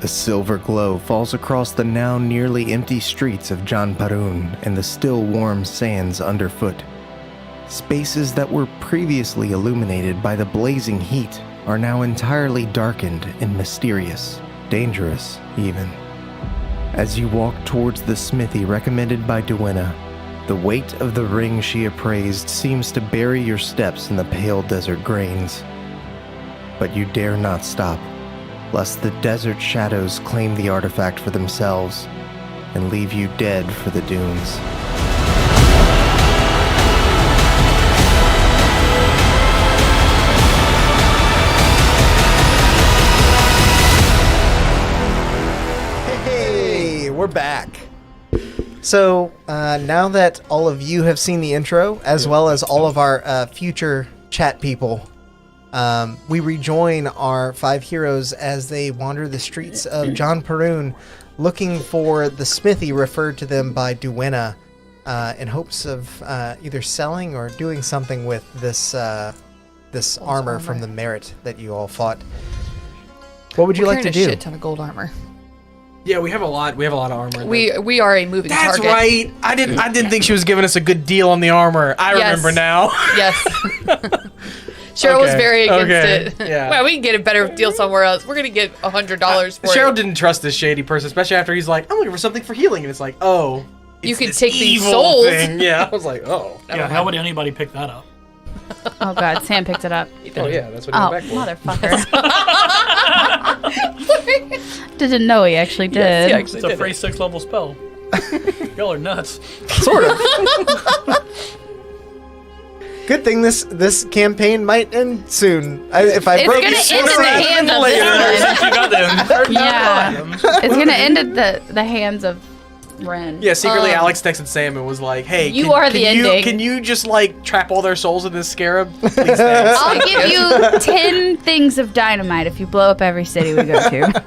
A silver glow falls across the now nearly empty streets of Jan Parun and the still warm sands underfoot. Spaces that were previously illuminated by the blazing heat are now entirely darkened and mysterious, dangerous even. As you walk towards the smithy recommended by Duenna, the weight of the ring she appraised seems to bury your steps in the pale desert grains. But you dare not stop, lest the desert shadows claim the artifact for themselves and leave you dead for the dunes. Hey, we're back. So, now that all of you have seen the intro, as well as all of our future chat people, we rejoin our 5 heroes as they wander the streets of Jan Parun, looking for the smithy referred to them by Duenna, in hopes of either selling or doing something with this armor from the merit that you all fought. What would you like to do? A shit ton of gold armor. Yeah, we have a lot. We have a lot of armor. We are a moving target. That's right. I didn't think she was giving us a good deal on the armor. I remember now. Yes. Cheryl was very against it. Yeah. Well, we can get a better deal somewhere else. We're gonna get $100 for it. Cheryl didn't trust this shady person, especially after he's like, "I'm looking for something for healing," and it's like, "Oh, you can this take these evil souls." thing. Yeah, I was like, "Oh, Yeah, how would anybody pick that up? Oh god, Sam picked it up. oh yeah, that's what he Oh, went back for." motherfucker. Didn't know he actually did. Yes, he actually It's a did free it. 6-level spell. Y'all are nuts. Sort of. Good thing this campaign might end soon. If I It's broke gonna it end in the hands of this one. You got them. Yeah. It's gonna end at the hands of Ren. Yeah, secretly Alex texted Sam and was like, "Hey, You are the ending. Can you just like trap all their souls in this scarab? Please, thanks." I'll give you 10 things of dynamite if you blow up every city we go to.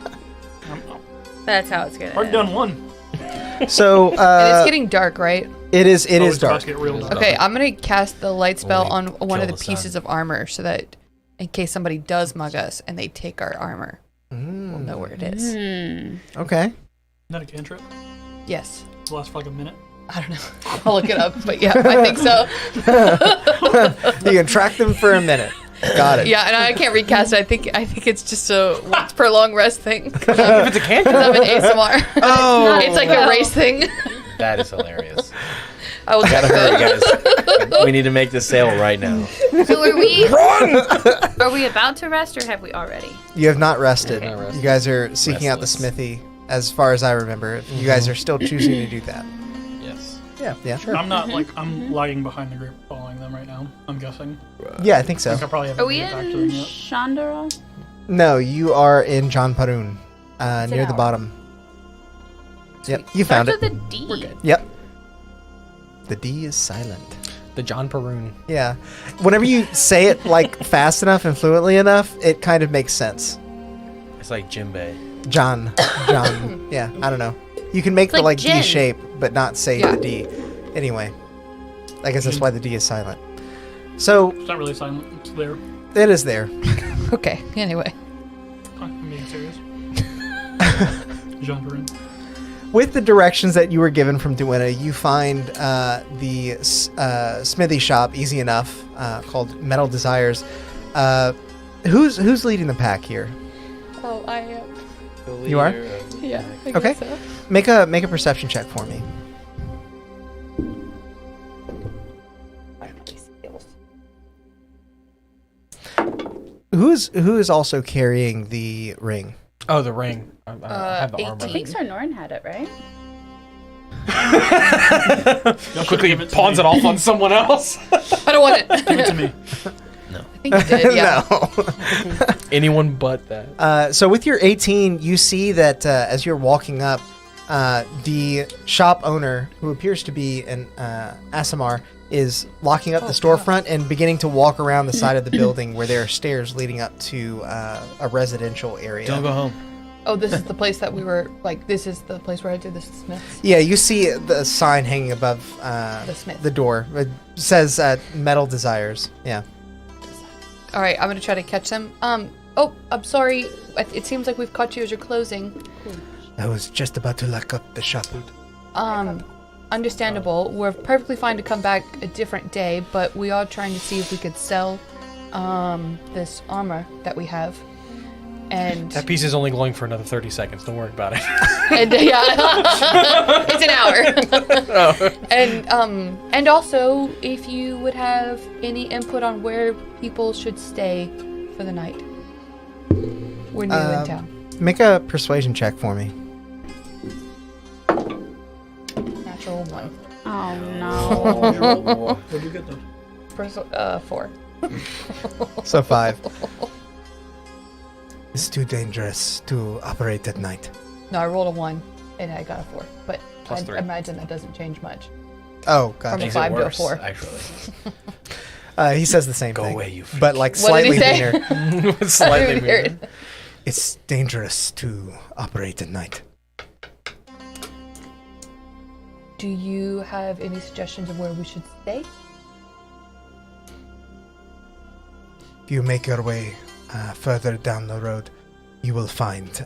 That's how it's gonna Already end. done one. So And it's getting dark, right? it is Oh, it's about dark. to get real dark. Okay, I'm gonna cast the light spell on one of the kill the sun. pieces of armor so that in case somebody does mug us and they take our armor, we'll know where it is. Okay. Isn't that a cantrip? Yes. It'll last for like a minute. I don't know. I'll look it up, but yeah, I think so. You can track them for a minute. Got it. Yeah, and I can't recast it. I think it's just a once per long rest thing. If it's a cantrip. I'm an Aasimar. Oh, It's like a race thing. That is hilarious. I will Gotta check hurry, that. guys. We need to make this sale right now. So are we about to rest or have we already? You have not rested. Not rested. You guys are seeking out the Restless. smithy, as far as I remember. You guys are still choosing to do that. Yes. Yeah. Sure. I'm not like I'm lagging behind the group following them right now. I'm guessing. Yeah, I think so. I think I probably haven't Are we made it back to in them yet. Chandara? No, you are in Jan Parun, near the hour. bottom. Yep, you found it. Starts with a D. We're good. Yep. The D is silent. the John Perun. Yeah. Whenever you say it like fast enough and fluently enough, it kind of makes sense. It's like Jimbei. John. Yeah, I don't know. You can make It's the like D gin. shape, but not say Yeah. the D. Anyway, I guess that's why the D is silent. So It's not really silent. It's there. it is there. Okay. Anyway. I'm being serious. Jean Perrin. With the directions that you were given from Duenna, you find the smithy shop easy enough, called Metal Desires. Who's leading the pack here? Oh, I am. You are? Yeah. I Okay. guess so. Make a perception check for me. Who is also carrying the ring? Oh, the ring. I have the armor. I think Sarnorin had it, right? Quickly pawns it off on someone else. I don't want it. Give it to me. I think you did. Yeah. No. Anyone but that. So with your 18, you see that as you're walking up, the shop owner, who appears to be an Aasimar, is locking up the storefront and beginning to walk around the side of the building where there are stairs leading up to a residential area. Don't go home. Oh, this is the place that we were like. This is the place where I did the Smiths. Yeah, you see the sign hanging above The Smith. the door. It says Metal Desires. Yeah. All right, I'm gonna try to catch them. Oh, I'm sorry. It seems like we've caught you as you're closing. I was just about to lock up the shop. Understandable. We're perfectly fine to come back a different day, but we are trying to see if we could sell this armor that we have. And That piece is only glowing for another 30 seconds. Don't worry about it. it's an hour. And also, if you would have any input on where people should stay for the night. We're new in town. Make a persuasion check for me. Natural 1. Oh no. What do you get though? 4. So 5. It's too dangerous to operate at night. No, I rolled a 1 and I got a 4. But Plus I 3. imagine that doesn't change much. Oh, From gotcha. a 5 to a worse, 4. actually. He says the same Go thing. away, you freak. But like What did he slightly say? meaner. Slightly weird. It's dangerous to operate at night. Do you have any suggestions of where we should stay? If you make your way further down the road, you will find.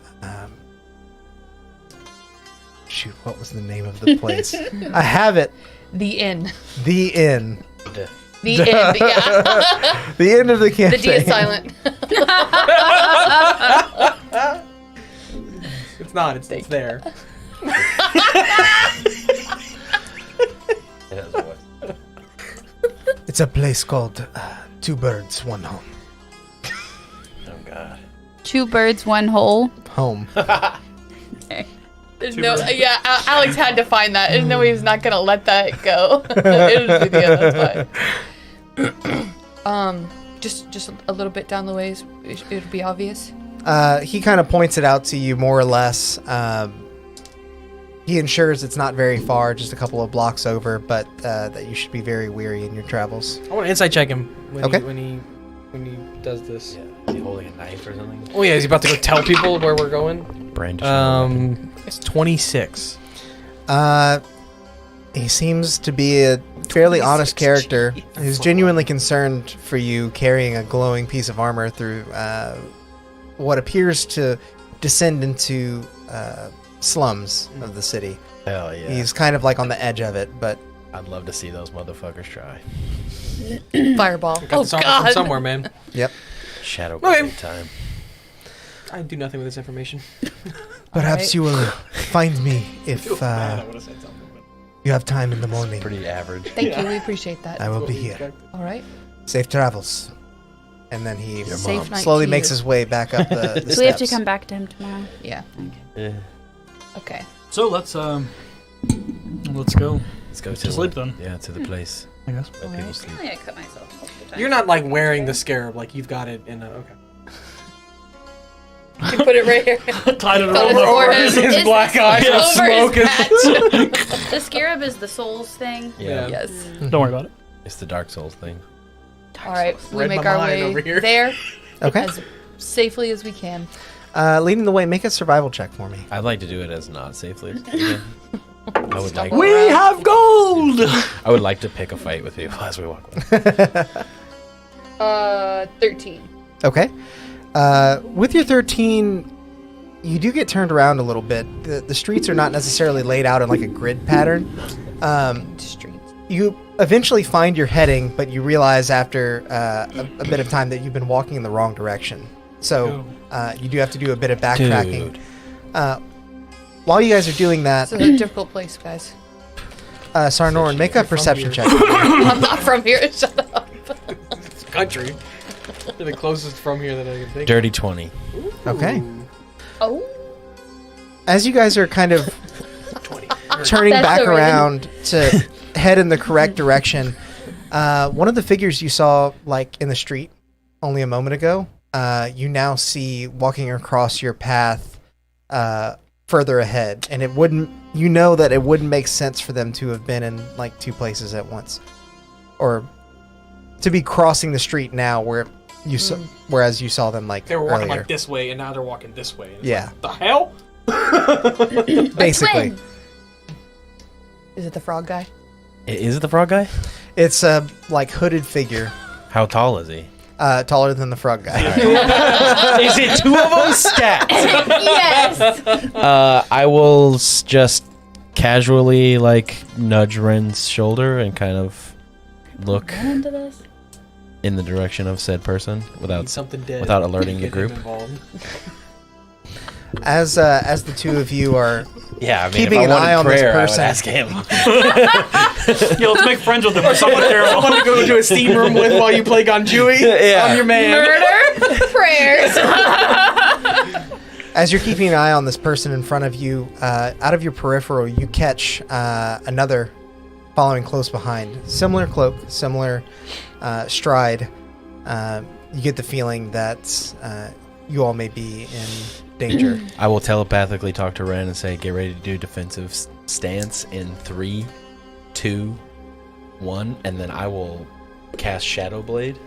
Shoot, what was the name of the place? I have it. The inn. The Inn. The inn, yeah. The end of the campaign. The D is silent. It's not. It's there. It has a voice. It's a place called Two Birds, One Home. Oh god. 2 birds, 1 hole. Home. There's no, yeah, Alex had to find that. There's no way he's not gonna let that go. It'll be the end, that's fine. Just a little bit down the ways, it'll be obvious. He kind of points it out to you more or less. He ensures it's not very far, just a couple of blocks over, but that you should be very weary in your travels. I want to insight check him when, Okay. when he does this. Yeah. Is he holding a knife or something? Oh yeah, is he about to go tell people where we're going? Brandishing. It's 26. He seems to be a fairly honest character who's genuinely concerned for you carrying a glowing piece of armor through what appears to descend into slums of the city. Hell yeah. He's kind of like on the edge of it, but I'd love to see those motherfuckers try. Fireball. Got Oh this armor from god. somewhere, man. yep. Shadow Okay. time. I do nothing with this information. Perhaps Alright. you will find me if I would have said something. But you have time in the morning. Pretty average. Thank you, we appreciate that. I will be here. All right. Safe travels. And then he Safe night slowly to makes you. his way back up the steps. Do we have to come back to him tomorrow? Yeah. Yeah. Okay. So let's go. Let's go to To sleep then. Yeah, to the place I guess. where people sleep. I cut myself most of the time. You're not like wearing the scarab, like you've got it in a. Okay. You can put it right here. Tied it Put around his my forehead. forehead. His black eyes Over are his smoking. patch. The scarab is the souls thing. Yeah. Yes. Don't worry about it. It's the Dark Souls thing. All right. We Read make my our mind way over here. there Okay. as safely as we can. Leading the way, make a survival check for me. I'd like to do it as not safely. as possible. I would like. We have gold! I would like to pick a fight with people as we walk. 13. Okay. With your 13, you do get turned around a little bit. The streets are not necessarily laid out in like a grid pattern. Streets. You eventually find your heading, but you realize after a bit of time that you've been walking in the wrong direction. So you do have to do a bit of backtracking. Dude. While you guys are doing that, This is a difficult place, guys. Sarnorin, make a perception check. I'm not from here. Shut up. It's country. You're the closest from here that I can think. Dirty 20. Okay. Oh. As you guys are kind of turning That's back so random. around to head in the correct direction, one of the figures you saw like in the street only a moment ago, you now see walking across your path further ahead, and it wouldn't. You know that it wouldn't make sense for them to have been in like two places at once, or to be crossing the street now where you saw, whereas you saw them like They were walking earlier. like this way, and now they're walking this way. It's Yeah. like, the hell? Basically. Twin. Is it the frog guy? Is it the frog guy? It's a like hooded figure. How tall is he? Taller than the frog guy. Is it two of them? Stat. Yes. I will just casually nudge Ren's shoulder and kind of look Into this. in the direction of said person without Something dead. without alerting the Get group. him involved. As the two of you are Yeah, I mean, keeping if an I wanted eye on this prayer, person. I would ask him. Yeah, let's make friends with him. Someone Someone to go to a steam room with while you play Ganjui. Yeah. I'm your man. Murder prayers. As you're keeping an eye on this person in front of you, out of your peripheral, you catch another following close behind. Similar cloak, similar stride. You get the feeling that you all may be in danger. I will telepathically talk to Ren and say, get ready to do defensive stance in 3, 2, 1, and then I will cast Shadow Blade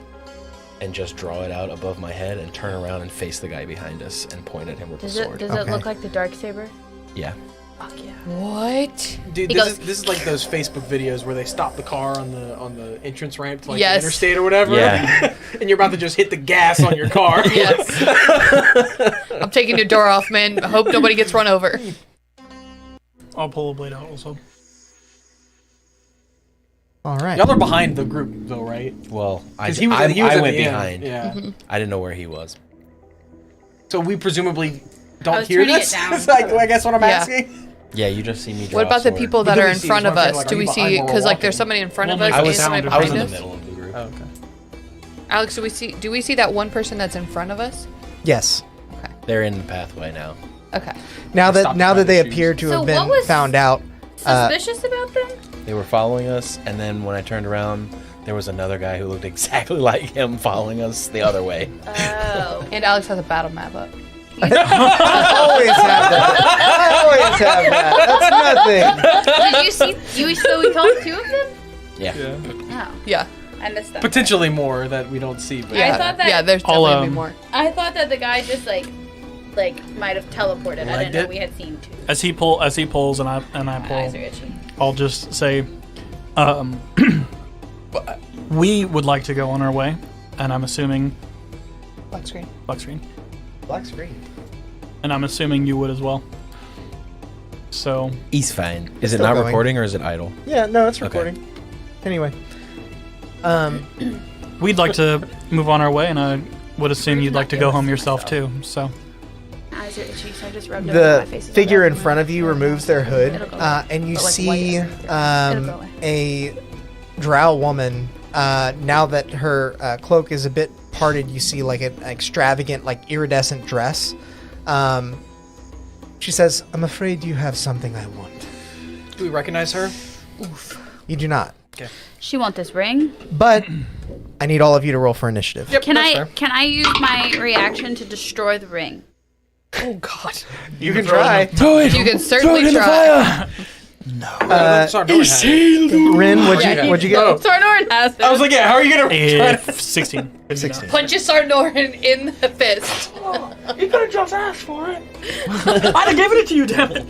and just draw it out above my head and turn around and face the guy behind us and point at him with the sword. Does Okay. it look like the Darksaber? Yeah. Fuck yeah. What? Dude, He this goes- is like those Facebook videos where they stop the car on the entrance ramp to Yes. the interstate or whatever. Yeah. And you're about to just hit the gas on your car. Yes. I'm taking your door off, man. I hope nobody gets run over. I'll pull a blade out also. All right. Y'all are behind the group though, right? Well, I 'Cause he was at went the end. behind. Yeah. I didn't know where he was. So we presumably I don't was hear turning it this. down. That's I guess what I'm Yeah. asking. Yeah, you just see me draw What about a the sword. people But that do are we in see- front is of one us? like, Do are we you see? behind where we're Because there's walking? somebody in front of Well, us make and the somebody sound I was behind in the us. middle of the group. Oh, okay. Alex, do we see that one person that's in front of us? Yes. They're in the pathway now. Okay. Now Stop that behind they the shoes. appear to So have what been was- found out, Suspicious about them? They were following us, and then when I turned around, there was another guy who looked exactly like him following us the other way. Oh. And Alex has a battle map up. always have that. I always have that. That's nothing. Did you see? So we called 2 of them? Yeah. Oh, Yeah. I missed that. Potentially more that we don't see, but I thought that- Yeah, there's I'll, definitely gonna be more. I thought that the guy just like might have teleported. I didn't know it? we had seen 2. As he pulls and I My pull, eyes are itchy. I'll just say, we would like to go on our way, and I'm assuming Black screen. black screen, Black screen. and I'm assuming you would as well. So He's fine. Is it Still not going. recording or is it idle? Yeah, no, it's Okay. recording. Anyway. we'd like to move on our way, and I would assume you'd like to go home yourself too. So Eyes are itchy, so I just rubbed it over my The face. figure in front of you removes their hood, It'll go away. and you But, like, see white underneath it. It'll go away. a drow woman. Now that her cloak is a bit parted, you see like an extravagant, like iridescent dress. She says, "I'm afraid you have something I want." do we recognize her? You do not, She want this ring? but I need all of you to roll for initiative. Yep. Can that's I fair. can I use my reaction to destroy the ring? Oh God. You can try. Throw it! You can certainly try. Rin, what'd you get? Oh. Sarnorin has it. I was like, yeah. How are you gonna? if 16. 16. Punches Sarnorin in the fist. You could have just asked for it. I'd have given it to you, damn it.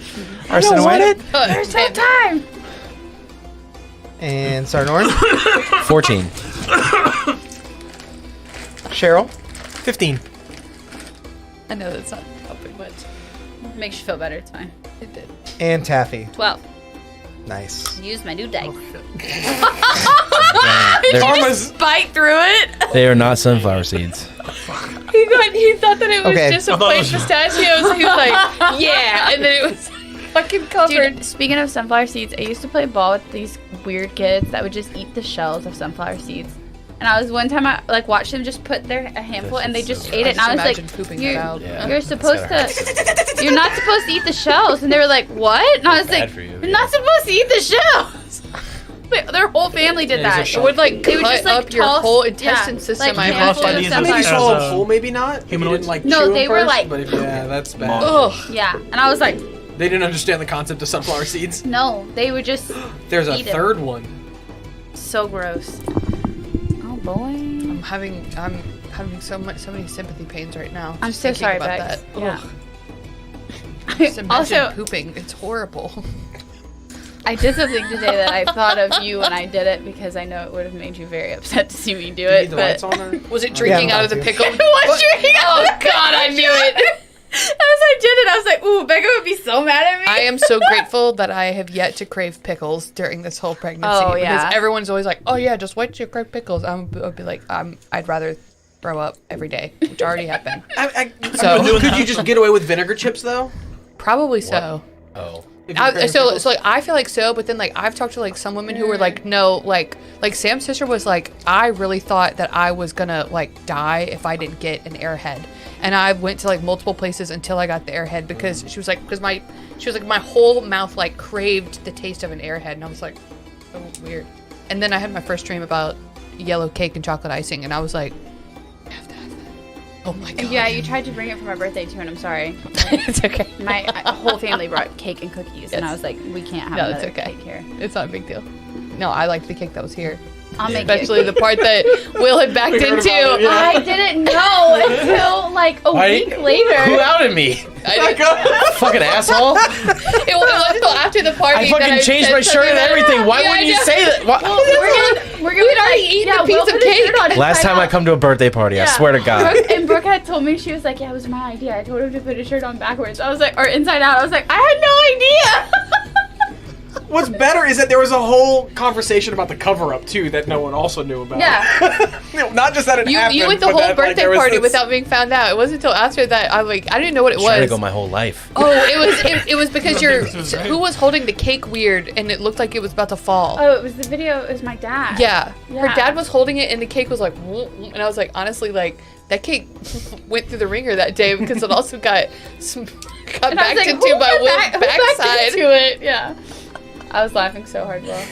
Arsinoe There's no time. and Sarnorin. 14. Cheryl. 15. I know that's not helping much. Makes you feel better. It's fine. It did. And Taffy. 12. Nice. Use my new dice. They're- Just bite through it. they are not sunflower seeds. He thought that it was Okay. just a plain pistachios. He was like, yeah, and then it was fucking covered. Dude, speaking of sunflower seeds, I used to play ball with these weird kids that would just eat the shells of sunflower seeds. And I was one time I watched them just put a handful and they just ate it. And I was imagine like, pooping you're, that out. Yeah. you're supposed gotta to, you're not supposed to eat the shells. And they were like, what? And I was Bad like, for you, you're yeah. not supposed to eat the shells. Wait, their whole family did Yeah, that. he's It would like They would cut just, like, up your toss- whole yeah, intestine system. like I handfuls imagine. of These sunflower Maybe as, swallow uh, whole, maybe not. If you humanoids? didn't like No, chew they them were first, like- But if, yeah, that's bad. Ugh. Yeah. And I was like, They didn't understand the concept of sunflower seeds. no, they would just There's a Eat it. third one. so gross. Oh boy. I'm having so many sympathy pains right now. I'm just so thinking sorry, about Bex. that. Yeah. Ugh. Just imagine Also, pooping. It's horrible. I did something today that I thought of you when I did it because I know it would have made you very upset to see me do it. Need the lights on her? Was it drinking out of the pickle? It was drinking out of the God, I knew it. As I did it, I was like, ooh, Becca would be so mad at me. I am so grateful that I have yet to crave pickles during this whole pregnancy. Oh, yeah. Because everyone's always like, oh yeah, just wait till you crave pickles. I'll be like, I'd rather throw up every day, which already happened. So Could you just get away with vinegar chips though? probably so. Oh. So like I feel like so, but then like I've talked to like some women who were like, no, like Sam's sister was like, I really thought that I was gonna like die if I didn't get an airhead, and I went to like multiple places until I got the airhead because she was like, my whole mouth like craved the taste of an airhead, and I was like, so weird. And then I had my first dream about yellow cake and chocolate icing, and I was like, I have to have that. Oh my god. Yeah, you tried to bring it for my birthday too, and I'm sorry. It's okay. My whole family brought cake and cookies, and I was like, we can't have No, it's another okay. cake here. It's not a big deal. No, I liked the cake that was here. I'll make Especially it. the part that Will had backed We heard into. about it, yeah. I didn't know until like a week Who later. outed me? I didn't, Fucking asshole. it wasn't until after the party I fucking that changed said my shirt and something everything. Why Yeah, wouldn't I you know. say that? Why- We're gonna We'd already eaten a piece we'll of put a cake. shirt on Last inside time I out. come to a birthday party, I swear to God. Brooke had told me, she was like, yeah, it was my idea. I told him to put his shirt on backwards. I was like, or inside out. I was like, I had no idea. What's better is that there was a whole conversation about the cover-up too that no one also knew about. Yeah. No, not just that it happened. You went the but whole that, like, birthday there was party this- without being found out. It wasn't until after that I didn't know what it Trying to was. go my whole life. Oh, it was because This is right. who was holding the cake weird and it looked like it was about to fall. Oh, it was the video. It was my dad. Yeah. Yeah. Her dad was holding it and the cake was like, and I was like, honestly, like that cake went through the ringer that day because it also got And I was backed like, into who by got Will's who backed backside. into it? Yeah. I was laughing so hard, Will.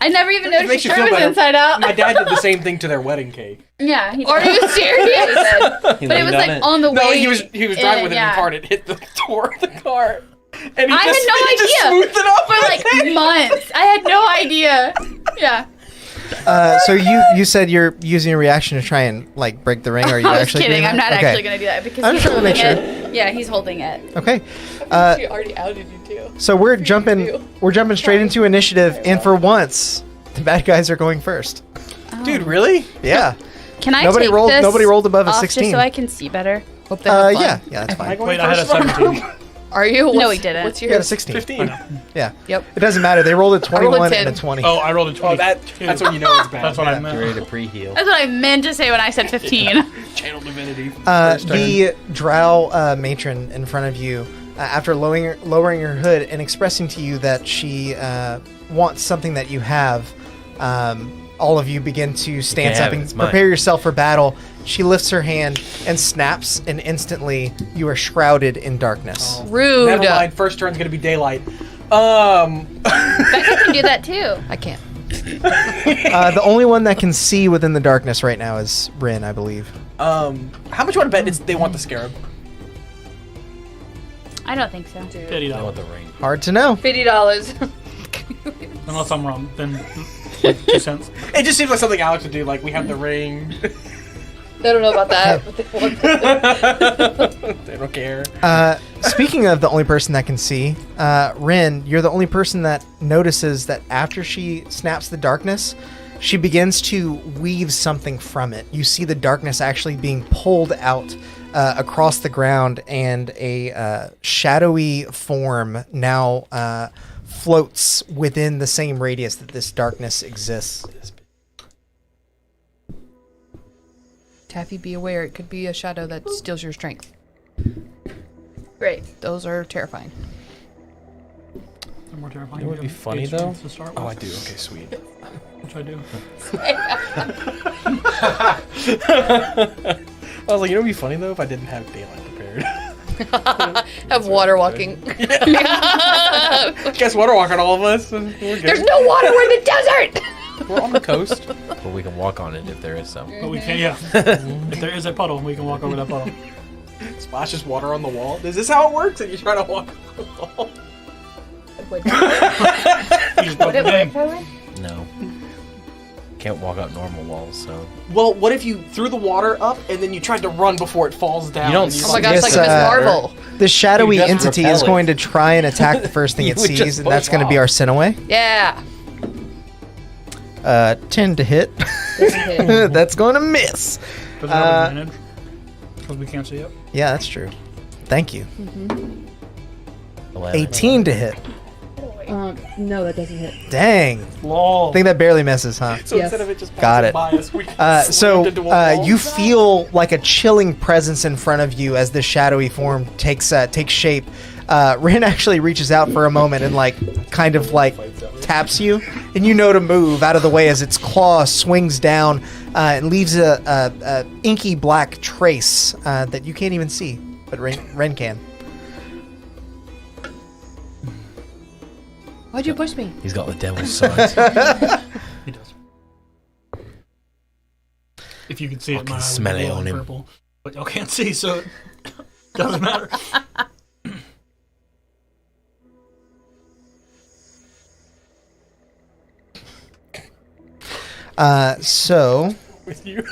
I never even It noticed makes your you shirt feel was better. inside out. My dad did the same thing to their wedding cake. Yeah, he did. Are you serious? Yeah, he did. But it leaned was on like it. on the way. No, he was driving with it in yeah. the car and it hit the door of the car. And he I just, had no he just idea. smoothed it up For like months. I had no idea. Yeah. So you said you're using a reaction to try and like break the ring. Are you I was actually kidding. doing I'm that? not Okay. actually going to do that because I'm he's just trying to holding make it. Yeah, he's holding it. Okay. She already outed you too. So we're jumping straight into initiative, and for once, the bad guys are going first. Dude, really? Yeah. Can I Nobody take rolled- this nobody rolled above a off 16. Just so I can see better? Hope they have fun. Yeah, that's fine. Wait, I had a 17. Are you? No, he didn't. What's You got a yours? 16. 15. Yeah. Yep. It doesn't matter. They rolled a I rolled a 21 and 10. a 20. Oh, I rolled a 20. That's when you know it's bad. That's what I Yeah. meant. Get ready to pre-heal. That's what I meant to say when I said 15. Channel divinity. The drow matron in front of you, after lowering her hood and expressing to you that she wants something that you have, all of you begin to stance have up it, and it's mine. prepare yourself for battle. She lifts her hand and snaps, and instantly you are shrouded in darkness. Rude. Never mind. First turn's gonna be daylight. Becca can do that too. I can't. The only one that can see within the darkness right now is Rin, I believe. how much you want to bet they want the scarab? I don't think so. $50. I want the ring. Hard to know. $50. Unless I'm wrong, then like 2 cents. It just seems like something Alex would do. Like we have the ring. They don't know about that. but they want that. They don't care. Speaking of the only person that can see, Rin, you're the only person that notices that after she snaps the darkness, she begins to weave something from it. You see the darkness actually being pulled out across the ground, and a shadowy form now floats within the same radius that this darkness exists. Taffy, be aware. It could be a shadow that steals your strength. Great. Those are terrifying. They're more terrifying. You know what would be than funny, eight though? strengths to start Oh, I with, do. Okay, sweet. Which I do. I was like, you know, what'd be funny though if I didn't have daylight prepared. Have water walking. Guess water walking all of us. We're good. There's no water. We're in the desert. We're on the coast. But we can walk on it if there is some. But we can't, yeah. If there is a puddle, we can walk over that puddle. Splashes water on the wall. Is this how it works? That you try to walk on the wall? You just broke the game. No. Can't can't walk up normal walls, so. Well, what if you threw the water up and then you tried to run before it falls down? You don't and Oh my gosh, Yes, like Miss Marvel. The shadowy You just entity repel is it. going to try and attack the first thing You it would just sees, and that's push going to be off. Arsinoe. Yeah. 10 to hit. That's going to miss. Does it have advantage? Because we can't see it. Yeah, that's true. Thank you. 11. 18 to hit. No, that doesn't hit. Dang. Lol. I think that barely misses, huh? So Yes. instead of it just Got passing it. by us, we So slammed into a wall. you feel like a chilling presence in front of you as this shadowy form takes shape. Rin actually reaches out for a moment and kind of taps you, and you know to move out of the way as its claw swings down and leaves a inky black trace that you can't even see, but Ren can. Why'd you push me? He's got the devil's sword. He does. If you can see it, Fucking my eye would smell be it on him. purple. But y'all can't see, so it doesn't matter. So with you.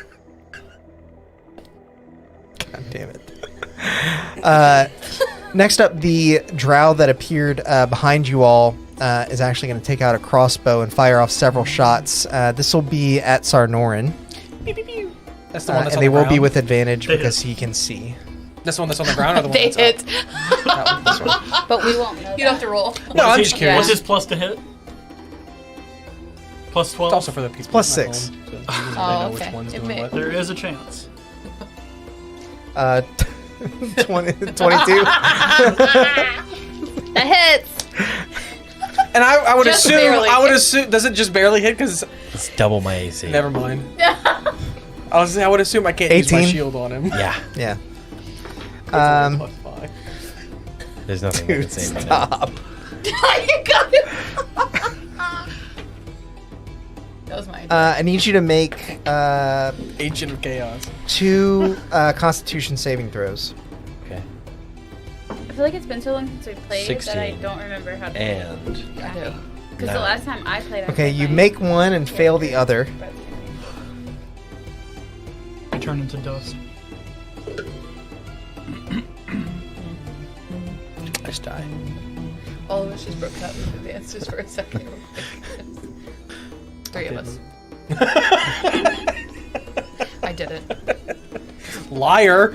God damn it. Next up, the drow that appeared behind you all is actually going to take out a crossbow and fire off several shots. This will be at Sarnorin, That's the one that's and on they the will ground. be with advantage They because he can see. That's the one that's on the ground or the one They that's hit. up? This one. But we won't know. You don't have to roll. No, I'm What's just his- curious. What's his plus to hit? Plus 12? It's also for the people. Plus at home, 6. so they Oh, know which okay. one's It doing may- what. There is a chance. 22. That hits. And I would Just assume. barely. I would assume. Does it just barely hit? Because It's double my AC. never mind. I would assume I can't use my 18? shield on him. Yeah. Yeah. Plus 5. There's nothing I Dude, can say about stop. You got it. That was mine. I need you to make Agent of Chaos. 2 Constitution saving throws. Okay. I feel like it's been so long since we played that I 16. don't remember how to And Because the No. last time I played, I Okay, played you my make one and fail the other. character. I turn into dust. I just die. All of us just broke up with the answers for a second. 3 of us. I did it. Liar.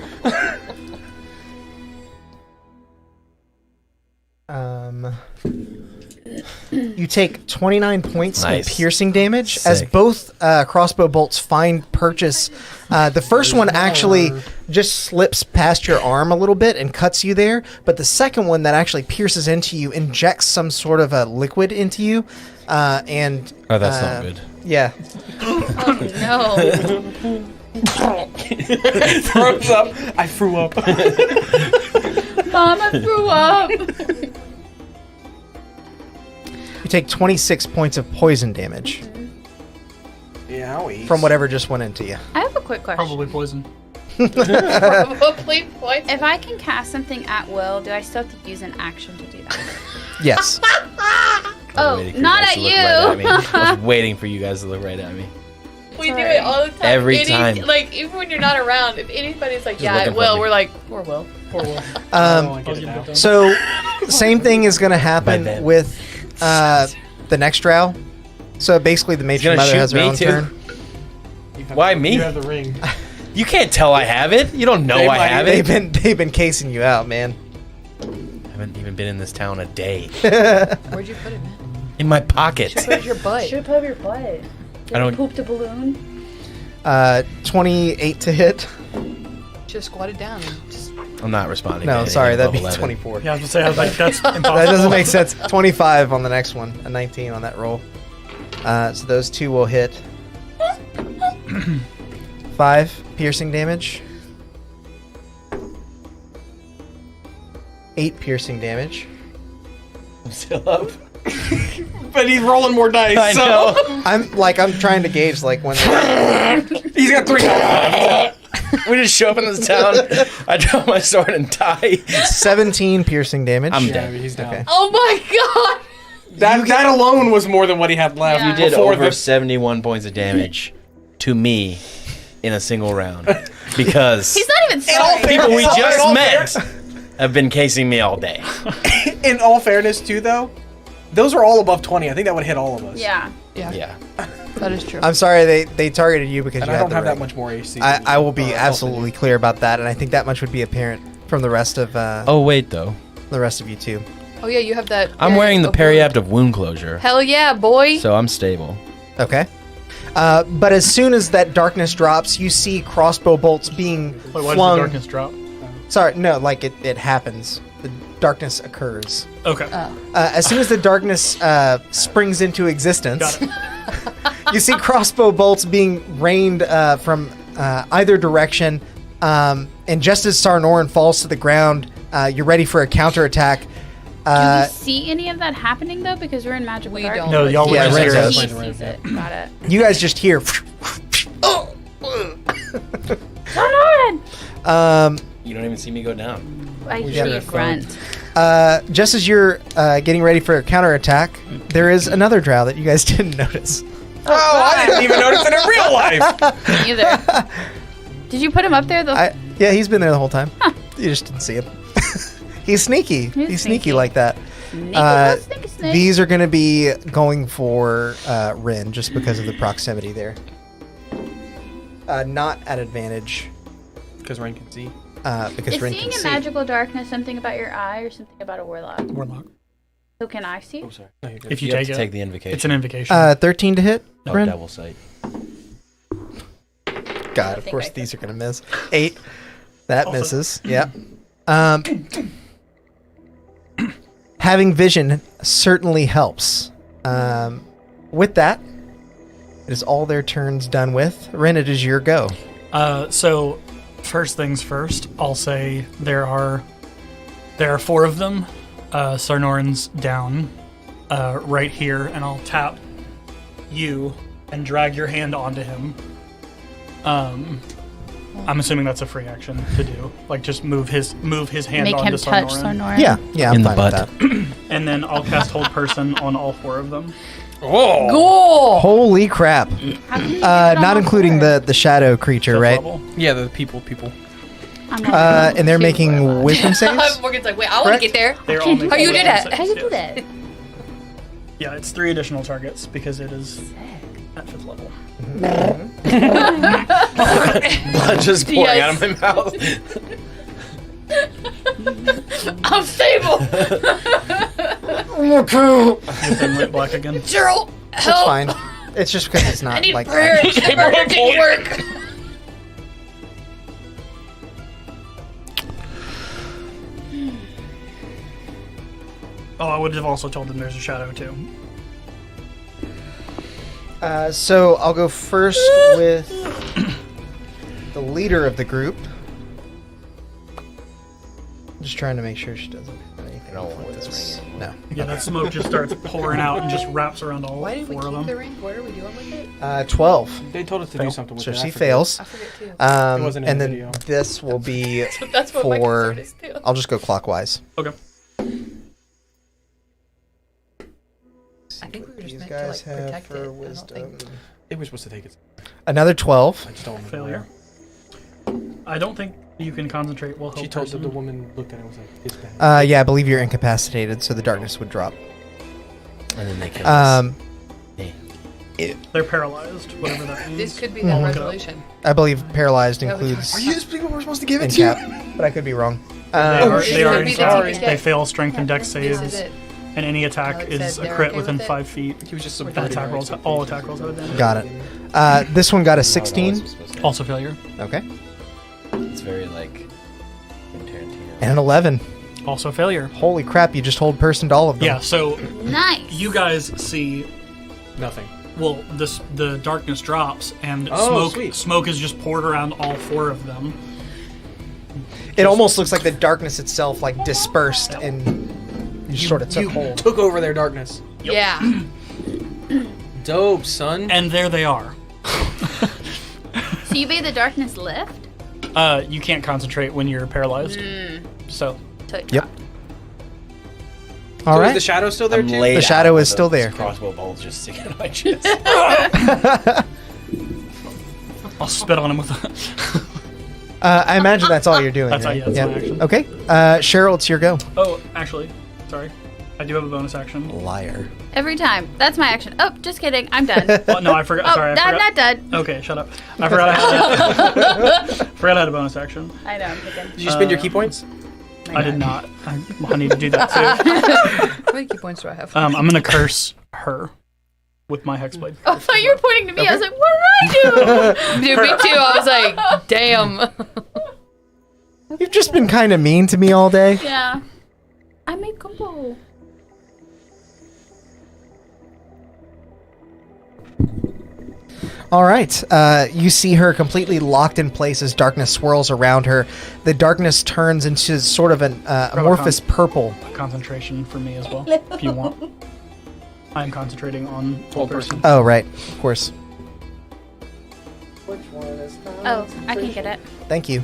You take 29 points Nice. of piercing damage as Sick. both crossbow bolts find purchase. The first one actually just slips past your arm a little bit and cuts you there, but the second one that actually pierces into you injects some sort of a liquid into you, and Oh, that's not good. yeah, Oh Throws up. I threw up. no! Mom, I threw up. you take 26 points of poison damage Yowie. from whatever just went into you. I have a quick question. Probably poison. Probably twice. If I can cast something at will, do I still have to use an action to do that? Yes. Oh, Waiting for not guys at to look you. right at me. I was waiting for you guys to look right at me. We do Sorry. it all the time. Every time. Like, even when you're not around, if anybody's like, Just yeah, looking it for will, me. we're like, we're will. Poor Will. Oh, I get it now. So, same thing is going to happen By then. with the next drow. So basically, the matron gonna mother shoot has her me own too? turn. You have- Why me? You have the ring. You can't tell I have it. You don't know They I might- have They've it. been casing you out, man. I haven't even been in this town a day. Where'd you put it, man? In my pocket. Put it in your butt. Should have put up your butt. I don't- Pooped a balloon. 28 to hit. Just squatted down. And just... I'm not responding. to No, anything sorry, that'd above be 11. 24. Yeah, I was gonna say, I was like, that's impossible. That doesn't make sense. 25 on the next one, a 19 on that roll. So those two will hit. 5 piercing damage. 8 piercing damage. I'm still up. But he's rolling more dice. I so know. I'm trying to gauge like when. he's got 3. We just show up in this town. I draw my sword and die. 17 piercing damage. I'm Yeah, dead. he's down. Okay. Oh my god! That alone was more than what he had left. Yeah. You did before over the- 71 points of damage to me in a single round because He's not even sorry. people we In just all met have been casing me all day. In all fairness, too, though, those are all above 20. I think that would hit all of us. Yeah. Yeah. That is true. I'm sorry they targeted you because And you I had don't the have that ring. much more AC. I will be absolutely clear about that, and I think that much would be apparent from the rest of Oh wait, though, the rest of you too. Oh yeah, you have that. I'm wearing the periapt. periapt of wound closure, Hell yeah, boy. so I'm stable. Okay. But as soon as that darkness drops, you see crossbow bolts being Wait, why does the flung. darkness drop? Sorry, no, like it happens. The darkness occurs. Okay. As soon as the darkness springs into existence, Got it. you see crossbow bolts being rained from either direction. And just as Sarnorin falls to the ground, you're ready for a counterattack. Do we see any of that happening though? Because we're in magical We darkness. don't. No, y'all Yeah, were Ren just does. He sees it. Got it. You guys just hear. Sarnorin! You don't even see me go down. I Yeah. hear a grunt. Just as you're getting ready for a counterattack, there is another drow that you guys didn't notice. Oh, I didn't even notice it in real life. Me either. Did you put him up there? Yeah, he's been there the whole time. You just didn't see him. He's sneaky. He's He's sneaky. sneaky like that. Snake. These are going to be going for Rin just because of the proximity there. Not at advantage Because Rain can see. because Is Rin seeing can in see. magical darkness something about your eye or something about a warlock? Warlock. So can I see? Oh, sorry. If you have take to it, take the invocation. it's an invocation. 13 to hit, no, Rin? devil sight. God, of course these are going to miss. 8. That Also- misses. Yeah. Having vision certainly helps. With that, it is all their turns done with. Rin, it is your go. So, first things first, I'll say there are 4 of them. Sarnorin's down right here, and I'll tap you and drag your hand onto him. I'm assuming that's a free action to do. Like, just move his hand Make onto him touch Sarnorin. Sarnorin. Yeah, I'm In the fine with butt. that. And then I'll cast Hold Person on all 4 of them. Oh. Cool. Holy crap. How can you get it on Not all including four? the shadow creature, Fifth right? level. Yeah, the people. I'm not And they're too making warlock. wisdom saves? Morgan's like, wait, I want Correct? to get there. They're all Can't do making How you do wisdom that? How you saves, do yes. that? Yeah, it's 3 additional targets because it is at 5th level. Blood just pouring Yes. out of my mouth. I'm stable. Get them lit black again. Cheryl, It's help. fine. It's just because it's I not need like prayer. The burger didn't work. Oh, I would have also told them there's a shadow too. So I'll go first with the leader of the group. Just trying to make sure she doesn't have anything for this. No. Yeah, that smoke just starts pouring out and just wraps around all Why did we 4 of keep the them. ring? What are we doing with it? 12. They told us to do something with So it. she I forget. fails. I forget too. It wasn't in And the then video. this will be That's what my for. concern is too. I'll just go clockwise. Okay. I think we were just These meant guys to like have protect for it. I don't wisdom. think. They were supposed to take it. Another 12. I just don't remember. Failure. I don't think you can concentrate while She help told person. the woman looked at it and was like, it's bad. Yeah, I believe you're incapacitated, so the darkness would drop. And then they kill us. Um, They're paralyzed, whatever that means. This could be I'll the look it up. resolution. I believe paralyzed Yeah, we includes Are you the people we're supposed to give it in to? cap, but I could be wrong. They are, this they are could be the inside. TPK. They fail strength and dex This is saves, it. and any attack Alex is said a they're crit okay within with it. 5 feet. He was just And subverting attack our rolls, all attack rolls have advantage. Got it. This one got a 16. Also failure. Okay. It's very like Tarantino. And an 11. Also failure. Holy crap, you just hold person to all of them. Yeah, so Nice. you guys see, Nothing. well, the darkness drops, and Oh, sweet. smoke is just poured around all 4 of them. It almost looks like the darkness itself like dispersed and you sort of took hold. Took over their darkness. Yeah. Dope, son. And there they are. So you made the darkness lift? You can't concentrate when you're paralyzed. So, So it Yep. dropped. All So right. is the shadow still there I'm too? laid The shadow out is with still those there. Crossbow bolts just sticking out of my chest. I'll spit on him with I imagine that's all you're doing. That's all- right? yeah, that's my action. Okay. Cheryl, it's your go. Oh, actually, sorry. I do have a bonus action. Liar. Every time. That's my action. Oh, just kidding. I'm done. Oh, no, I forgot. Oh, Sorry, I I'm forgot. not done. Okay, shut up. I forgot I had a bonus action. I know, I'm picking. Did you spend your key points? I did not. I need to do that too. How many key points do I have? I'm gonna curse her with my hexblade. Oh, I thought you were pointing to me. I was like, what did I do? Dude, me too. I was like, damn. You've just been kind of mean to me all day. Yeah. I made combo. All right. You see her completely locked in place as darkness swirls around her. The darkness turns into sort of an amorphous purple. Concentration for me as well, if you want. I'm concentrating on whole person. Oh, right. Of course. Oh, I can get it. Thank you.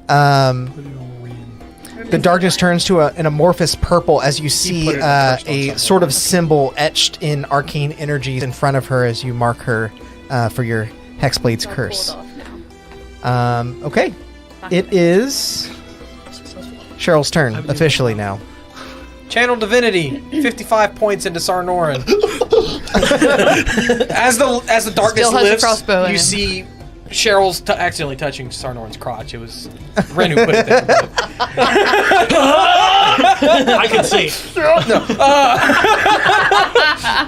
The darkness turns to an amorphous purple as you see put it in the first one a somewhere. sort of symbol etched in arcane energies in front of her as you mark her for your Hexblade's All curse. pulled off now. Okay. It is Cheryl's turn officially now. Channel Divinity, 55 points into Sarnorin. as the darkness Still has a lifts, crossbow in you him. see Cheryl's accidentally touching Sarnorin's crotch. It was Ren who put it there. I can see.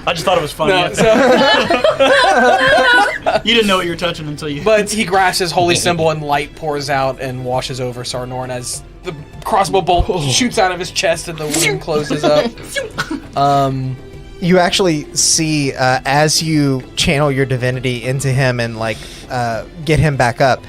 I just thought it was funny. No, so, You didn't know what you were touching until you. but he grasps his holy symbol and light pours out and washes over Sarnorin as the crossbow bolt shoots out of his chest and the wound closes up. You actually see as you channel your divinity into him and get him back up,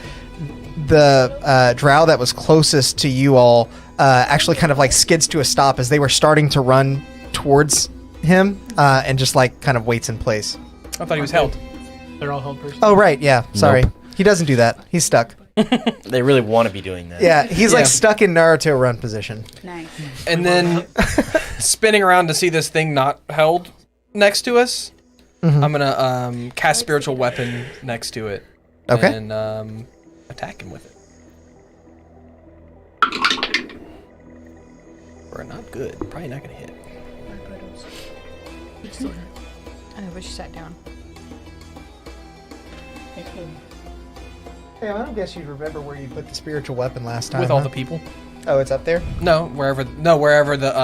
the drow that was closest to you all actually kind of skids to a stop as they were starting to run towards him and just kind of waits in place. I thought he was held. They're all held person. Oh right, yeah. Sorry, Nope. he doesn't do that. He's stuck. They really want to be doing that. Yeah, he's Yeah. stuck in Naruto run position. Nice. And then spinning around to see this thing not held next to us, I'm gonna cast spiritual weapon next to it. Okay. And attack him with it. We're not good. Probably not gonna hit. I know, but she sat down. Hey, I don't guess you'd remember where you put the spiritual weapon last time. With all the people. Oh, it's up there. No, wherever the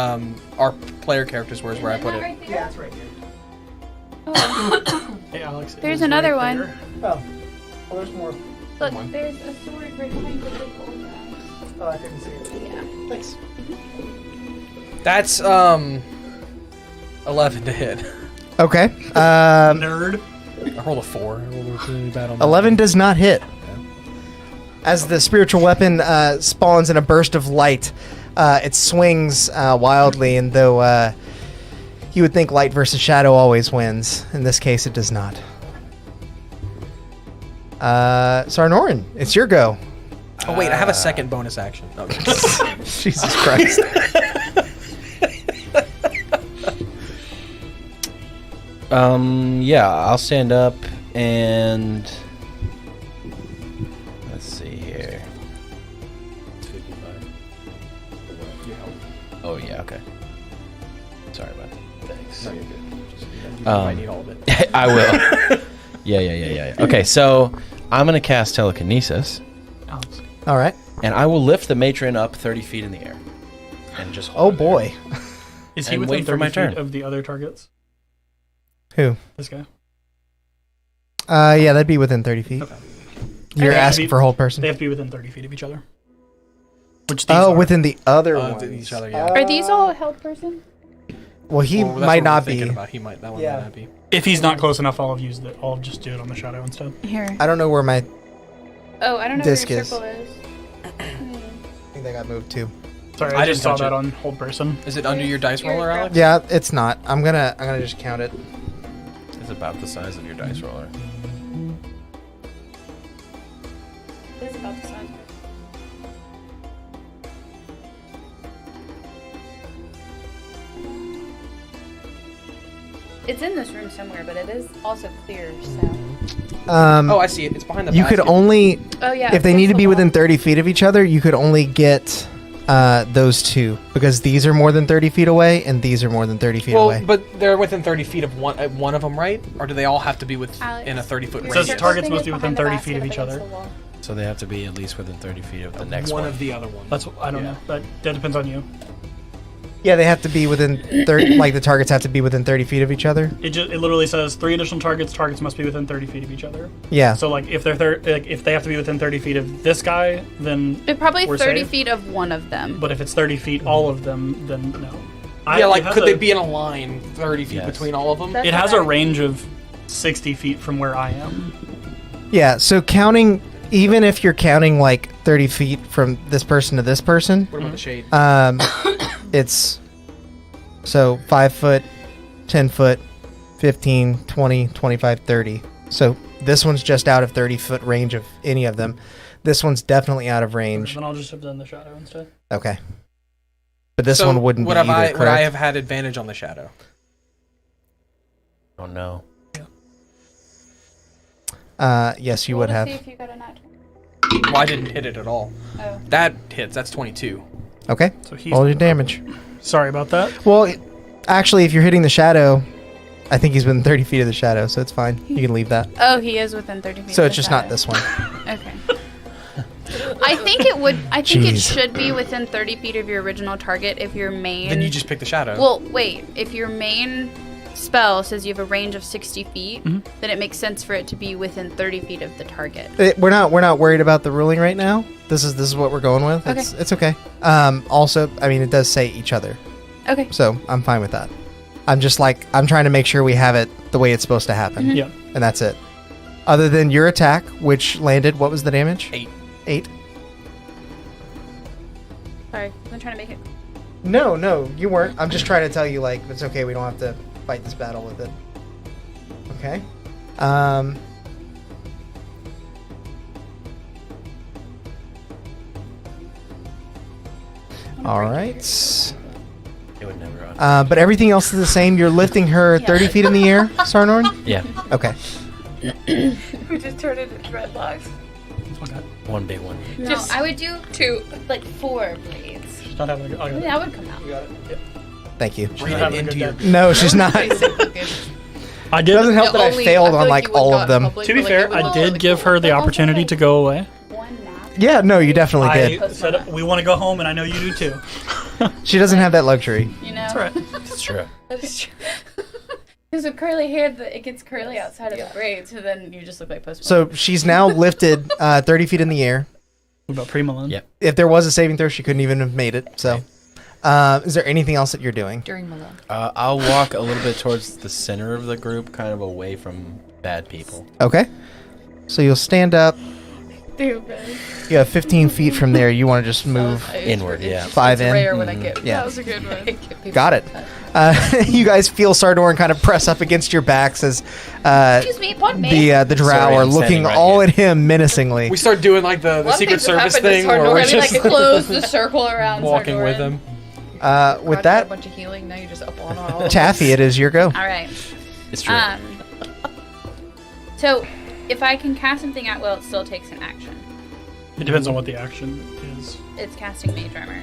our player characters were is where I put it. Yeah, it's right here. Hey, Alex. it There's is another right one. there. Oh, well, there's more. Look, there's a sword right behind the big old guy. Oh, I couldn't see it. Yeah. Thanks. That's 11 to hit. Okay. Nerd. I rolled a 4. I rolled really bad on that. 11 does not hit. As the spiritual weapon spawns in a burst of light, it swings wildly, and though you would think light versus shadow always wins, in this case it does not. Sarnorin, it's your go. Oh wait, I have a second bonus action. Okay. Jesus Christ. Yeah, I'll stand up and let's see here. Oh yeah, okay. Sorry about that. Thanks. No, you're good. You might need all of it. I will. Yeah. Okay, so I'm gonna cast telekinesis, Alex. All right. and I will lift the matron up 30 feet in the air, and just Oh hold her there. boy. Is he And within wait for 30 my feet turn. of the other targets? Who? This guy. Yeah, that'd be within 30 feet. Okay. You're They have to asking be- for hold person. They have to be within 30 feet of each other. Which these Oh, are. within the other ones. Each other, yeah. Are these all a held person? Well, he Well, that's what might we're not thinking be. About. He might. That one Yeah. might not be. If he's not close enough, I'll just do it on the shadow instead. Here. I don't know where my. Oh, I don't know Disc where your is. circle is. I think they got moved too. Sorry, I I didn't just saw touch that it. on hold person. Is it under your dice roller, Alex? Yeah, it's not. I'm gonna just count it. It's about the size of your dice roller. It's about the size. It's in this room somewhere, but it is also clear. So. Oh, I see it. It's behind the You could basket. only, Oh yeah. if they need to be within 30 feet of each other, you could only get those two because these are more than 30 feet away and these are more than 30 feet Well, away. but they're within 30 feet of one of them, right? Or do they all have to be within a 30-foot It range? says targets must be within 30 feet of each other. So they have to be at least within 30 feet of the next one one. of the other ones. That's I don't know. That depends on you. Yeah, they have to be within 30, like the targets have to be within 30 feet of each other. It literally says 3 additional targets. Targets must be within 30 feet of each other. Yeah. So like if they're if they have to be within 30 feet of this guy, then It's probably we're 30 safe. feet of one of them. But if it's 30 feet, all of them, then no. Yeah, it like has could a- they be in a line 30 feet Yes. between all of them? That's It has what a I- range of 60 feet from where I am. Yeah, so counting, even if you're counting like 30 feet from this person to this person, What about the shade? it's so 5 foot, 10 foot, 15, 20, 25, 30. So this one's just out of 30-foot range of any of them. This one's definitely out of range. Then I'll just have done the shadow instead. Okay. But this So one wouldn't would be either, Would I correct? have had advantage on the shadow? Oh no. Yes, you Roll would to have. See if you got a nat 20. Well, I didn't hit it at all. Oh. That hits. That's 22. Okay. So he's Roll your damage. Sorry about that. Well, actually, if you're hitting the shadow, I think he's within 30 feet of the shadow, so it's fine. You can leave that. Oh, he is within 30 feet. So of it's the just not shadow. this one. Okay. I think it would. I think it Jeez. should be within 30 feet of your original target if your main. Then you just pick the shadow. Well, wait. If your main spell says you have a range of 60 feet, Mm-hmm. then it makes sense for it to be within 30 feet of the target. We're not worried about the ruling right now. This is what we're going with. Okay. It's okay. Also, I mean, it does say each other, Okay. so I'm fine with that. I'm just like I'm trying to make sure we have it the way it's supposed to happen, Mm-hmm. Yeah. and that's it. Other than your attack, which landed, what was the damage? 8. 8. Sorry, I'm trying to make it. No, you weren't. I'm just trying to tell you, like, it's okay. We don't have to fight this battle with it. Okay. All right. It would never run. But everything else is the same. You're lifting her 30 feet in the air, Sarnorin? Yeah. Okay. We just turned into dreadlocks. One big one. No, Just I would do 2. like 4 blades. She's not having a good. I mean, that would come out. Thank you. She's not having a good day. No, she's not. I It did. doesn't help that I failed on, like, all of them. To be fair, I did give her the opportunity to go away. One nap. Yeah, no, you definitely I did. said we want to go home, and I know you do too. She doesn't have that luxury. You know? That's right. It's true. That is true. Because with curly hair, it gets curly outside of the braids, so then you just look like Post Malone. So she's now lifted 30 feet in the air. What about Pre-Malone? Yep. If there was a saving throw, she couldn't even have made it. So, is there anything else that you're doing? During Malone. I'll walk a little bit towards the center of the group, kind of away from bad people. Okay. So you'll stand up. Stupid. You have 15 feet from there. You want to just move. Inward, yeah. 5 It's in. rare when I get. Yeah. That was a good one. Got it. You guys feel Sarnorin kind of press up against your backs as Excuse me, pardon me. the drow Sorry, are I'm looking standing right all here. at him menacingly. We start doing like the One Secret thing that Service happened to thing where Sarnorin, we're Already just like close the circle around walking with Sarnorin. them. With A that, bunch of healing. Now you're just up on all. Taffy, it is your go. All right. It's true. So, if I can cast something at will, it still takes an action. It depends on what the action is. It's casting Mage Armor.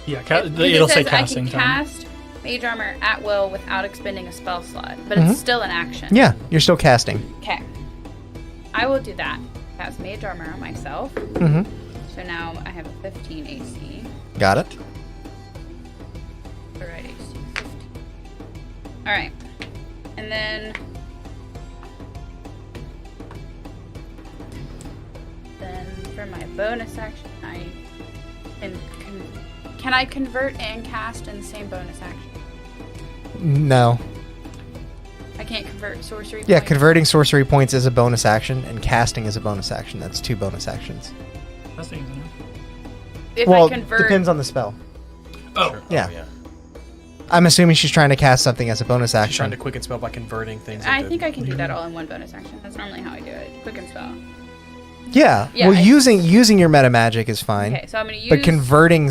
Yeah, Because it'll it say says casting I can time. cast Mage Armor at will without expending a spell slot, but it's still an action. Yeah, you're still casting. Okay. I will do that. Cast Mage Armor on myself. Mm-hmm. So now I have a 15 AC. Got it. The right AC. 15. Alright. And then... Then for my bonus action, I can I convert and cast in the same bonus action? No. I can't convert sorcery Yeah, points? converting sorcery points is a bonus action, and casting is a bonus action. That's 2 bonus actions. That's easy enough. If well, I convert... depends on the spell. Oh. Sure. yeah. Oh, yeah. I'm assuming she's trying to cast something as a bonus She's trying action. to quicken spell by converting things. I into- think I can do that all in one bonus action. That's normally how I do it. Quick and spell. Yeah. Yeah, Well, I- using your meta magic is fine. Okay, so I'm going to use... But converting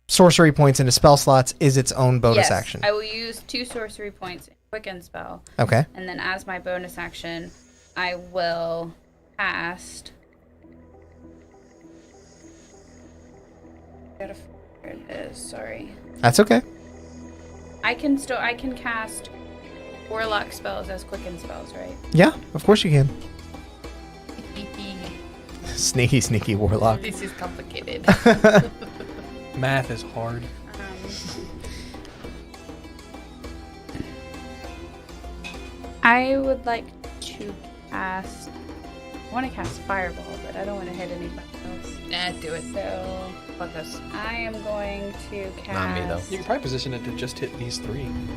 sorcery points into spell slots is its own bonus Yes, action. I will use 2 sorcery points in Quicken spell. Okay. And then as my bonus action, I will cast. Where it is, sorry. That's okay. I can cast Warlock spells as Quicken spells, right? Yeah, of course you can. Sneaky, sneaky warlock. This is complicated. Math is hard. I would like to cast. I want to cast Fireball, but I don't want to hit anybody else. Nah, do it. So Fuck us. I am going to cast. Not me, though. You can probably position it to just hit these 3. And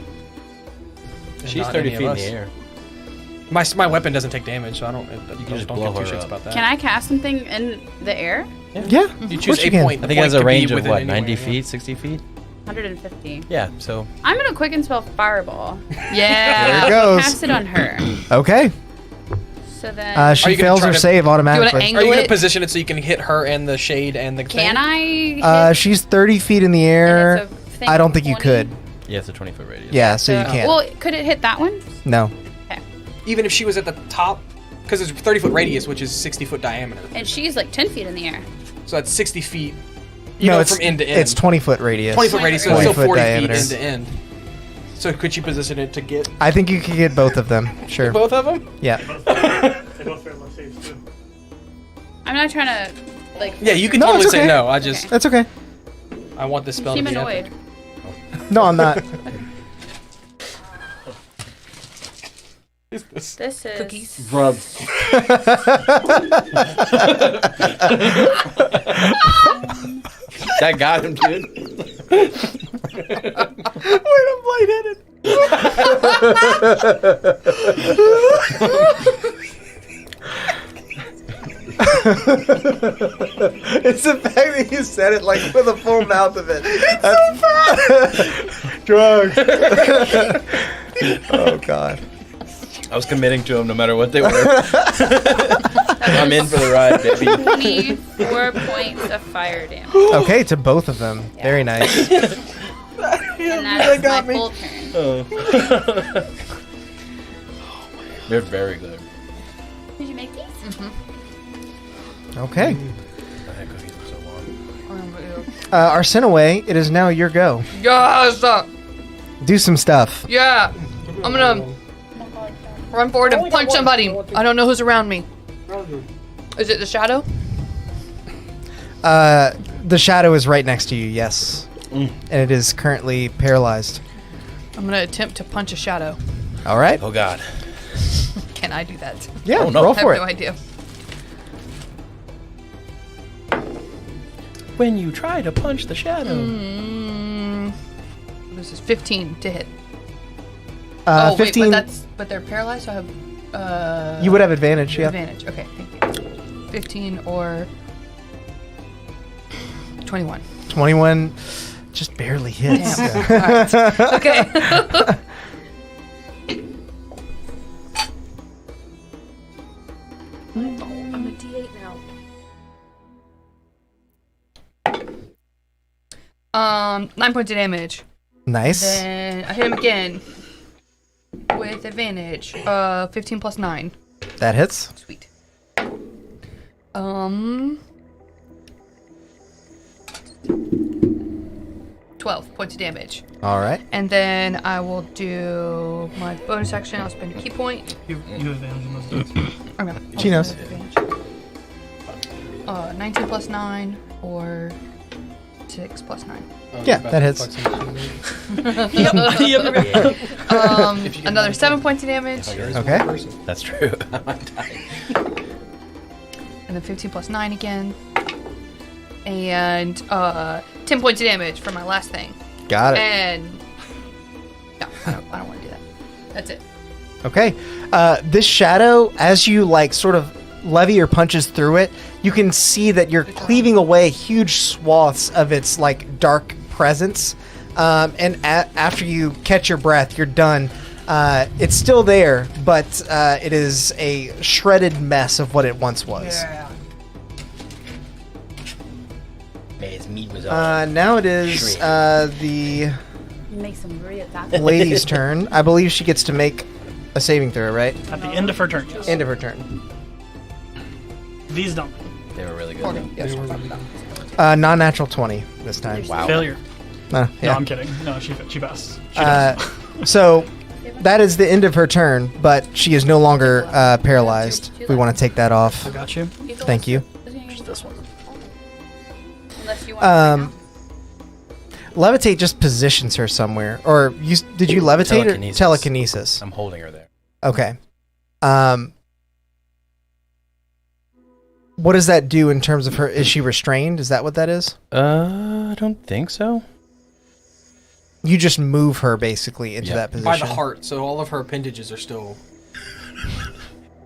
She's not 30 any feet of in the us. air. My weapon doesn't take damage, so I don't. can Don't just give blow two her shits up. about that. Can I cast something in the air? Yeah. You of choose course a you can. point. I think it has a could be range of within what, anywhere, 90 yeah. feet, 60 feet? 150. Yeah, so I'm gonna Quicken spell Fireball. Yeah. There it goes. Cast it on her. Okay. So then. Are She you gonna fails try her to- save automatically. angle Are you gonna it? position it so you can hit her and the shade and the Can thing? I? Hit, She's 30 feet in the and air. it's a thing I don't of think you 20? could. yeah, it's a 20-foot radius. Yeah, so you can't. Well, could it hit that one? No. Even if she was at the top, because it's a 30-foot radius, which is 60-foot diameter. And she's like 10 feet in the air. So that's 60 feet. No, it's from end to end. It's 20-foot radius. 20-foot radius, so 20 it's still foot 40 diameter. feet end to end. So could you position it to get I think you could get both of them. Sure. both of them? Yeah. They both failed my saves too. I'm not trying to, like. Yeah, you could No, totally it's say okay. no. I just, That's okay. I want this spell Seem to be annoyed. epic. No, I'm not. This is. Cookies. Rub. That got him, dude. Wait, I'm lightheaded. It's the fact that you said it like with a full mouth of it. That's Drug. Oh God. I was committing to them no matter what they were. I'm in for the ride, baby. 24 points of fire damage. Okay, to both of them. Very nice. And that is my full turn. They're very good. Did you make these? Okay. That cookies were so long. Arsinoe, it is now your go. Yes. Do some stuff. Yeah. I'm gonna run forward and punch somebody. I don't know who's around me. Is it the shadow? The shadow is right next to you, yes. And it is currently paralyzed. I'm gonna attempt to punch a shadow. All right. Oh, God. Can I do that? Yeah, Oh, no. roll I have for no it. idea. When you try to punch the shadow. This is 15 to hit. 15. Wait, but they're paralyzed, so I have You would have advantage, yeah. advantage. Okay, thank you. 15 or 21. 21 just barely hits. Damn. Yeah. Alright. Okay. I'm a D8 now. 9 points of damage. Nice. Then I hit him again with advantage. 15 plus 9. That hits. Sweet. 12 points of damage. All right. And then I will do my bonus action. I'll spend a key point. You have advantage in those dice. Okay. She knows. 19 plus 9 or 6 plus 9. Yeah, that hits. Another 7 points of damage. Okay. That's true. And then 15 plus 9 again. And 10 points of damage for my last thing. Got it. And no, I don't want to do that. That's it. Okay. This shadow, as you like sort of levy your punches through it, you can see that you're cleaving away huge swaths of its like dark presence. And after you catch your breath, you're done. It's still there, but it is a shredded mess of what it once was. It's meat was on. Now it is the Make some real lady's turn. I believe she gets to make a saving throw, right? At the end of her turn, yes. End of her turn. These don't. They were really good. Yes. Non-natural 20 this time. Wow. Failure. Yeah. No, I'm kidding. No, she passed. She Uh, does. so that is the end of her turn, but she is no longer paralyzed. We want to take that off. I got you. Thank you. Just this one. Unless you want Levitate just positions her somewhere. Or did you levitate Telekinesis. or telekinesis? I'm holding her there. Okay. What does that do in terms of her? Is she restrained? Is that what that is? I don't think so. You just move her basically into Yeah. that position. By the heart, so all of her appendages are still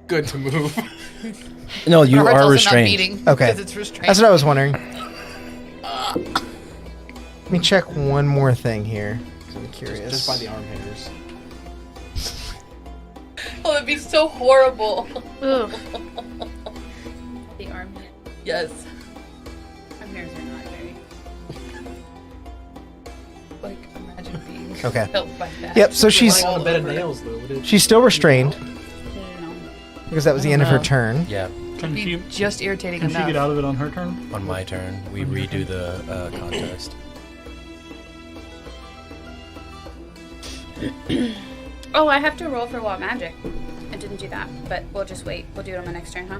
good to move. No, you Her heart's are also not restrained. beating Okay. because it's restrained. That's what I was wondering. Let me check one more thing here. 'Cause I'm curious. Just by the arm hairs. Oh, that'd be so horrible. Ugh. The arm hair. Yes. Arm hairs are not very. Like, imagine being Okay. felt by that. Yep. So she's All the bed of nails, though. Would it? still restrained No. because that was the end of her turn. Yeah. Can Be she, just irritating can she enough. get out of it on her turn? On my turn, we redo the contest. Oh, I have to roll for wild magic. I didn't do that, but we'll just wait. We'll do it on my next turn, huh?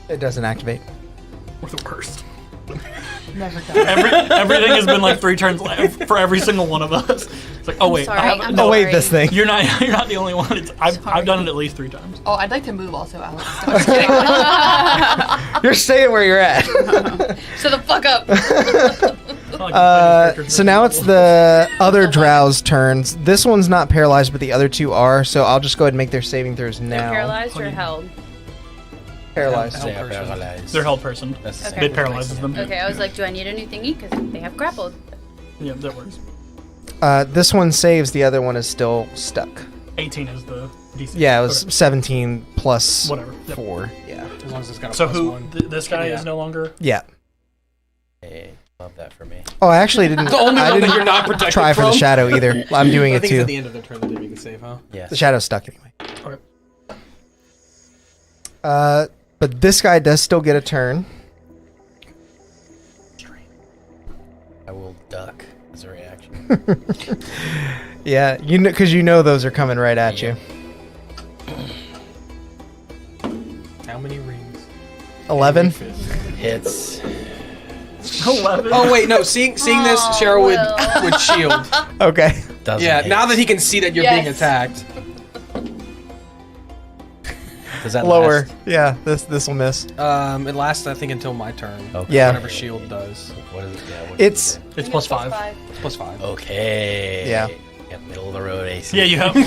It doesn't activate. We're the worst. Never done. Everything has been like 3 turns left for every single one of us. It's like, oh wait, sorry, I have I'm Oh wait, sorry. this thing. You're not the only one. I've Sorry. done it at least 3 times. Oh, I'd like to move also, Alex. No, I'm just kidding. You're staying where you're at. Shut the fuck up. So now it's the other drow's turns. This one's not paralyzed, but the other two are. So I'll just go ahead and make their saving throws They're now. paralyzed or held? Paralyzed. They are paralyzed. They're held person. That's the Okay. same. It paralyzes them. Okay, I was like, do I need a new thingy? Because they have grappled. Yeah, that works. This one saves. The other one is still stuck. 18 is the DC. Yeah, it was Okay. 17 plus Whatever. Yep. 4. Yeah. As long as it's got a So plus who? one. This guy Yeah. is no longer. Yeah. Hey, love that for me. Oh, I actually didn't. The only I one that didn't you're not protected try for the from? shadow either. I'm doing I it think it's at too. the end of their turn that they make the save, huh? Yes. The shadow's stuck anyway. Okay. But this guy does still get a turn. I will duck as a reaction. Yeah, you know, because you know those are coming right at you. How many rings? 11. Hits. 11. Oh wait, no. Seeing this, Oh, Cheryl Will. would shield. Okay. Doesn't Yeah. hit. Now that he can see that you're being Yes. attacked. Does that Lower. last? Yeah, this will miss. It lasts, I think, until my turn. Okay. Yeah. Whatever shield does. What is it? Yeah, what It's- is It's plus 5. It's plus 5. it? Okay. Yeah. Yeah, middle of the road AC. Yeah, you have. An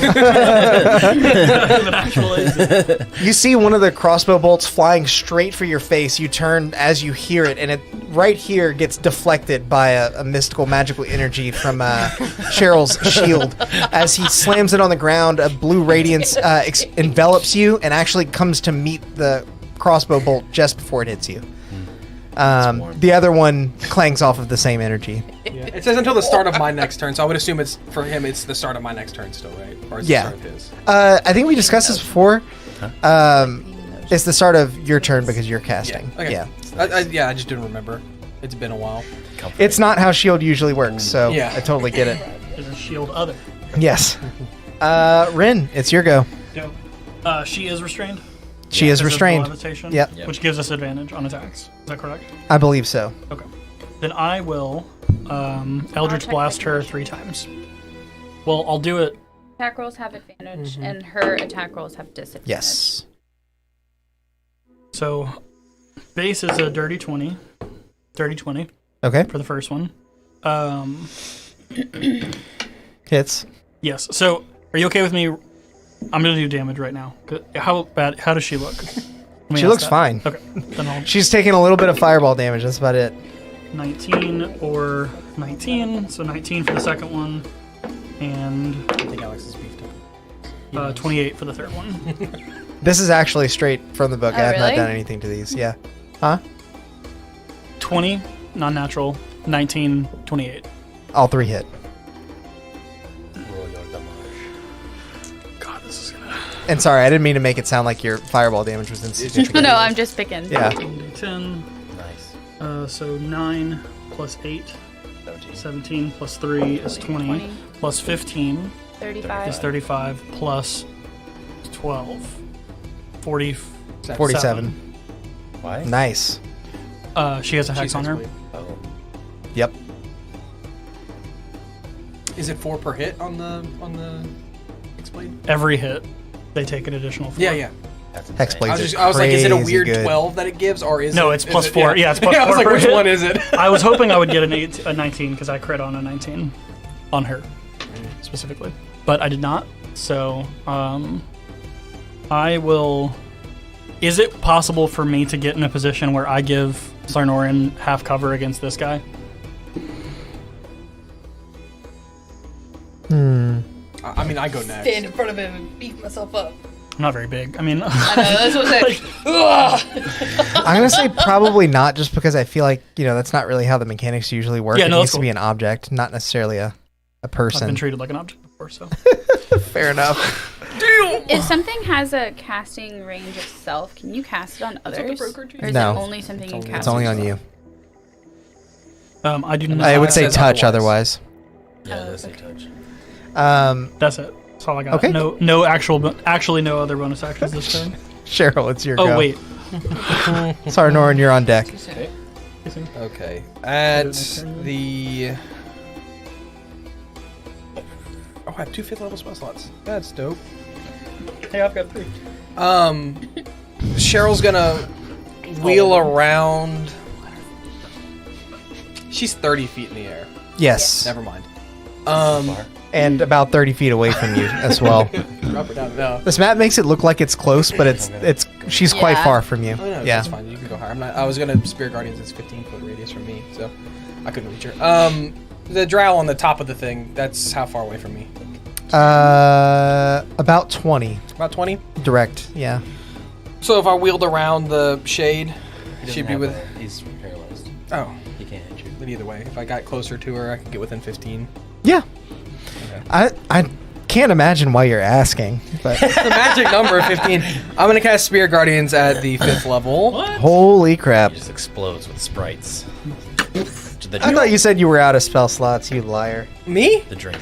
actual AC. You see one of the crossbow bolts flying straight for your face. You turn as you hear it, and it right here gets deflected by a mystical, magical energy from Cheryl's shield. As he slams it on the ground, a blue radiance envelops you and actually comes to meet the crossbow bolt just before it hits you. warm. The other one clangs off of the same energy. Yeah. It says until the start of my next turn, so I would assume it's for him. It's the start of my next turn still, right? Or is it Yeah. the start of his? I think we discussed this before. It's the start of your turn because you're casting. Okay. Yeah. I just didn't remember. It's been a while. Comforting. It's not how shield usually works, so Yeah. I totally get it. Is a shield other. Yes. Rin, it's your go. She is restrained. She is Because of the restrained. levitation, Yep. Yep. Which gives us advantage on attacks. Is that correct? I believe so. Okay. Then I will Eldritch check Blast my her 3 times. Well, I'll do it. Attack rolls have advantage, and her attack rolls have disadvantage. Yes. So, base is a dirty 20. Dirty 20 Okay. for the first one. Hits. Yes. So, are you okay with me? I'm going to do damage right now. How does she look? Let me She ask looks that. fine. Okay. Then I'll She's taking a little bit of fireball damage. That's about it. 19 or 19. So 19 for the second one. And I think Alex is beefed up. 28 for the third one. This is actually straight from the book. Oh, I have not really? done anything to these. Yeah. Huh? 20, non-natural, 19, 28. All 3 hit. Roll your damage. God, this is gonna... And sorry, I didn't mean to make it sound like your fireball damage was insignificant. No, I'm just picking. Yeah. 10. Nice. So 9 plus 8, 17. 17 plus 3 is 20, plus 15 35. is 35, plus 12, 47. Why? Nice. She has a hex on her. Oh. Yep. Is it 4 per hit on the Hexblade? Every hit, they take an additional 4. Yeah. That's insane. Hexblades I was like, is it a crazy weird good. 12 that it gives, or is No, it? it's plus 4. Yeah, it's plus 4 I was like, per which hit. one is it? I was hoping I would get a 19 because I crit on a 19 on her specifically, but I did not. So I will. Is it possible for me to get in a position where I give Sarnorin half cover against this guy? I mean, I go next. Stand in front of him and beat myself up. I'm not very big. I mean, I know, that's what I'm saying. Ugh. I'm gonna say probably not, just because I feel like that's not really how the mechanics usually work. Yeah, It no, needs that's to be cool. an object, not necessarily a I've person. been treated like an object before, so. Fair enough. If something has a casting range itself, can you cast it on others? Or is No. it only something you cast? It's only on you. I do not. I would say says touch otherwise. otherwise. Yeah, that's a touch. That's it. That's all I got. Okay. No actually no other bonus actions this turn. Cheryl, it's your go. Oh wait. Sarnorin, you're on deck. Okay. At the. Oh, I have 2 5th level spell slots. That's dope. Hey, I've got 3. Cheryl's gonna wheel around. She's 30 feet in the air. Yes. Never mind. And about 30 feet away from you as well. Drop her down. No. This map makes it look like it's close, but she's quite Yeah. far from you. Oh, no, Yeah. that's fine. You can go higher. I was gonna Spirit Guardians. It's 15-foot radius from me, so I couldn't reach her. The drow on the top of the thing. That's how far away from me? About 20 About 20. direct. Yeah. So if I wheeled around the shade, she'd be with. He's paralyzed. Oh, He can't hit you. but either way, if I got closer to her, I could get within 15. Yeah. Okay. I can't imagine why you're asking, but The magic number 15. I'm gonna cast Spirit Guardians at the 5th level. holy crap! He just explodes with sprites. I thought you said you were out of spell slots, you liar. Me? The drink.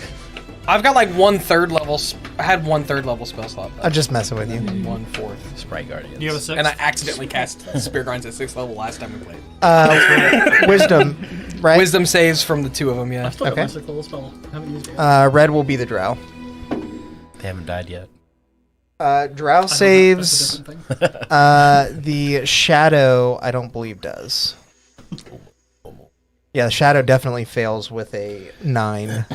I've got like 1/3 level. I had 1/3 level spell slot. I'm just messing with you. 1/4. Sprite Guardians. Do you have a 6? And I accidentally cast Spirit Guardians at 6th level last time we played. Wisdom, right? Wisdom saves from the 2 of them. Yeah. I still got my Okay. 6th level spell. I haven't used it yet. Red will be the drow. They haven't died yet. Drow That's a saves. different thing. The shadow, I don't believe does. Yeah, the shadow definitely fails with a 9,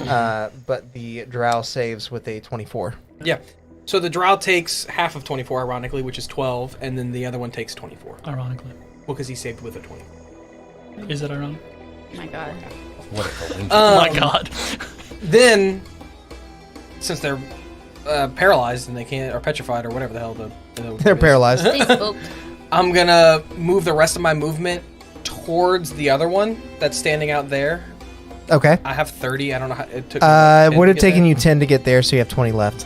but the drow saves with a 24. Yeah. So the drow takes half of 24, ironically, which is 12, and then the other one takes 24. Ironically. Well, because he saved with a 24. Is it ironic? Oh my god. What if a wing? Oh my god. Then, since they're paralyzed and they can't, or petrified, or whatever the hell They're paralyzed. They spooked. I'm gonna move the rest of my movement towards the other one that's standing out there. Okay. I have 30. I don't know how it took. It would have taken you 10 to get there, so you have 20 left.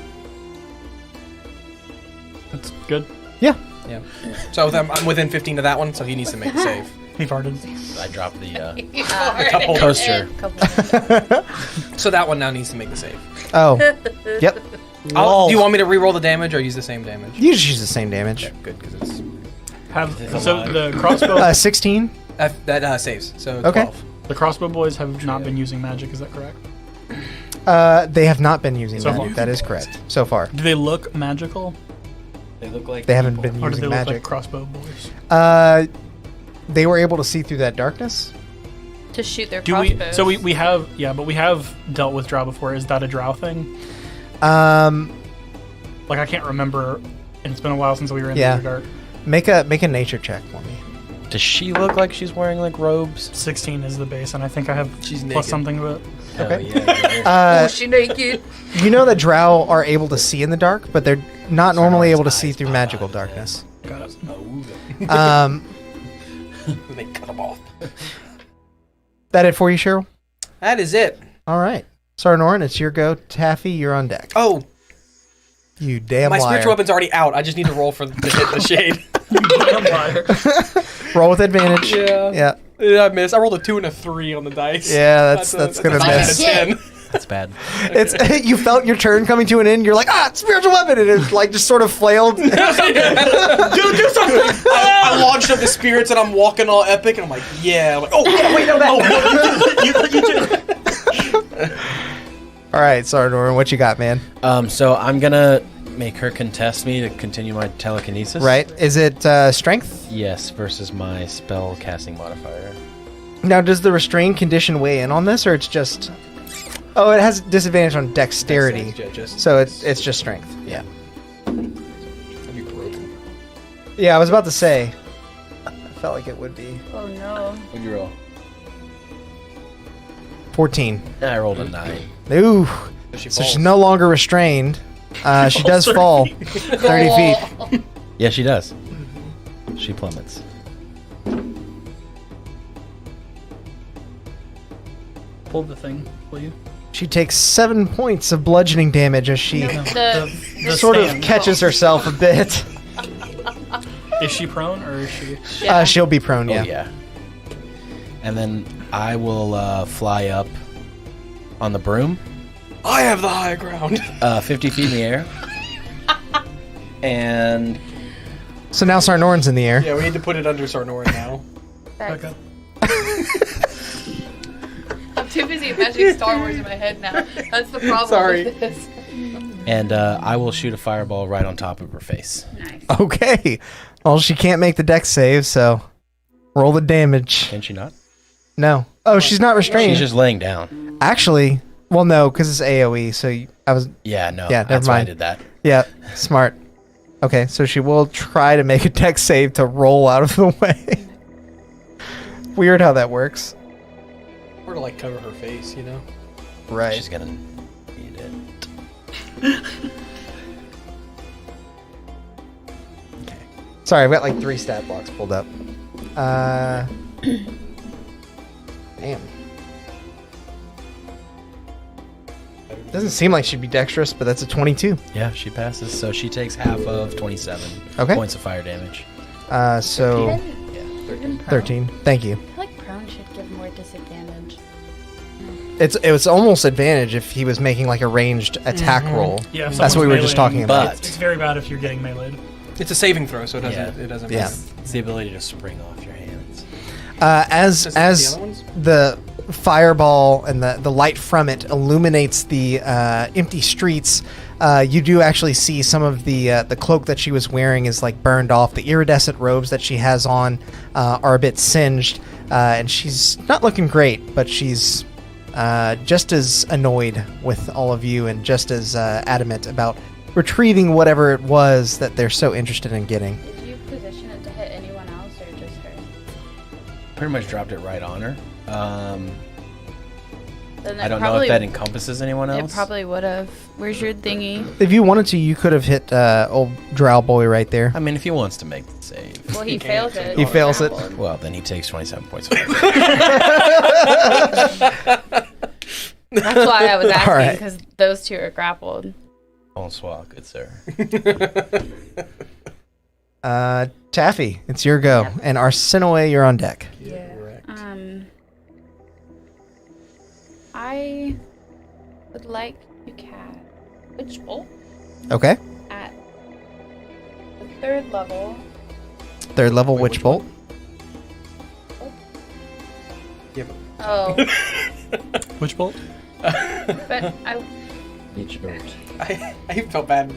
That's good. Yeah. Yeah. So I'm within 15 of that one, so he needs to make a save. He farted. I dropped the Couple. toaster. So that one now needs to make the save. Oh. Yep. Do you want me to re-roll the damage or use the same damage? You just use the same damage. Okay, good, because it's So the crossbow 16? that saves. So Okay. 12. the crossbow boys have not been using magic, is that correct? They have not been using So magic. far. That is correct. So far. Do they look magical? They look like They haven't been Or do they using look like magic. crossbow boys? They were able to see through that darkness. To shoot their Do we crossbows. so we have but we have dealt with drow before. Is that a drow thing? Like I can't remember, and it's been a while since we were in Yeah. the dark. Make a nature check for me. Does she look like she's wearing like robes? 16 is the base, and I think I have She's plus naked. something to it. Okay. Yeah, Oh, she naked. You know that drow are able to see in the dark, but they're not normally able to see through magical darkness. Got it. Um, They cut them off. That it for you, Cheryl? That is it. All right. Sarnorin, it's your go. Taffy, you're on deck. Oh, You damn my liar. spiritual weapon's already out. I just need to roll for the hit the shade. Roll with advantage. Yeah. Yeah. I missed. I rolled a 2 and a 3 on the dice. Yeah, that's gonna a 9 miss. and a 10. That's bad. It's you felt your turn coming to an end. You're like, spiritual weapon, and it like just sort of flailed. Dude, do something! I launched up the spirits and I'm walking all epic and I'm like, yeah. I'm like, oh, yeah, wait, no, that. All right, Sarnorin, what you got, man? So I'm gonna make her contest me to continue my telekinesis. Right? Is it strength? Yes, versus my spell casting modifier. Now, does the restrain condition weigh in on this, or it's just? Oh, it has disadvantage on dexterity, so it's just strength. Yeah. That'd be brutal. Yeah, I was about to say. I felt like it would be. Oh no. What'd you roll? 14. I rolled a 9. Ooh. She So falls. she's no longer restrained. She does fall 30 feet. Yeah, she does. She plummets. Pull the thing, will you? She takes 7 points of bludgeoning damage as she The sort of stand. catches herself a bit. Is she prone or is she? She'll be prone, yeah. Oh, yeah. And then I will fly up on the broom, I have the high ground. 50 feet in the air. And So now Sarnorin's in the air. Yeah, we need to put it under Sarnorin now. Okay. I'm too busy imagining Star Wars in my head now. That's the problem Sorry. with this. I will shoot a fireball right on top of her face. nice. Okay. Well, she can't make the dex save, so roll the damage. Can she not? No. Oh, she's not restrained. She's just laying down. Actually, well, no, because it's AoE, so I was... Yeah, no. Yeah, never that's why I mind. did that. Yeah, smart. Okay, so she will try to make a dex save to roll out of the way. Weird how that works. Or to like cover her face, you know? Right. She's gonna need it. Sorry, I've got like 3 stat blocks pulled up. Damn. Doesn't seem like she'd be dexterous, but that's a 22. Yeah, she passes. So she takes half of 27 Okay. points of fire damage. So Even prone. 13. Thank you. I feel like prone should give more disadvantage. It was almost advantage if he was making like a ranged attack roll. Yeah, if That's what we were someone's just talking meleeing, about. But It's very bad if you're getting meleeed. It's a saving throw, so it doesn't. Yeah. It doesn't. Yeah. It's the ability to spring off your hands. As Does it the as other ones? the fireball and the light from it illuminates the empty streets, you do actually see some of the cloak that she was wearing is like burned off. The iridescent robes that she has on are a bit singed, and she's not looking great, but she's just as annoyed with all of you and just as adamant about retrieving whatever it was that they're so interested in getting. Did you position it to hit anyone else or just her? Pretty much dropped it right on her. Then I don't know if that encompasses anyone It else. probably would have. Where's your thingy? If you wanted to, you could have hit old Drow Boy right there. I mean, if he wants to make the save. Well, he fails it. He fails it. Well, then he takes 27 points of fire. That's why I was asking, Alright. because those two are grappled. Bonsoir, good sir. Taffy, it's your go. Yep. And Arsinoe, you're on deck. Yeah. Correct. I would like to cast Witch Bolt Okay. at the 3rd level. 3rd level Wait, Witch which Bolt. Yeah, Oh, Which bolt? but I felt bad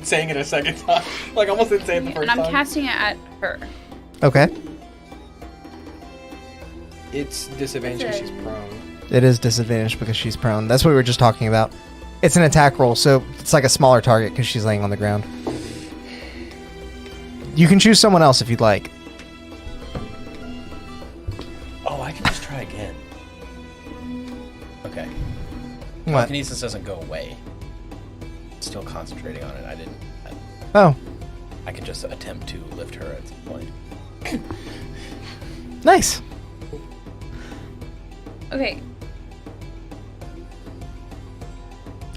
saying it a second time. Like, almost didn't say it the first and I'm time. casting it at her. Okay. It's disadvantage because she's prone. It is disadvantaged because she's prone. That's what we were just talking about. It's an attack roll, so it's like a smaller target because she's laying on the ground. You can choose someone else if you'd like. Oh, I can just try again. Okay. What? Telekinesis doesn't go away. Still concentrating on it. Oh, I can just attempt to lift her at some point. nice. Okay,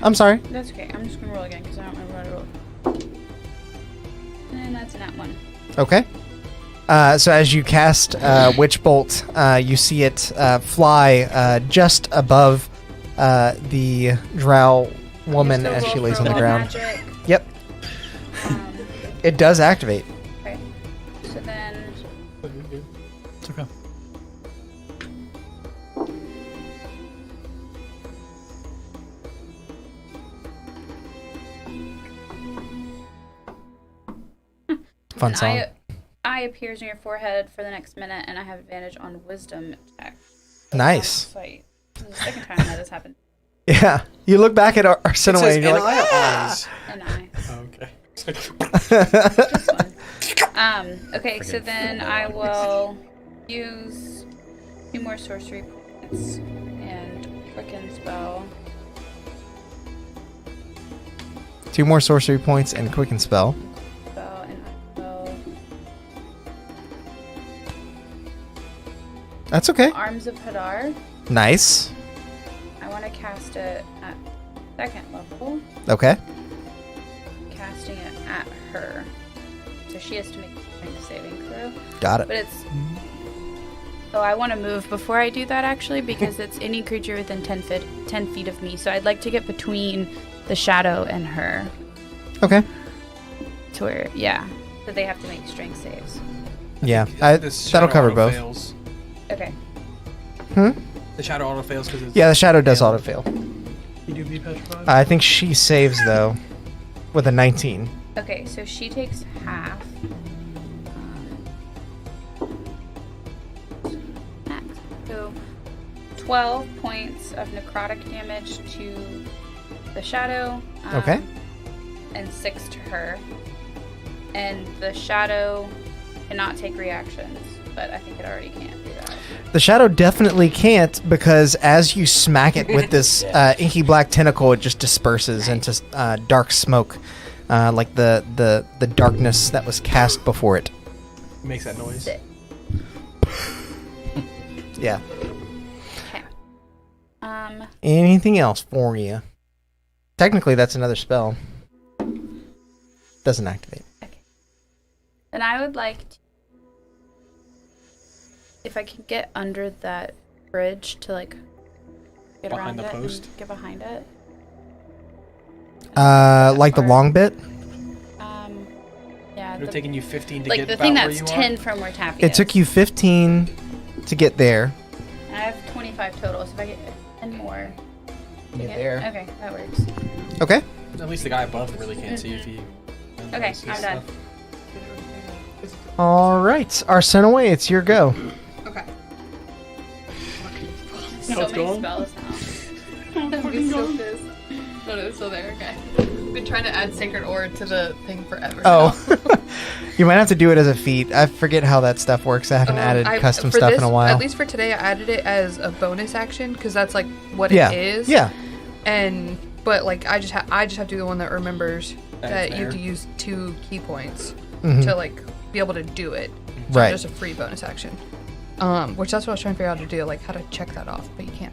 I'm sorry. that's okay. I'm just gonna roll again because I don't remember how to roll. And that's an at one. Okay. So as you cast Witch Bolt, you see it fly just above the drow woman Still as roll she lays for on the wild ground. magic. Yep. Um, It does activate. okay. So then, It's okay. Fun an song. eye appears on your forehead for the next minute, and I have advantage on Wisdom check. Nice. Sight. This is the second time that has happened. Yeah. You look back at It Arsinoe says and you're like, NI or eyes? An eye. Oh, okay. Just one. Okay, so then I will use 2 more sorcery points and quicken spell. 2 more sorcery points and quicken spell. And I will That's okay. Arms of Hadar. Nice. I want to cast it at 2nd level. Okay. Casting it at her. So she has to make a strength saving throw. Got it. But it's... So I want to move before I do that, actually, because it's any creature within 10 feet of me. So I'd like to get between the shadow and her. Okay. To where, yeah. So they have to make strength saves. Yeah. This That'll shadow cover auto both. Fails. Okay. The shadow auto fails because it's... Yeah, the shadow does auto fail. You do be petrified? I think she saves, though, with a 19. Okay, so she takes half. Max. So 12 points of necrotic damage to the shadow. Okay. And 6 to her. And the shadow cannot take reactions, but I think it already can't do that. The shadow definitely can't because as you smack it with this inky black tentacle, it just disperses into dark smoke, like the darkness that was cast before it. Makes that noise. Sick. Yeah. Okay. Anything else for you? Technically, that's another spell. Doesn't activate. Then I would like to, if I can get under that bridge to like get Behind around the it post? and get behind it. Like the long bit? Yeah. It would have taken you 15 to like get the about thing where that's you 10 are? from where Taffy It is. took you 15 to get there. And I have 25 total, so if I get 10 more. to Get there. Okay, that works. Okay. At least the guy above really can't see if he... Okay, I'm done. All right. Arsinoe, it's your go. Okay. So many spells now. I'm so pissed. No, it's still there. Okay. I've been trying to add Sacred Ore to the thing forever. Oh. You might have to do it as a feat. I forget how that stuff works. I haven't added custom for stuff this, in a while. At least for today, I added it as a bonus action because that's like what yeah. it is. Yeah. But like I just have to do the one that remembers that you have to fair. use 2 key points Mhm. to like be able to do it. So Right. Just a free bonus action. Which that's what I was trying to figure out how to do, like how to check that off, but you can't.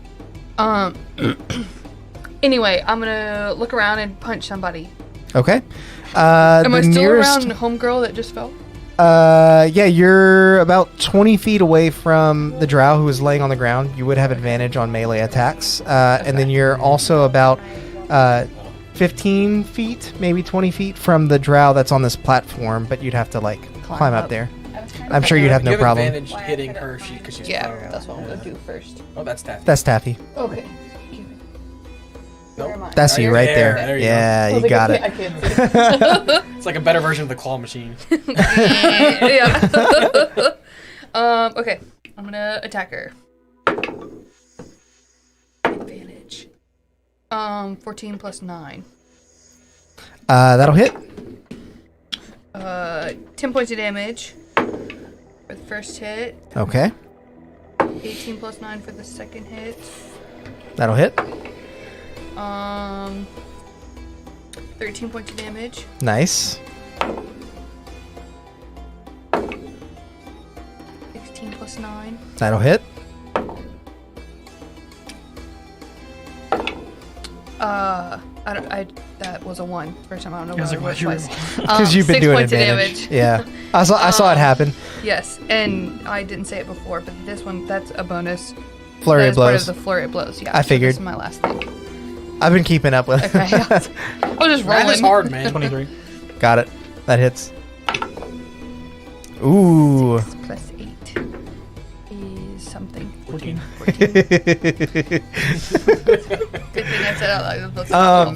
Anyway, I'm gonna look around and punch somebody. Okay. Am the I still nearest, around homegirl that just fell? Yeah, you're about 20 feet away from the drow who is laying on the ground. You would have advantage on melee attacks. And then you're also about 15 feet, maybe 20 feet from the drow that's on this platform, but you'd have to like climb up there. I'm sure you'd have no you have problem. advantage hitting her because she's Yeah, prone. that's what I'm gonna do first. Oh, that's Taffy. That's Taffy. Okay. Nope. That's you right there. There you Yeah, you got it. I can't see. It's like a better version of the claw machine. Yeah. Okay. I'm gonna attack her. Advantage. 14 plus 9. That'll hit. 10 points of damage for the first hit. Okay. 18 plus 9 for the second hit. That'll hit. 13 points of damage. Nice. 16 plus 9. That'll hit. That was a 1 first time. I don't know I was what like, it why'd was. you Because you've been 6 doing points of advantage. damage. Yeah, I saw it happen. Yes, and I didn't say it before, but this one, that's a bonus. Flurry That of is part blows. of the flurry of blows. Yeah, I figured. This is my last thing. I've been keeping up with. Okay. I was just Math is rolling. hard, man. 23. Got it. That hits. Ooh. Plus 8 is something. 14. Good thing I said out loud. Those are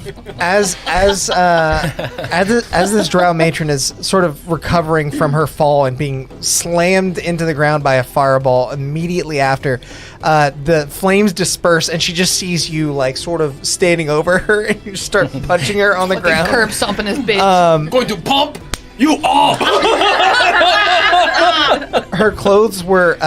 As this drow matron is sort of recovering from her fall and being slammed into the ground by a fireball immediately after, the flames disperse and she just sees you like sort of standing over her and you start punching her on the fucking ground. curb stomping his bitch. Going to pump you off. Her clothes were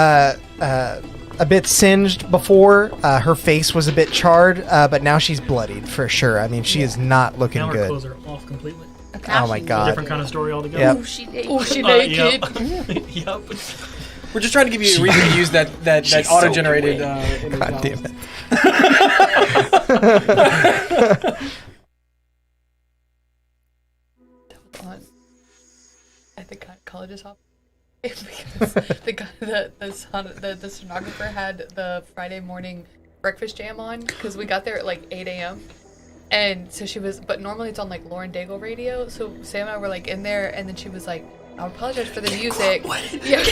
a bit singed before. Her face was a bit charred, but now she's bloodied for sure. I mean, she is not looking Now her good. clothes are off completely. Oh my god. Different kind of story altogether. Yep. Ooh, she did. Oh, she naked. Yep. We're just trying to give you a reason to use that auto-generated. God damn it. I think college is off. Because the stenographer had the Friday morning breakfast jam on because we got there at like 8 a.m. And so she was, but normally it's on like Lauren Daigle radio. So Sam and I were like in there, and then she was like, "I apologize for the music." Yeah,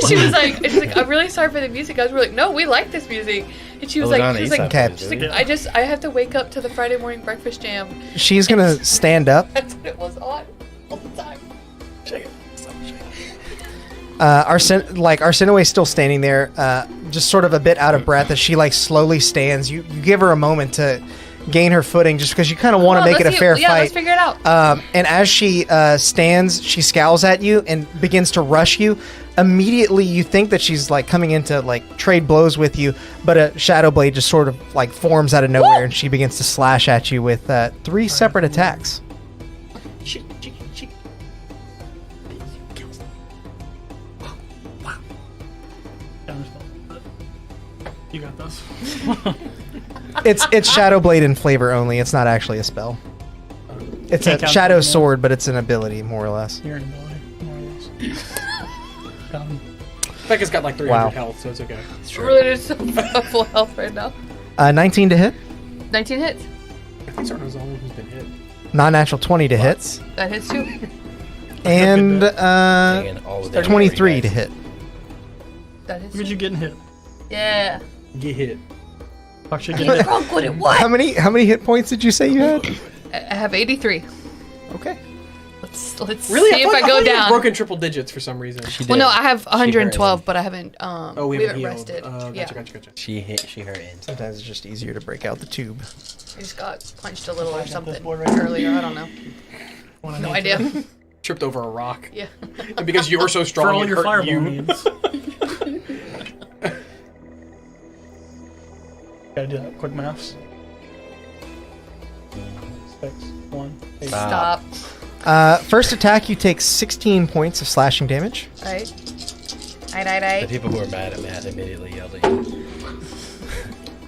she was like, "I'm really sorry for the music." I was like, "No, we like this music." And she was like, Okay. she's like, I have to wake up to the Friday morning breakfast jam. She's gonna stand up. That's what it was on all the time. Arsinoe is still standing there, just sort of a bit out of breath as she like slowly stands. You give her a moment to gain her footing, just because you kind of want to make it a fair Yeah, fight. let's figure it out. And as she stands, she scowls at you and begins to rush you. Immediately, you think that she's like coming in to like trade blows with you, but a shadow blade just sort of like forms out of nowhere, and she begins to slash at you with 3 separate attacks. You got this. It's shadow blade in flavor only. It's not actually a spell. It's Can't a count shadow it, yeah. sword, but it's an ability more or less. You're in ability, more or less. Becca's got like 300 Wow. health, so it's okay. We're literally so full health right now. 19 to hit, 19 hits. I think Sarno's the only one who's been hit. non-natural 20 to hit, That hits too. and Taking all of the 23 to damage. hit. That hits Look at too. you getting hit. Yeah. Get hit. Fuck shit getting hit. Drunk with it. What? How many hit points did you say you had? I have 83. Okay. Let's Really? see if I thought go you had down. broken triple digits for some reason. She did. Well, no, I have She hurt 112, him. but I haven't. Oh, we we haven't haven't healed. rested. Gotcha, Yeah. gotcha. She hurt in. Sometimes it's just easier to break out the tube. I just got punched a little or something board right here. earlier. I don't know. Wanna No need idea. to- Tripped over a rock. Yeah. And because you were so strong, For all it your hurt fireball you. needs. Gotta do that quick maths. 6, 1, 8. Stop. First attack, you take 16 points of slashing damage. Right. The people who are mad at math immediately yelled at you.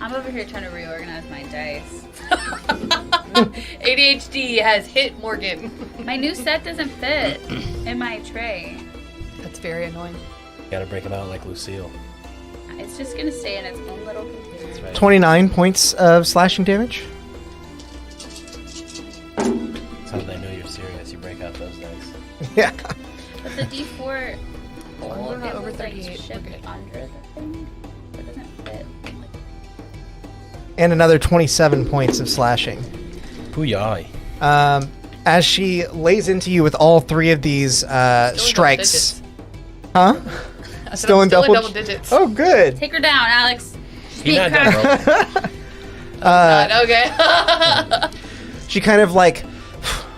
I'm over here trying to reorganize my dice. ADHD has hit Morgan. My new set doesn't fit in my tray. That's very annoying. Gotta break them out like Lucille. It's just gonna stay in its own little container. That's right. 29 points of slashing damage. That's how they know you're serious. You break out those dice. Yeah. But the D4 hole, We're not it over was like 38, shipped okay. under the thing. It doesn't fit. And another 27 points of slashing. Booyah. As she lays into you with all 3 of these strikes. Huh? I said Still I'm in still double in double digits. Oh, good. Take her down, Alex. You're not done, bro. God, okay. She kind of like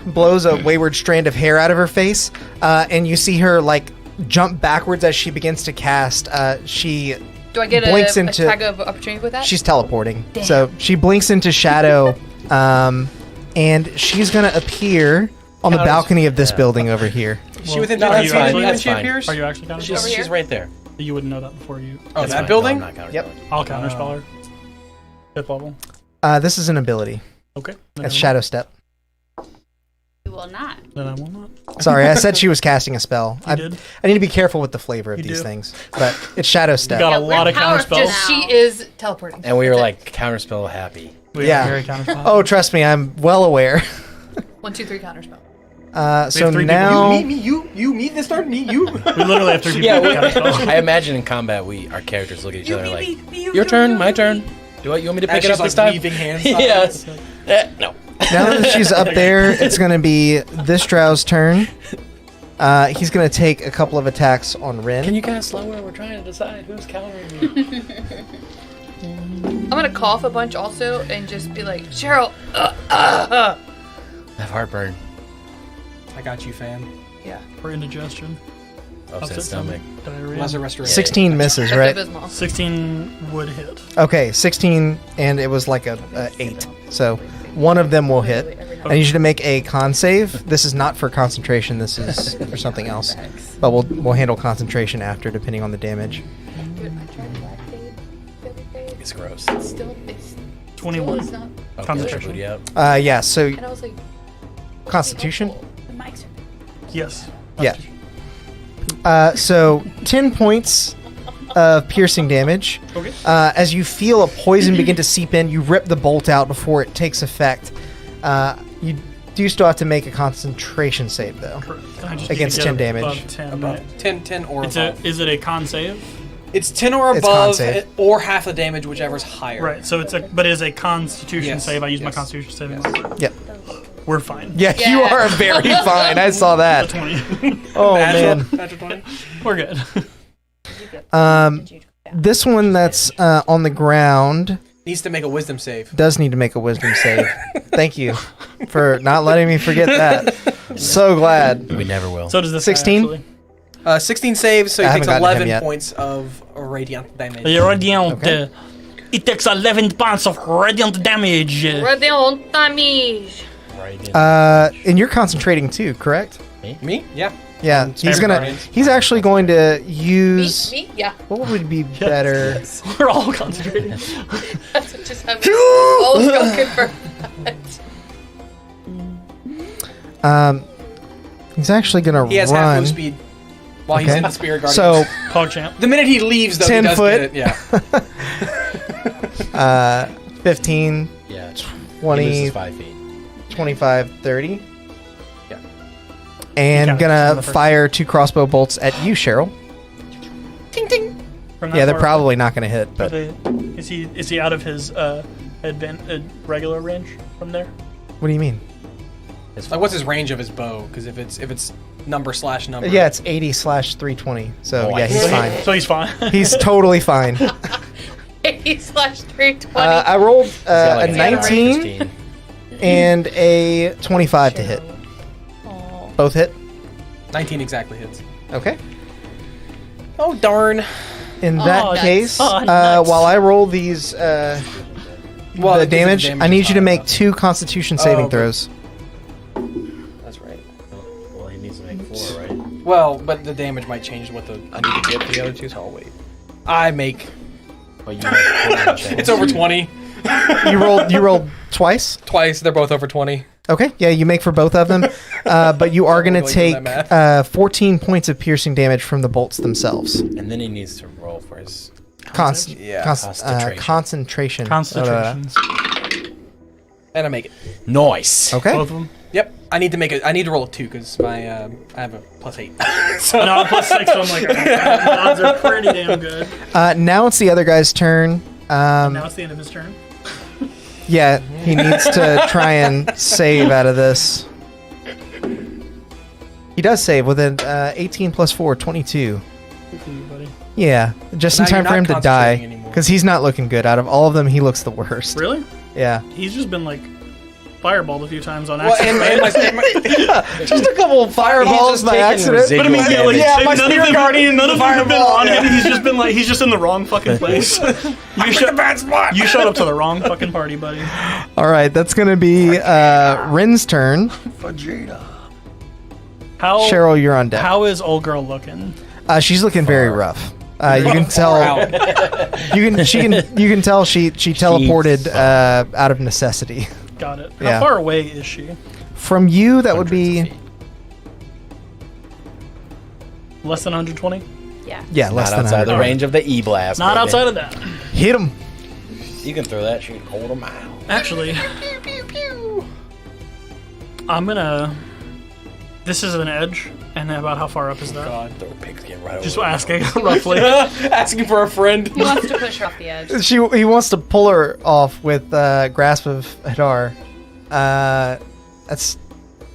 blows a wayward strand of hair out of her face, and you see her like jump backwards as she begins to cast. She Do I get blinks a into- tag of opportunity with that? she's teleporting, so she blinks into shadow, and she's gonna appear on the balcony of this building over here. She within No, time you speed actually- when that's she fine. appears? Are you actually counting? Over here? She's right there. You wouldn't know that before you. Oh, That's that fine. building? No, I'm not counting. Yep. I'll counterspell her. 5th level. This is an ability. Okay. Then It's I Shadow Step. You will not. won't. Then I will not. Sorry, I said she was casting a spell. You did. I need to be careful with the flavor of You these do. things. But it's Shadow Step. Got a we're lot of counter powerful spells. now. She is teleporting. And we were That's like counterspell happy. We Yeah. are very counter spell. Oh, trust me, I'm well aware. it. 1, 2, 3 counterspell. So three now... me, this turn, me, you. We literally have 3 people Yeah, with counter spells. I imagine in combat, our characters look at each other like, your turn, my turn. You want me to pick As it up she's, this like, time? weaving hands. Yes. No. Now that she's up there, it's going to be this Drow's turn. He's going to take a couple of attacks on Rin. Can you cast slower? We're trying to decide who's countering me. I'm gonna cough a bunch also and just be like, Cheryl. I have heartburn. I got you, fam. For indigestion. Upset stomach. Diarrhea. Lesser restoration. 16 misses, That's right? abysmal. 16 would hit. Okay, 16, and it was like a 8. So one of them will hit. I need you to make a con save. This is not for concentration. This is for something else. But we'll handle concentration after, depending on the damage. Dude, I tried Blackfade the other day. It's gross. It's still 21. It's not. Oh, Concentration. booty up. Yeah, so And I was like, Constitution? The mics are Yes. Yeah. So 10 points of piercing damage. Okay. As you feel a poison begin to seep in, you rip the bolt out before it takes effect. You do still have to make a concentration save, though. Correct. I just Against need to 10 get damage. above 10. Above 10 or It's above. is it a con save? It's 10 or It's con above, save. or half the damage, whichever's higher. Right. So but it's a Constitution Yes, save. I use my yes, Constitution saving. yes. throw. Yep. We're fine. Yeah, you Yeah. are very fine. I saw A that. 20. Oh, man. Natural 20. We're good. This one that's on the ground Needs to make a wisdom save. does need to make a wisdom save. Thank you for not letting me forget that. So glad. We never will. So does this 16? Actually. 16 saves, so I he haven't takes gotten to him 11 yet. points of radiant damage. Radiant. Okay. It takes 11 points of radiant damage. Radiant damage. And you're concentrating too, correct? Me? Yeah. Yeah, he's Spare gonna. Guardians. He's actually going to Me? use. Me? Yeah. What would be better? We're all concentrating. That's what just happened. Oh, looking for that. He's actually gonna He has half run. move speed while he's Okay. in the Spirit Guardian. So PogChamp. the minute he leaves, though, 10 he does foot. get it. Yeah. 15, Yeah. 20, He loses 5 feet. 25, 30. Yeah. And You got it. gonna The first fire 2 crossbow bolts at you, Cheryl. From that Yeah, they're far probably not gonna hit, away? but Is he out of his regular range from there? what do you mean? Like, what's his range of his bow? Because if it's number/number. Yeah, it's 80/320. So Oh, yeah, I he's see. fine. So he's fine. He's totally fine. 80/320. I rolled Got like a an 19 15. and a 25 to hit. Aw. Both hit. 19 exactly hits. Okay. Oh darn! In that nuts. case, Nuts. while I roll these Well, the because damage, I need you to is make high. 2 Constitution saving okay. throws. That's right. Well, he needs to make 4, right? Well, but the damage might change what I need to get for the other two, so I'll wait. I make. Well, you might It's over 20. You rolled twice. Twice. They're both over 20. Okay, yeah, you make for both of them, but you are going to Really doing take that math. 14 points of piercing damage from the bolts themselves. And then he needs to roll for his. Yeah. Concentration. Concentrations. And I make it. Okay. Nice. Both of them. Yep. I need to roll a 2 because I have a +8. So No, I'm +6, so I'm like, the odds are pretty damn good. Now it's the other guy's turn. Now it's the end of his turn. Yeah, he needs to try and save out of this. He does save with an 18 plus 4, 22. Good for you, buddy. Yeah, just in Now time you're for him not to die. concentrating anymore. Because he's not looking good. Out of all of them, he looks the worst. Really? Yeah. He's just been like fireballed a few times on well, accident. and my Just a couple of fireballs just by taking accident. residual But I mean, damage. like, Yeah, my none Spirit of them, Guardian none of them have been fireball, on him. yeah. He's just been like, he's just in the wrong fucking place. You showed up to the wrong fucking party, buddy. All right, that's going to be Rin's turn. How Cheryl, you're on deck. How is old girl looking? She's looking very rough. You can tell. You can tell she teleported out of necessity. Got it. Yeah. How far away is she? From you, that would be Less than 120? yeah, less Not than outside the 100. range of the E-blast. Not baby. outside of that. Hit him. You can throw that shit a quarter mile. Actually, I'm gonna. This is an edge, and about how far up is that? God. Throw a pigskin right Just over. asking roughly. Asking for a friend. He wants to push her off the edge. He wants to pull her off with grasp of Hadar. That's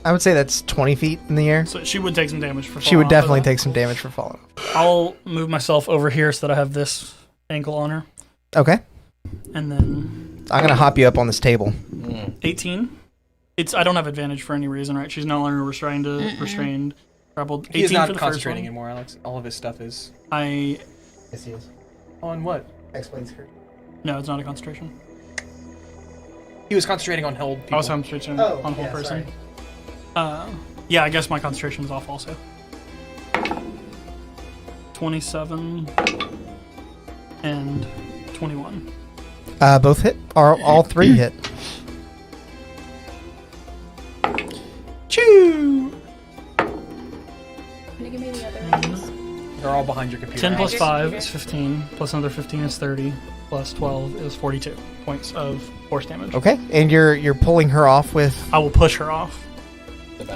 I would say that's 20 feet in the air. So she would take some damage for falling She would off of definitely that. take some damage for falling. I'll move myself over here so that I have this ankle on her, Okay, and then I'm gonna hop you up on this table. 18. I don't have advantage for any reason, right? She's no longer restrained. Grappled. 18 He is not for the first concentrating one. anymore, Alex. All of his stuff is I Yes, he is. on what? no, it's not a concentration. He was concentrating on held people. I was concentrating Oh, on a whole yeah, person. Yeah, I guess my concentration is off also. 27 and 21. Both hit. All three hit. Choo! Can you give me the other ones? They're all behind your computer. 10 plus Your 5 computer. is 15, plus another 15 is 30, plus 12 is 42 points of force damage. Okay, and you're pulling her off with. I will push her off.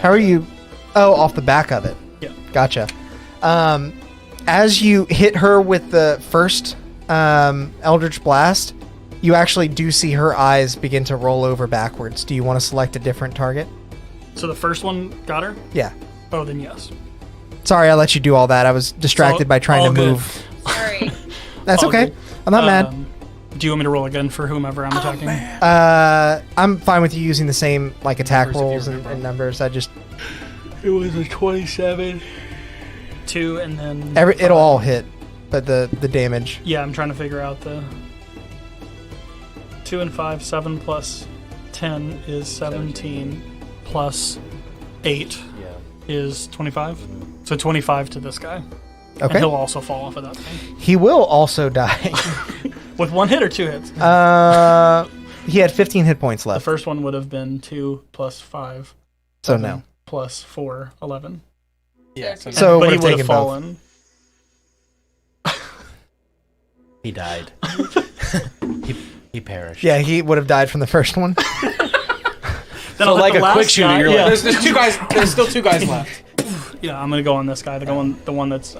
How are you? Oh, off the back of it. Yeah. Gotcha. As you hit her with the first Eldritch Blast, you actually do see her eyes begin to roll over backwards. Do you want to select a different target? So the first one got her? Yeah. Oh, then yes. Sorry, I let you do all that. I was distracted by trying all to good. move. Sorry. That's All okay. good. I'm not mad. Do you want me to roll again for whomever I'm attacking? I'm fine with you using the same like attack Numbers, if you rolls and remember. numbers. I just It was a 27. 2 and then... it'll all hit, but the damage. Yeah, I'm trying to figure out the... 2 and 5, 7 plus 10 is 17, plus 8 Yeah. is 25. So 25 to this guy. And Okay. he'll also fall off of that thing. He will also die. With 1 hit or 2 hits? He had 15 hit points The left, first one would have been 2 plus 5 so no. plus 4, 11. Yeah. So But he would've would have taken both. fallen. He died. he perished. Yeah, he would have died from the first one. Then So I'll hit like the a last quick shooter, guy. you're Yeah. like- There's two guys. There's still two guys left. Yeah, I'm gonna go on this guy, the one that's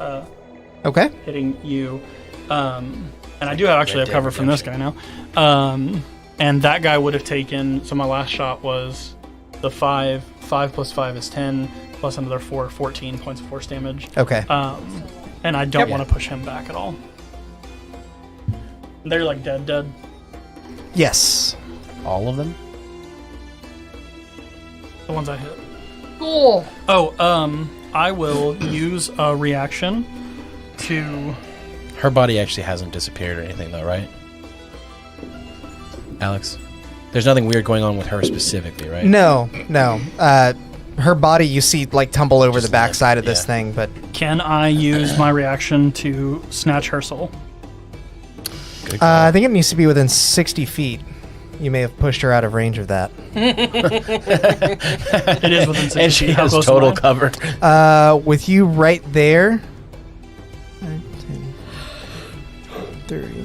Okay. hitting you. And I do actually Red have cover Dead from this guy now. And that guy would have taken. So my last shot was the 5. 5 plus 5 is 10, plus another 4, 14 points of force damage. Okay. And I don't want to push him back at all. They're like dead. Yes. All of them? The ones I hit. Cool. Oh, I will use a reaction to. Her body actually hasn't disappeared or anything, though, right? Alex? There's nothing weird going on with her specifically, right? No. Her body you see like tumble over Just the backside of this yeah. thing, but Can I use my reaction to snatch her soul? Good call. I think it needs to be within 60 feet. You may have pushed her out of range of that. It is within 60 and she feet. How has close total am I? cover. With you right there. 9, 10, 30.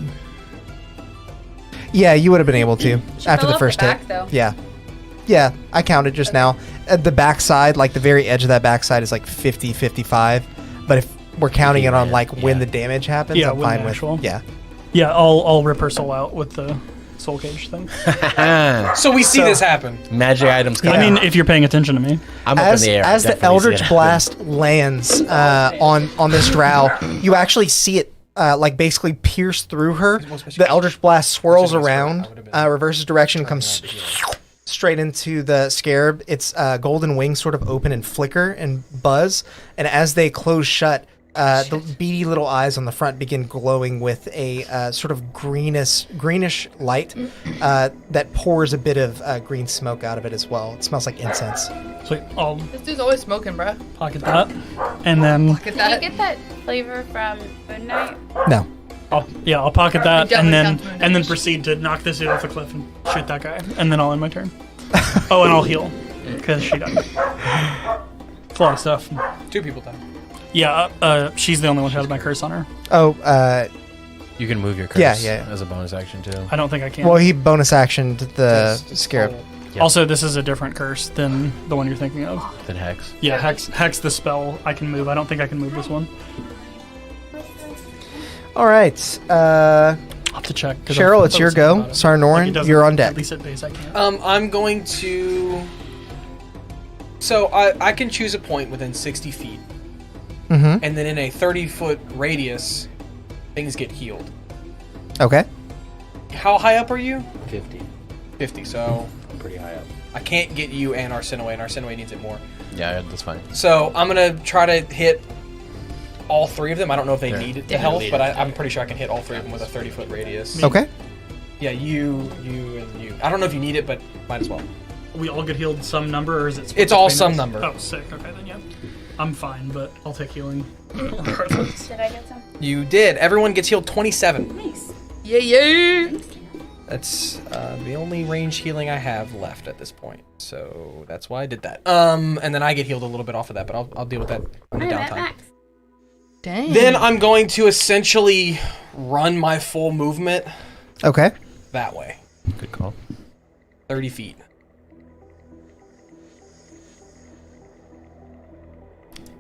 Yeah, you would have been able to She after fell the off first back, hit. though. Yeah, I counted just now. At the backside, like the very edge of that backside is like 50, 55. But if we're counting it on like when Yeah. the damage happens, Yeah, I'm when fine the with. actual- Yeah. Yeah, I'll rip her soul out with the soul cage thing. So we see this happen. Magic items Yeah. come I mean, if you're paying attention to me. I'm up As, in the air. I as the definitely see Eldritch it happen. Blast lands on this drow, you actually see it like basically pierce through her. The Eldritch Blast swirls around, reverses direction, comes straight into the scarab. Its golden wings sort of open and flicker and buzz, and as they close shut, the beady little eyes on the front begin glowing with a sort of greenish light that pours a bit of green smoke out of it as well. It smells like incense. Sweet. I'll This dude's always smoking, bruh. pocket that, and then Look at Can you that. get that flavor from Moonlight? No. I'll pocket that, It and then definitely sounds proceed to knock this dude off the cliff and shoot that guy, and then I'll end my turn. Oh, and I'll heal because she died. It's a lot of stuff. 2 people died. Yeah, she's the only one who has my curse on her. Oh, You can move your curse Yeah. as a bonus action too. I don't think I can. well, he bonus actioned the Just scarab. follow. Yeah. Also, this is a different curse than the one you're thinking of. Then hex. Yeah, hex the spell I can move. I don't think I can move this one. All right. I'll have to check. 'cause Cheryl, I it's your was thinking go. about it. Sarnorin, Like, it doesn't- you're on deck. At least at base, I can't. I'm going to. So I can choose a point within 60 feet, Mm-hmm. and then in a 30-foot radius, things get healed. Okay. How high up are you? 50. 50. So Pretty high up. I can't get you and Arsinoe, and Arsinoe needs it more. Yeah, that's fine. So I'm gonna try to hit all 3 of them. I don't know if they Sure. need it to Yeah, health, need but it. I'm pretty sure I can hit all 3 of them with a 30-foot radius. Okay. Yeah, you, and you. I don't know if you need it, but might as well. We all get healed some number, or is it? split It's all between some us? number. Oh, sick. Okay, then yeah. I'm fine, but I'll take healing. Did I get some? You did. Everyone gets healed 27. Nice. Yeah. That's the only range healing I have left at this point, so that's why I did that. And then I get healed a little bit off of that, but I'll deal with that on the I'm at downtime. max. Dang. Then I'm going to essentially run my full movement Okay. that way, Good call. 30 feet.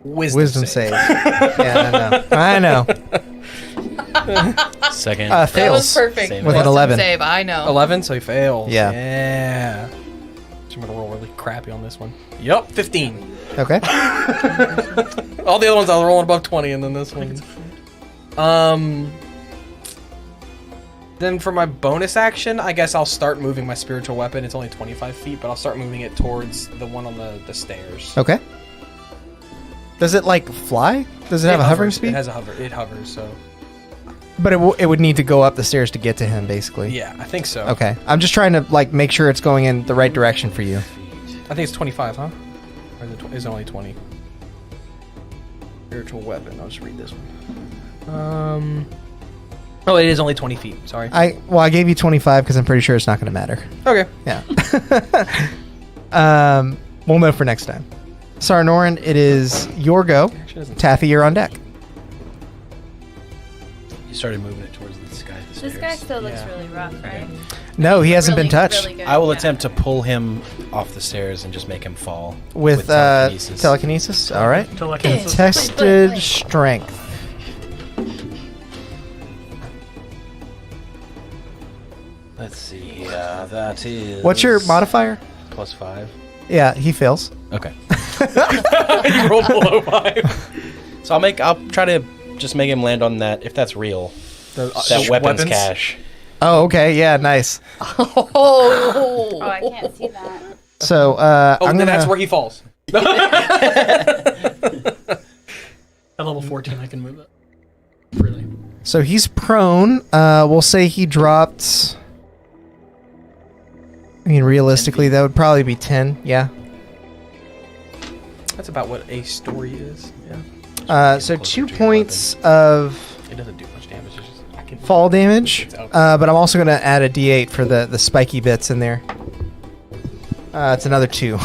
Wisdom save. Yeah, I know. Second. That was Fails. perfect. Same With an Wisdom 11. Save, I know. 11, so he fails. Yeah. Yeah. So I'm gonna roll really crappy on this one. Yup, 15. Okay. All the other ones I was rolling above 20, and then this one. Then for my bonus action, I guess I'll start moving my spiritual weapon. It's only 25 feet, but I'll start moving it towards the one on the stairs. Okay. Does it like fly? Does it have a hovering hovers. speed? It has a hover. It hovers, so But it would need to go up the stairs to get to him, basically. yeah, I think so. Okay. I'm just trying to like make sure it's going in the right direction for you. I think it's 25, huh? Or is it only 20? Spiritual weapon. I'll just read this one. Oh, it is only 20 feet. Sorry. I gave you 25 because I'm pretty sure it's not going to matter. Okay. Yeah. We'll know for next time. Sarnorin, it is your go. Actually, doesn't- Taffy, you're on deck. You started moving it towards the sky. This guy still looks Yeah. really rough, right? No, he hasn't been Really, touched really good, I will yeah. attempt to pull him off the stairs and just make him fall with telekinesis. telekinesis. All right. Telekinesis. Tested strength. Let's see. That is. What's your modifier? +5. Yeah, he fails. Okay. You rolled below 5. So I'll try to just make him land on that, if that's real. That weapons cache. Oh, okay. Yeah, nice. Oh, I can't see that. So Oh, I'm then gonna. that's where he falls. At level 14, I can move it. Really. So he's prone. We'll say he dropped. I mean, realistically, that would probably be 10. Yeah. That's about what a story is. Yeah. So 2 points of It doesn't do much damage. It's just I can fall damage. It's out. But I'm also gonna add a D8 for the spiky bits in there. It's another 2.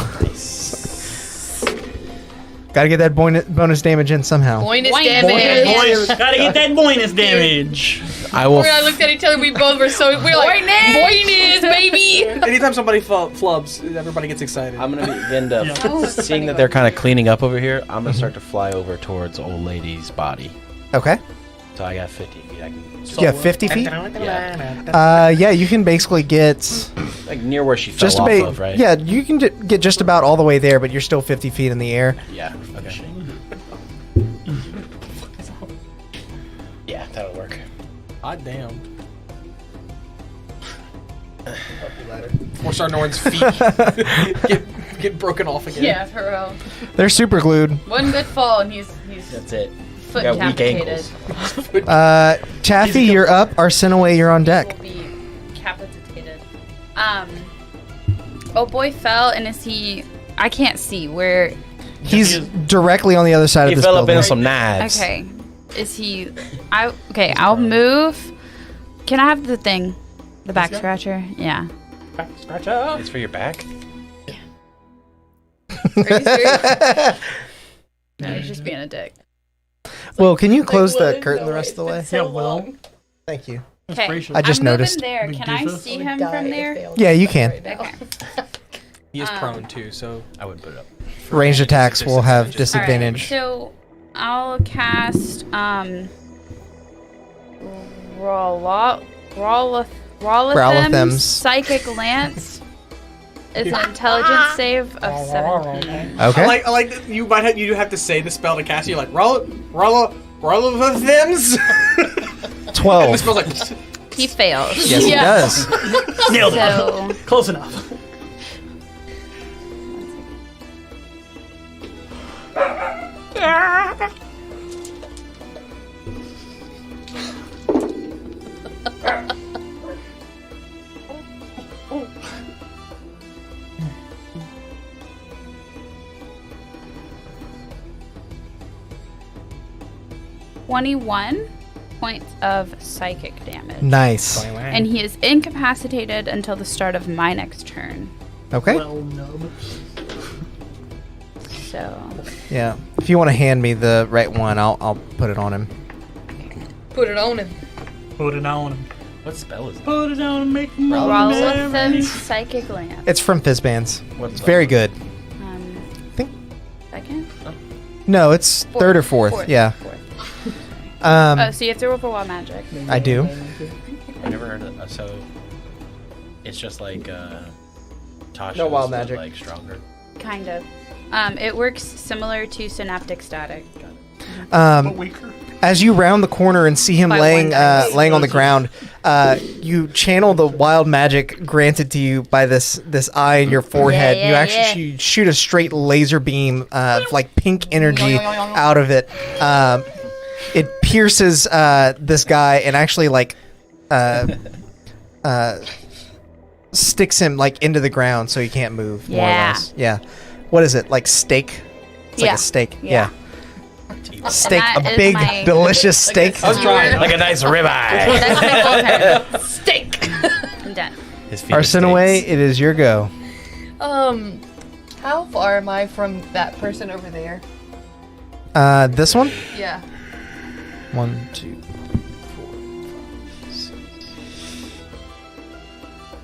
Gotta get that bonus damage in somehow. Bonus Boing. damage. Boing. Gotta get that bonus damage. I will. We all looked at each other. We both were so. We were like, bonus, baby. Anytime somebody flubs, everybody gets excited. I'm gonna begin to Yeah. seeing that they're kind of cleaning up over here. I'm gonna start to fly over towards old lady's body. Okay. So I got 50 feet. I can Yeah, 50 feet. yeah, Yeah, you can basically get like near where she fell just off about. of, right? Yeah, you can get just about all the way there, but you're still 50 feet in the air. Yeah. Okay. Yeah, that'll work. God damn. Or Sarnorin's feet get broken off again. Yeah, for real. They're super glued. One good fall and he's That's it. foot got weak decapitated. Taffy, you're up. Arsinoe, you're on deck. Will be capitated. Oh boy fell, and is he? I can't see where. He's directly on the other side He of this fell up building. in some knives. Okay, is he? Okay, I'll move. Can I have the thing? The back scratcher? Yeah. Scratch up. It's for your back. Are you serious? No, he's just being a dick. Well, can you close Like, the what? curtain No, the rest of the way? it's been so Yeah, well. long. Thank you. Okay, gracious. I just I'm noticed. moving there. Big Can I doofus. see I'm him gonna die from if there? they all Yeah, you die can. right now. Okay. He is prone too, so I would put it up. Ranged attacks will have Alright, disadvantage. so I'll cast Rolathem's Psychic Lance. It's an intelligence save of 17. Okay. I like that you have to say the spell to cast. You're like roll of thems. And the 12. spell's like He fails. Yes, he does. Nailed it. So Close enough. $21 points of psychic damage. Nice. And he is incapacitated until the start of my next turn. Okay. Well, nub. So Yeah. If you want to hand me the right one, I'll put it on him. Put it on him. Put it on him. What spell is that? Put it on and make more Rolathem's Psychic Lance. It's from Fizzbands. What's It's very good. think- Second? No, it's third or fourth. Yeah. Fourth. Um, So you have to roll for wild magic. I do. I never heard of so it's just like Tasha's, No wild but, magic. like stronger. Kind of. It works similar to Synaptic Static. But weaker. As you round the corner and see him By laying one dice. laying on the ground, you channel the wild magic granted to you by this eye in your forehead. Yeah, you yeah, actually shoot a straight laser beam of like pink energy out of it. It pierces this guy and actually like sticks him like into the ground so he can't move. More or Yeah. less. Yeah. What is it? Like steak? It's like Yeah. a steak. Yeah. Steak, And a that is big, my- delicious steak. I was trying. Like a nice ribeye. That's my full turn. Steak. I'm done. His feet are Arsinoe, steaks. it is your go. How far am I from that person over there? This one? Yeah. 1, 2, 4, 5, 6.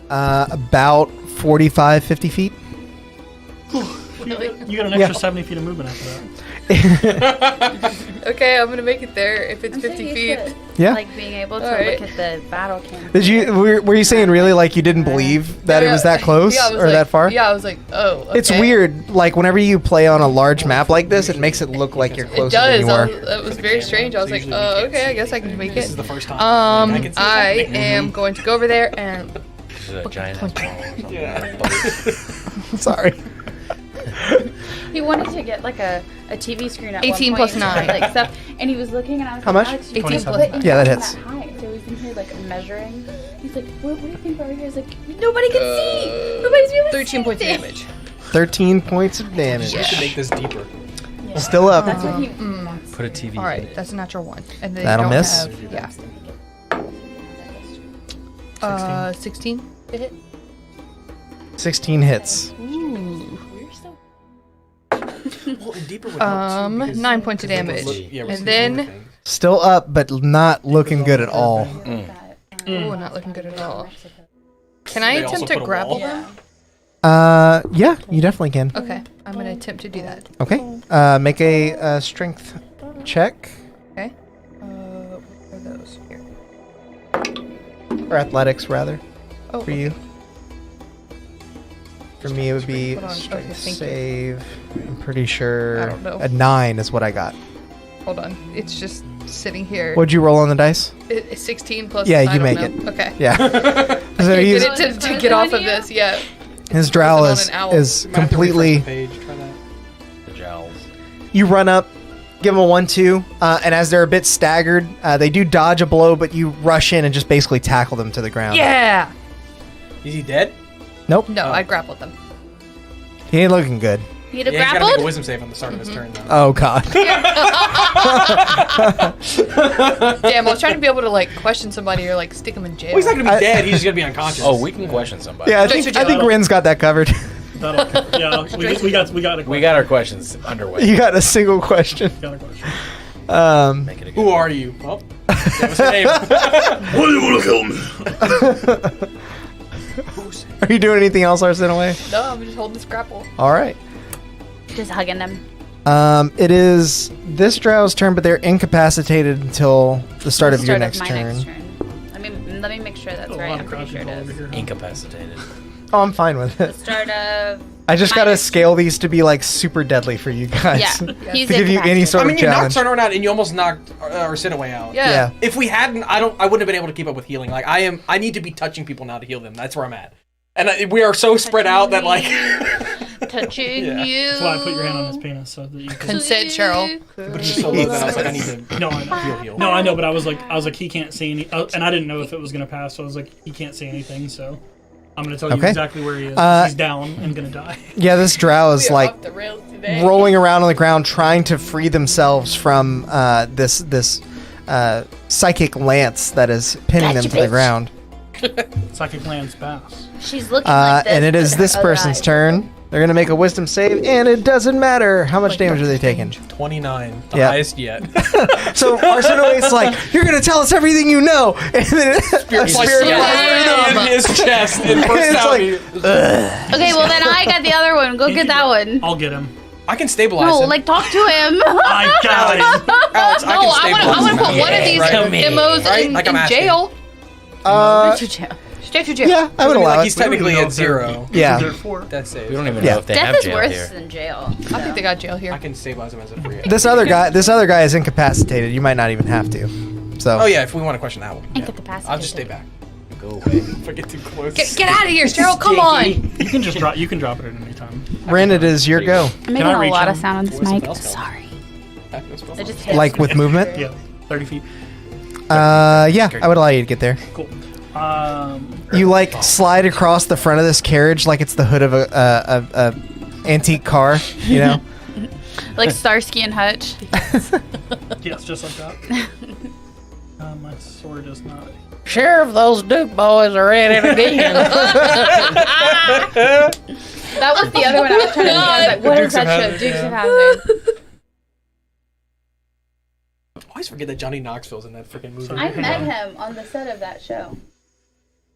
About 45, 50 feet. You got an extra 70 feet of movement after that. Okay, I'm gonna make it there if it's I'm so 50 used feet. to, Yeah. Like being able to Alright. look at the battle camp. Did you? Were you saying really like you didn't believe that it was that close Yeah, I was or like- that far? Yeah, I was like, oh. Okay. It's weird. Like whenever you play on a large map like this, it makes it look like you're It closer does. than you are. That was very strange. I was like, Usually we can't okay, I see guess I can make This it. is the first time. I can see I something. am going to go over there and This is a giant ass ball or something. Yeah. Sorry. He wanted to get like a TV screen at 18 one plus point, 9. like stuff, and he was looking, and I was How like, much? Alex, you 18 can't plus put 9. Yeah, that anything hits. that high. So he's in here like measuring. He's like, what do you think over here? He's like, nobody can see. Nobody's really 13 points of seeing damage. 13 points of damage. We should make this deeper. Yeah. Still up. That's what he Mm. wants. Put a TV. All in right, it. that's a natural 1. And then That'll you don't miss. Have, yeah. 16 to hit. 16 hits. Ooh. Well, and deeper would help too, because 9 points of then we'll damage. look- yeah, we'll And see then- more things. Still up, but not looking good at all. Ooh, not looking good at all. Can I They also attempt to put a grapple wall. them? Yeah, you definitely can. Okay, I'm gonna attempt to do that. Okay. Make a strength check Okay. What are those here? or athletics rather Oh, for you. For me, it would be Hold on. strength Okay, thank you. save. I'm pretty sure I don't know. a 9 is what I got. Hold on. It's just sitting here. What'd you roll on the dice? It's 16 plus. Yeah, I you don't make know. Okay. Yeah. So Get he's, it to get off of this. Yeah. his drow on is an owl. is You might have to refresh completely. the page, try that. The jowls. You run up, Give them a 1-2, and as they're a bit staggered, they do dodge a blow, but you rush in and just basically tackle them to the ground. Yeah. Is he dead? Nope. No, I grappled them. He ain't looking good. Need a Yeah, he's gotta make a grappled? wisdom save on the start of his turn, though. Oh, God. Damn, I was trying to be able to like question somebody or like stick them in jail. Well, he's not gonna be dead. He's just gonna be unconscious. Oh, we can question somebody. Yeah, I Straight think, to I think jail. Ren's got that covered. Yeah, we got a We got our questions underway. You got a single question. got a question. Make it a good Who are you? Oh, that was your name. Why do you want to kill me? Are you doing anything else, Arsinoe? No, I'm just holding this grapple. All right. Just hugging them. It is this drow's turn, but they're incapacitated until the start of your next my turn. next turn. Let me make sure that's right. I'm pretty sure it is. incapacitated. Oh, I'm fine with The it. start of. I just my gotta next scale these to be like super deadly for you guys. Yeah, he's to give you any incapacitated. sort I mean, of you knocked challenge. Sarnorin out, and you almost knocked Arsinoe out. Yeah. Yeah. If we hadn't, I wouldn't have been able to keep up with healing. Like I need to be touching people now to heal them. That's where I'm at. And we are so spread out that like. Touching Yeah. you. That's why I put your hand on his penis so that you can. Consent, Cheryl. But he's so low that I was like, I need to No, I know. heal. No, I know, but I was like, he can't see any, and I didn't know if it was gonna pass, so I was like, he can't see anything, so I'm gonna tell you Okay. exactly where he is. He's down and gonna die. Yeah, this drow is We are like off the rails today. rolling around on the ground trying to free themselves from this psychic lance that is pinning them Gotcha, to the bitch. ground. Psychic lands pass. She's looking like this. And it is with this her other person's eye. turn. They're gonna make a wisdom save, and it doesn't matter how much damage are they taking. 29, the Yeah. highest yet. So Arsinoe's like, "You're gonna tell us everything you know," and then a spirit Like, Yeah. in his chest and burst It's out. like, Okay, well then I got the other one. Go get that one. I'll get him. I can stabilize No, him. like talk to him. I got him. Alex, No, I want to put one of these Right? demos Right? in, Like I'm in asking. jail. Straight to jail. yeah, I would allow Like it. he's technically at 0. Yeah. They're four. That's it. We don't even Yeah. know if they Death have is jail worse here. than jail. I think they got jail here. I can stabilize him as a free. This other guy is incapacitated. You might not even have to. So Oh yeah, if we want to question that one, yeah. Incapacitated. I'll just stay back. Go away. If I get too close. Get out of here, Cheryl. Come on. You can just drop. You can drop it at any time. Ren, it is your go. I'm making I a reach lot him? of sound on this What's the mic. bell spell? Sorry. Back to the spell. It just hits. Like with movement. Yeah, 30 feet. Yeah, I would allow you to get there. Cool. You like slide across the front of this carriage like it's the hood of a antique car. You know. Like Starsky and Hutch. Yes, just like that. My sword is not. Sheriff, those Duke boys are at it again. That was the other one I was trying to think. I was like, what is Dukes of that show? Hazzard, Dukes yeah. of Hazzard. I always forget that Johnny Knoxville's in that freaking movie. I met him on the set of that show.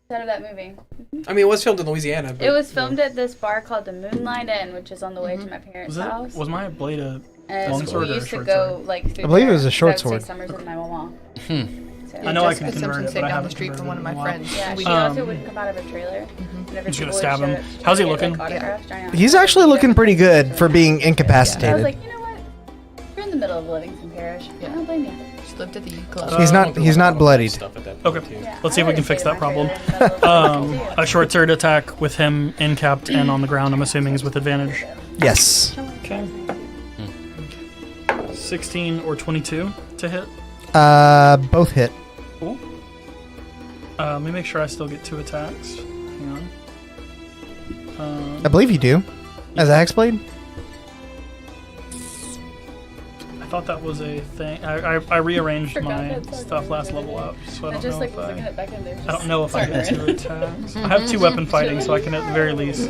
Set of that movie. I mean, it was filmed in Louisiana. But, It was filmed at this bar called the Moonlight Inn, which is on the way to my parents' house. Was my blade a And long sword we or a used to short go sword? like through I believe it there, was a short 'cause I would sword. stay summers with my mama. So, I know I Jessica can convert Simpson it, stayed but I down the haven't street from one of my converted in a friends. yeah, We she did. also would come out of a trailer. Whenever just gonna people stab would him. show up, How's he she'd get, looking? like, autographs, trying out He's her actually picture. looking pretty good for being I was incapacitated. like, you know what? You're in the middle of Livingston Parish. I don't blame you. Just lived at the youth club. He's not- he's not bloodied. Stuff at that Okay. point, too. Yeah, Let's see if I we can would've fix stayed that in my problem. trailer in the middle of Livingston, too. A short sword attack with him incapped and on the ground, I'm assuming, is with advantage. Yes. Okay. 16 or 22 to hit. Both hit. Cool. Let me make sure I still get 2 attacks. Hang on. I believe you do. As a hexblade. I thought that was a thing. I rearranged Forgot my that's stuff like last level up, so I I don't just know like if was looking at Becca and there's I don't know if I get Sorry. 2 attacks. I have 2 weapon fighting, so I can at the very least.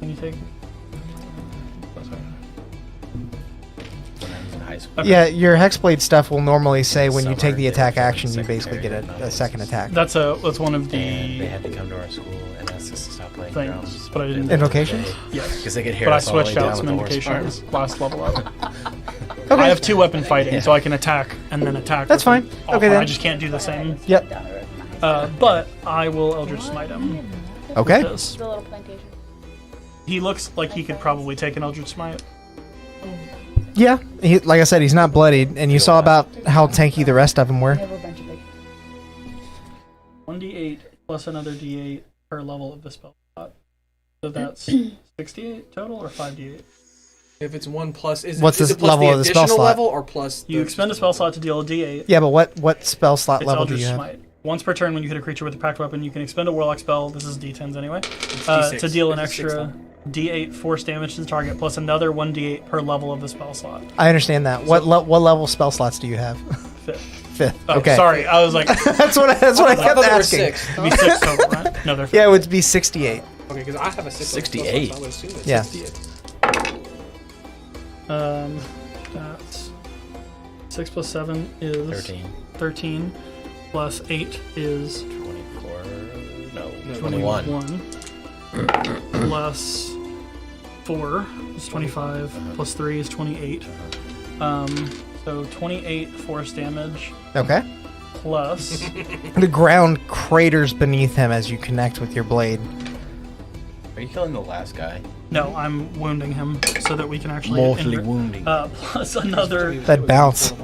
Can you take? When I was in high school. Okay. Yeah, your hexblade stuff will normally say when you Summer, take the they attack were action, you secondary basically get a knowledge. second attack. That's one of And they the had to come to our school and ask us to stop playing things, drums. but I didn't. Invocations? Yes. Because they could hear But I us all the way switched down out some with the horse invocations farms. last level up. Okay. I have 2 weapon fighting, so I can attack and then attack. That's with an fine. off Okay, one. then. I just can't do the same. Yep. down the road from my house. But I will Eldritch Smite him. Okay. Because The little plantation. he looks like he could probably take an Eldritch Smite. Yeah. Like I said, he's not bloodied, and you saw about how tanky the rest of them were. We have a bunch of big. 1d8 plus another d8 per level of the spell slot. So that's 68 total or 5d8? If it's 1 plus, What's is the it plus level the of the spell additional slot? level or plus? You the expend a spell slot to deal a D8. Yeah, but what spell slot It's level do Eldritch you have? Smite. Once per turn, when you hit a creature with a Pact weapon, you can expend a Warlock spell. This is D10s anyway. D6. To deal an It's extra D8 force damage to the target, plus another 1D8 per level of the spell slot. I understand that. What level spell slots do you have? Fifth. Fifth. Oh, Okay. sorry, I was like, That's what I kept I thought there were asking. 6. it'd be 6 total, right? No, they're Yeah, it would be 68. Okay, because I have a 6. 68. So I would assume it's Yeah. 68. That's 6 plus 7 is 13 plus 8 is 24. No, 21. 21. Plus 4 is 25. Plus 3 is 28. So 28 force damage Okay. plus. The ground craters beneath him as you connect with your blade. Are you killing the last guy? No, I'm wounding him so that we can actually. Mortally wounding. Plus another. That bounce.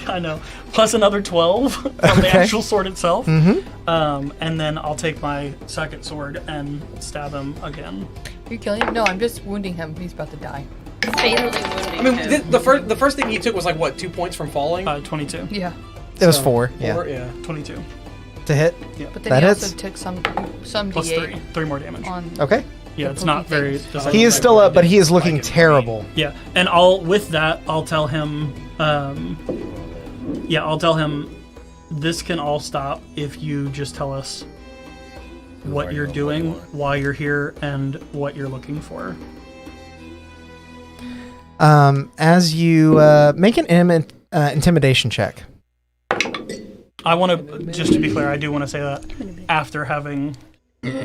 I know. Plus another 12 from the Okay. actual sword itself. Mm-hmm. And then I'll take my second sword and stab him again. You're killing him? No, I'm just wounding him. He's about to die. Fatally wounding I mean, him. the first thing he took was like what, 2 points from falling. 22. Yeah. It was So, 4. Yeah. 4, yeah. 22. To hit. But then That he hits. also took some Plus D8 3. 3 more damage. on. Okay. Yeah, it's not very. He is still up, but he is looking terrible. Yeah, and with that, I'll tell him. I'll tell him this can all stop if you just tell us what you're doing, why you're here, and what you're looking for. As you make an intimidation check. I want to, just to be clear, I do want to say that after having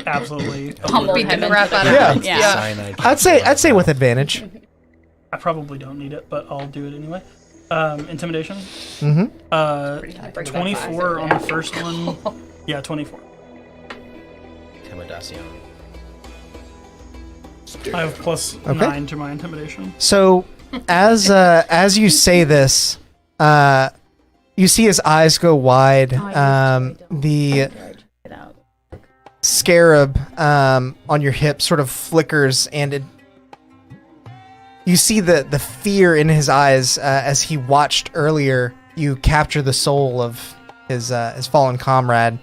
absolutely Pummeled him into crap the out of ground. him. Yeah. Cyanide. I'd say with advantage. I probably don't need it, but I'll do it anyway. Intimidation. Mm-hmm. 24 on the first one. Yeah, 24. Intimidación. I have plus Okay. 9 to my intimidation. So, as you say this, you see his eyes go wide. The Get out. scarab on your hip sort of flickers, and you see the fear in his eyes as he watched earlier you capture the soul of his fallen comrade.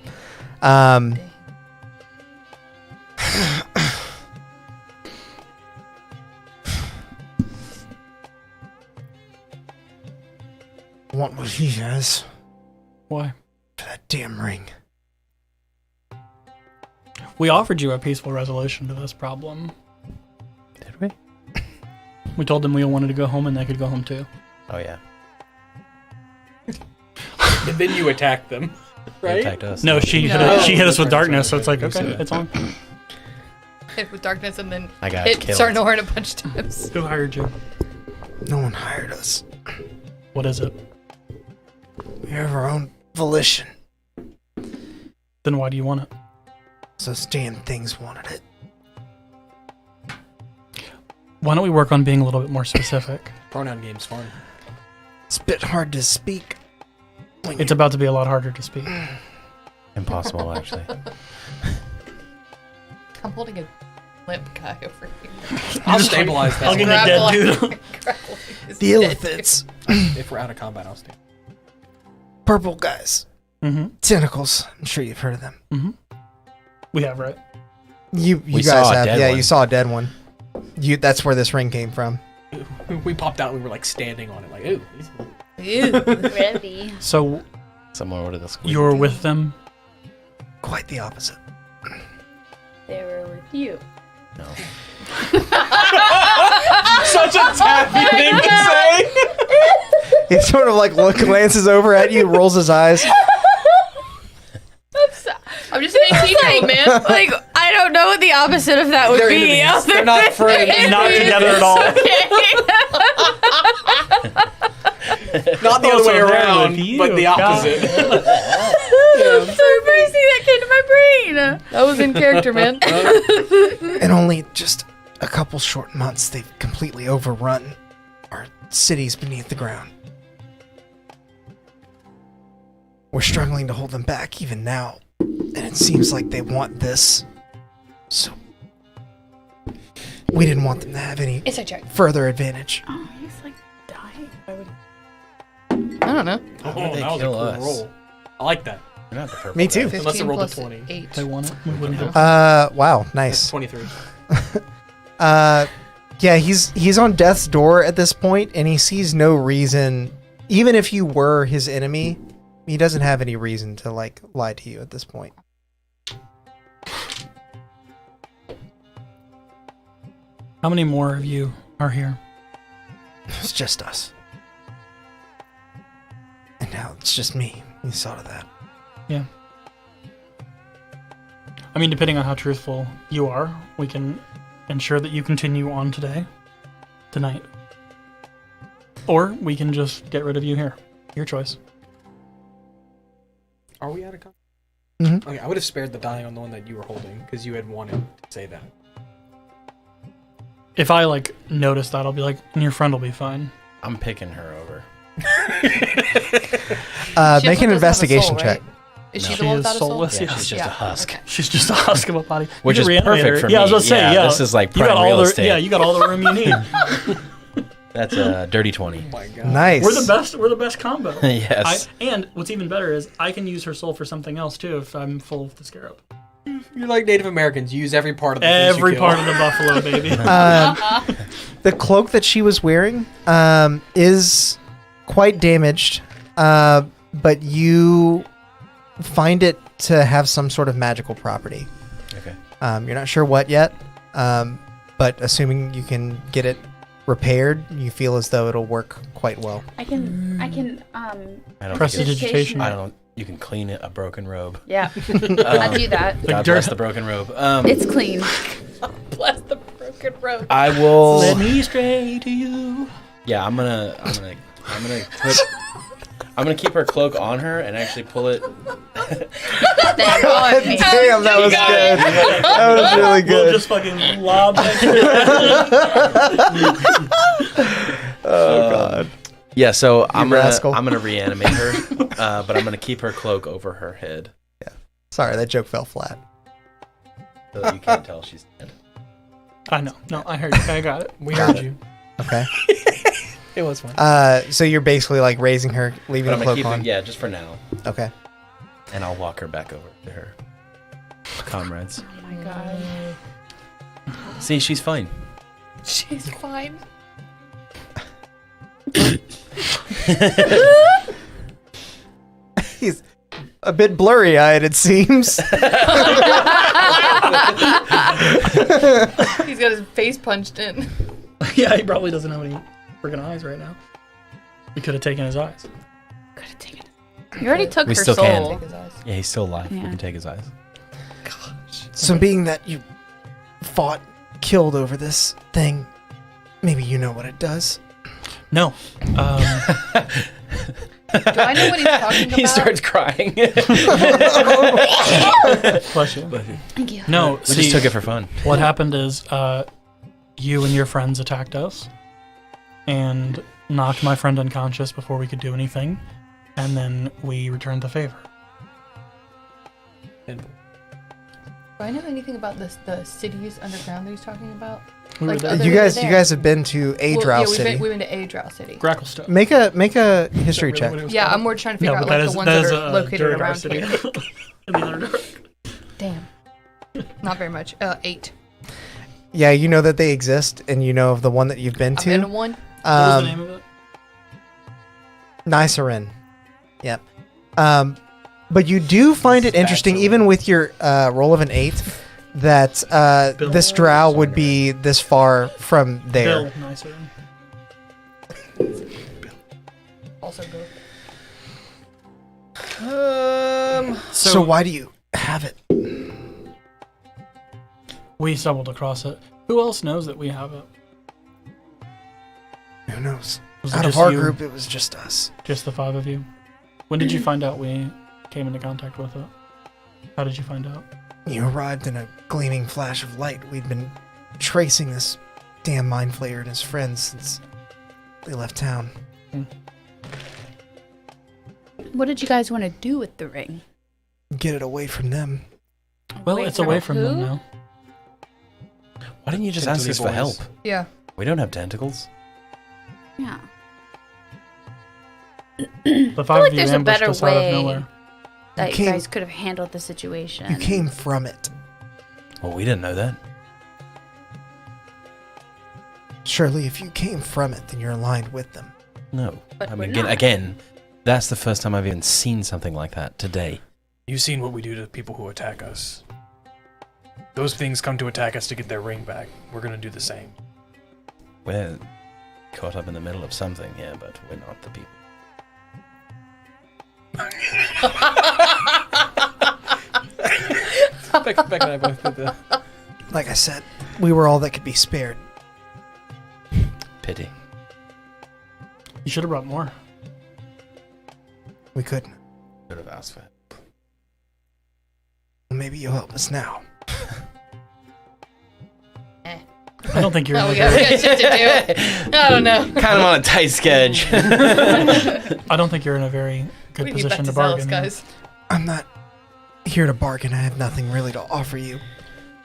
Want what he has Why? for that damn ring. We offered you a peaceful resolution to this problem. Did we? We told them we all wanted to go home and they could go home too. Oh yeah. And then you attacked them, They right? attacked us. No, she hit us with darkness, so it's like, okay, it's on. Hit with darkness and then I got hit killed. Sarnorin a bunch of times. Who hired you? No one hired us. What is it? We have our own volition. Then why do you want it? Those damn things wanted it. Why don't we work on being a little bit more specific? Pronoun game's fun. It's a bit hard to speak. It's about to be a lot harder to speak. Impossible, actually. I'm holding a limp guy over here. I'll stabilize that. I'll get a dead dude. The illithids. If we're out of combat, I'll stay. Purple guys. Mm-hmm. Tentacles. I'm sure you've heard of them. Mm-hmm. We have, right? You We guys saw a have. dead Yeah, one. you saw a dead one. That's where this ring came from. We popped out and we were like standing on it, like, ooh. Ew. Ready. So Someone ordered the squid. you were with them? Quite the opposite. They were with you. No. Such a taffy thing to say. He sort of like glances over at you, rolls his eyes. I'm just being teachable, man. Like, I don't know what the opposite of that would They're be. enemies. They're not friends. Not together at all. Not the Oh, other so way they're around, with you. but the Got opposite. So first thing that came to my brain. That was in character, man. In only just a couple short months, they've completely overrun our cities beneath the ground. We're struggling to hold them back even now, and it seems like they want this. So, we didn't want them to have any It's a joke. further advantage. Oh, he's like dying. I don't know. Oh, they that was a kill cool us? roll. I like that. You're not the purple Me too. guy. Unless it 15 rolled a plus 20. 8. They want it. We wouldn't do it. Wow, That's nice. 23. Yeah, he's on death's door at this point, and he sees no reason. Even if you were his enemy, he doesn't have any reason to like lie to you at this point. How many more of you are here? It's just us, and now it's just me. You saw to that. Yeah. I mean, depending on how truthful you are, we can ensure that you continue on tonight. Or we can just get rid of you here. Your choice. Are we out of con? Mhm. Okay, I would have spared the dying on the one that you were holding because you had wanted to say that. If I like notice that, I'll be like, "And your friend will be fine." I'm picking her over. She Make also an doesn't have a investigation soul, check. right? Is No. she She the one is without a soul? soulless, Yeah, yes. she's just Yeah, a husk. okay. She's just a husk of a body. Which You is can reanimate perfect her. for Yeah, I was me. about to say, Yeah, yeah. this is like You got prime all real the estate. Yeah, you got all the room you need. That's a dirty 20. Oh my god. Nice. We're the best. We're the best combo. Yes. And what's even better is I can use her soul for something else too if I'm full of the scarab. You're like Native Americans. You use every part of the Every part of the buffalo, baby. The cloak that she was wearing is quite damaged, but you find it to have some sort of magical property. Okay. You're not sure what yet, but assuming you can get it repaired, you feel as though it'll work quite well. I can I don't Prestidigitation. I don't. You can clean a broken robe. Yeah, I do that. God bless the broken robe. It's clean. Bless the broken road. I will. Let me stray to you. Yeah, I'm gonna keep her cloak on her and actually pull it. Then on me. Damn, that was good. That was really We'll good. just fucking lob that shit. Oh god. Yeah, so I'm rascal. gonna reanimate her, but I'm gonna keep her cloak over her head Sorry, that joke fell flat. so that you can't tell she's dead. I know. No, I heard you. I got it. We Got heard it. you. Okay. It was fun. So you're basically like raising her, leaving But I'm the gonna cloak keep on. it, yeah, just for now, Okay. and I'll walk her back over to her comrades. Oh my god. See, she's fine. She's fine. He's a bit blurry-eyed, it seems. He's got his face punched in. Yeah, he probably doesn't have any freaking eyes right now. We could have taken his eyes. Could have taken it. You already took We her still soul. can. Take his eyes. Yeah, he's still alive. We Yeah. can take his eyes. So being that you fought, killed over this thing, maybe you know what it does? No. Do I know what he's talking about? He starts crying. Bless you. Thank you. No, We see, just took it for fun. what happened is you and your friends attacked us and knocked my friend unconscious before we could do anything, and then we returned the favor. Do I know anything about the cities underground that he's talking about? We were Like, there. other- You we were guys, there. you guys have been to Adrow yeah, City. we went to Adrow City. Grackle stuff. Make a history check. Yeah, I'm more trying to figure out like the ones that are located around here. In the Underdark. Damn. Not very much. 8. Yeah, you know that they exist, and you know of the one that you've been I've been to to. one. What was the name of it? Nicerin. Yep. But you do find it interesting, Bachelor. even with your roll of an 8, that Bill. this drow would be this far from there. Bill. Nicer. Also good. So why do you have it? we stumbled across it. Who else knows that we have it? Who knows? Was it Out of just our you? group, it was just us. Just the 5 of you? When did you find out we came into contact with it? How did you find out? You arrived in a gleaming flash of light. We'd been tracing this damn mind flayer and his friends since they left town. What did you guys want to do with the ring? Get it away from them. Well, Away it's from away from them who? now. Why didn't you just Into ask the us for boys. help? Yeah. We don't have tentacles. Yeah. The five of you there's a ambushed better us out of way. nowhere. That you came- guys could have handled the situation. You came from it. Well, we didn't know that. Surely, if you came from it, then you're aligned with them. No. But I we're mean, not. again, that's the first time I've even seen something like that today. You've seen what we do to people who attack us. Those things come to attack us to get their ring back. We're gonna do the same. We're caught up in the middle of something here, but we're not the people. Beck and I both did that. Like I said, we were all that could be spared. Pity. You should have brought more. We couldn't. Could have asked for it. Well, maybe you'll help us now. I don't think you're in Oh, a we got very, shit to do. I don't know. Kind of on a tight sketch. I don't think you're in a very good We need back position to to bargain. Zheles, guys. I'm not here to bargain. I have nothing really to offer you.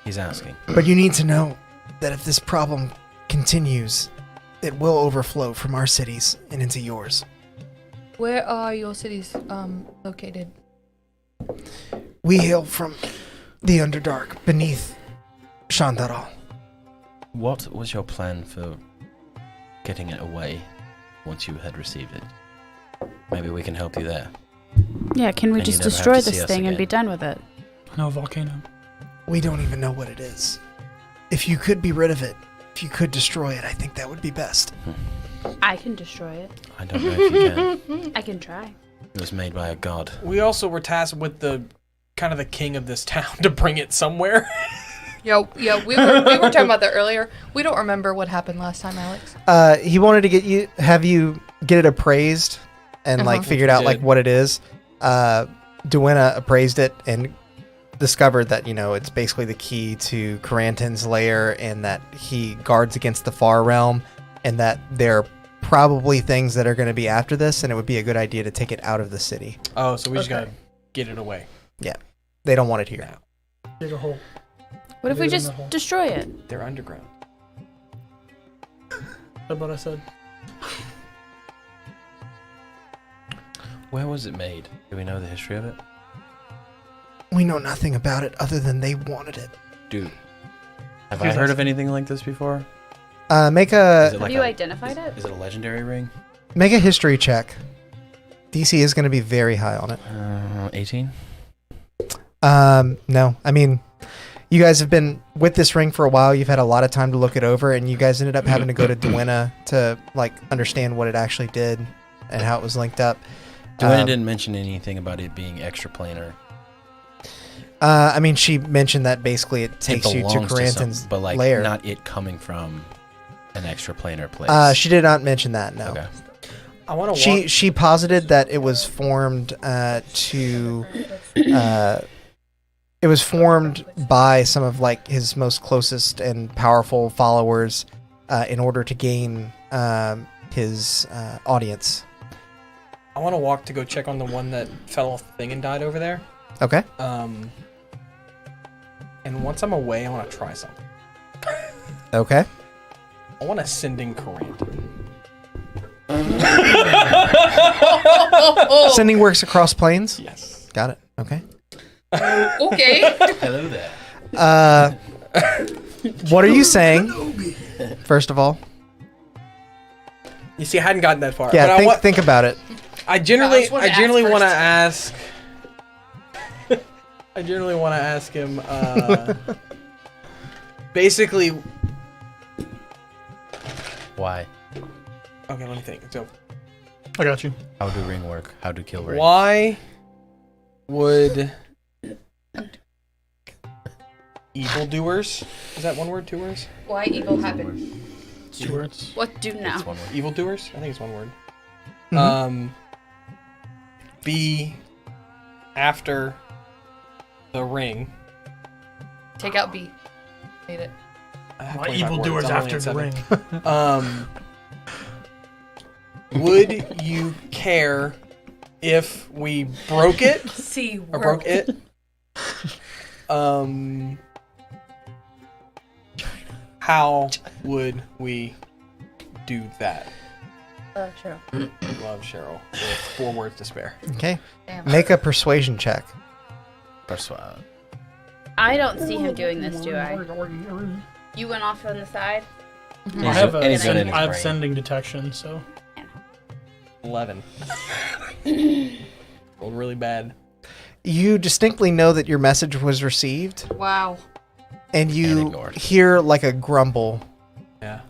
He's asking. But you need to know that if this problem continues, it will overflow from our cities and into yours. Where are your cities located? We hail from the Underdark beneath Shandaral. What was your plan for getting it away once you had received it? Maybe we can help you there. Yeah, can we And you just never have destroy to see this us thing and be again. done with it? No volcano. We don't even know what it is. If you could be rid of it, if you could destroy it, I think that would be best. I can destroy it. I don't know if you can. I can try. It was made by a god. We also were tasked with the kind of the king of this town to bring it somewhere. Yeah, we were talking about that earlier. We don't remember what happened last time, Alex. He wanted to have you get it appraised and like Uh-huh. figured Which out we like did. what it is. Duenna appraised it and discovered that it's basically the key to Carantin's lair and that he guards against the far realm and that there are probably things that are going to be after this and it would be a good idea to take it out of the city. Oh, so we just Okay. gotta get it away. They don't want it here. Dig a hole. What if we Leave it in just the hole. destroy it? They're underground. That's what I said. Where was it made? Do we know the history of it? We know nothing about it other than they wanted it. Dude. Have Here's I heard us. of anything like this before? Make Is it a like Have you a, identified it? Is it a legendary ring? history check. DC is going to be very high on it. 18? No. I mean, you guys have been with this ring for a while. You've had a lot of time to look it over, and you guys ended up having to go to Duenna to like understand what it actually did and how it was linked up. Duenna didn't mention anything about it being extra planar. I mean, she mentioned that basically it takes you to belongs Carantin's but like lair. not it coming from an extra planar place. She did not mention that. No. Okay. I want to walk. She posited that it was formed it was formed by some of like his most closest and powerful followers in order to gain his audience. I want to walk to go check on the one that fell off the thing and died over there. Okay. And once I'm away, I want to try something. Okay. I want to send in Carantin. Sending works across planes. Yes. Got it. Okay. Okay. Hello there. What are you saying? First of all, You see, I hadn't gotten that far. yeah. but Think about it. I generally just wanted to want to ask ask. I generally want to ask him. Basically, Why? okay. Let me think. So, I got you. How do ring work? How do kill ring? why would evildoers? Is that one word? Two words? Why evil happened? Two words. What do now? It's one word. Evildoers? I think it's one word. Mhm. Be after the ring. Take out B. Made it. I have Why 25 evildoers words, I'm only after at the 7. ring? Would you care if we broke it C. or broke it? How would we do that? Cheryl. Love Cheryl. With 4 words to spare. Okay. Damn. Make a persuasion check. Persuade. I don't see him doing this, do I? You went off on the side? I have, And he's got it in his I have brain. sending detection, so 11. Rolled really bad. You distinctly know that your message was received, Wow. and And you ignored. hear like a grumble. Yeah.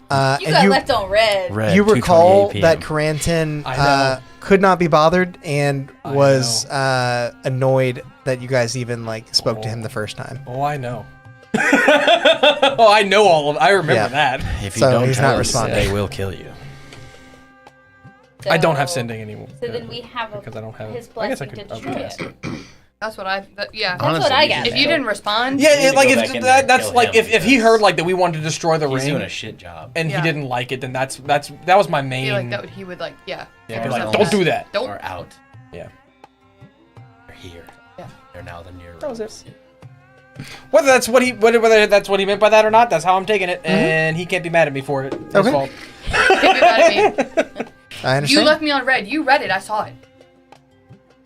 You And got left on red. Red, you recall 2:28 p.m. that Caranton I know. could not be bothered and I was annoyed that you guys even like spoke to him Oh. the first time. Oh, I know. Oh, I know all of. I remember Yeah. that. If you So don't he's tell not us, responding. they will kill you. I don't have So- sending anymore. So then we have because I don't have. his I guess I blessing could. to destroy cast it. That's what I. Yeah. That's what I got. If you didn't respond. Yeah, need it, to like go if back in there and that's kill like him if he heard like that we wanted to destroy the He's ring doing a shit job. and Yeah. he didn't like it, then that was my I main. feel like that would, he would like, yeah. Yeah, Or be like, else. don't do that. Don't. Or out. Yeah. They're here. Yeah. They're now the near. That was it. Whether that's what he whether that's what he meant by that or not, that's how I'm taking it, and he can't be mad at me for it. It's his Okay. fault. Can't be mad at me. I understand. You left me on red. You read it. I saw it.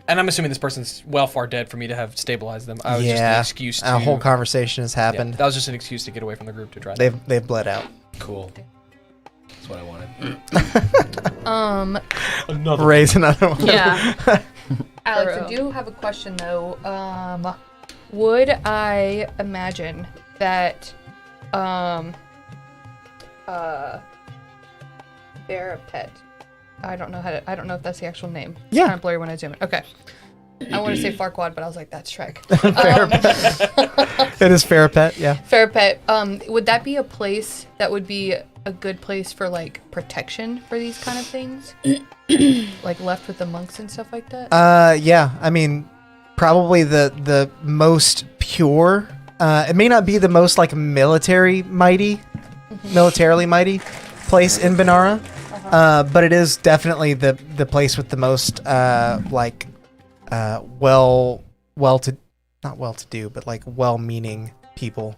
And I'm assuming this person's well far dead for me to have stabilized them. I was just an excuse to. a whole conversation has yeah, happened. that was just an excuse to get away from the group to try. That. They've bled out. Cool. That's what I wanted. Another. Raise another one. Yeah. Alex, Thorough. I do have a question though. Would I imagine that, Therapet. I don't know I don't know if that's the actual name. It's Yeah. kind of blurry when I zoom in. Okay. I want to say Farquaad, but I was like, that's Shrek. It is Farapet, yeah. Therapet. Would that be a place that would be a good place for like protection for these kind of things? Like left with the monks and stuff like that? Yeah. I mean, probably the most pure. It may not be the most like militarily mighty place in Benara, but it is definitely the place with the most not well to do, but like well-meaning people.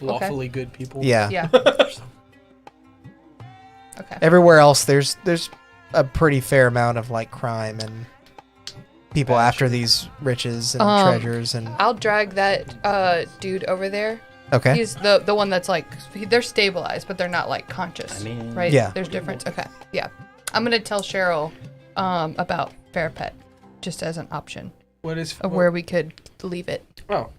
Lawfully good people. Yeah. Yeah. Okay. Everywhere else, there's a pretty fair amount of like crime and people after these riches and treasures and. I'll drag that dude over there. Okay. He's the one that's like they're stabilized, but they're not like conscious. I mean- right? Yeah. There's difference. Okay. Yeah. I'm gonna tell Cheryl about Farapet just as an option What is of where we could leave it. Oh,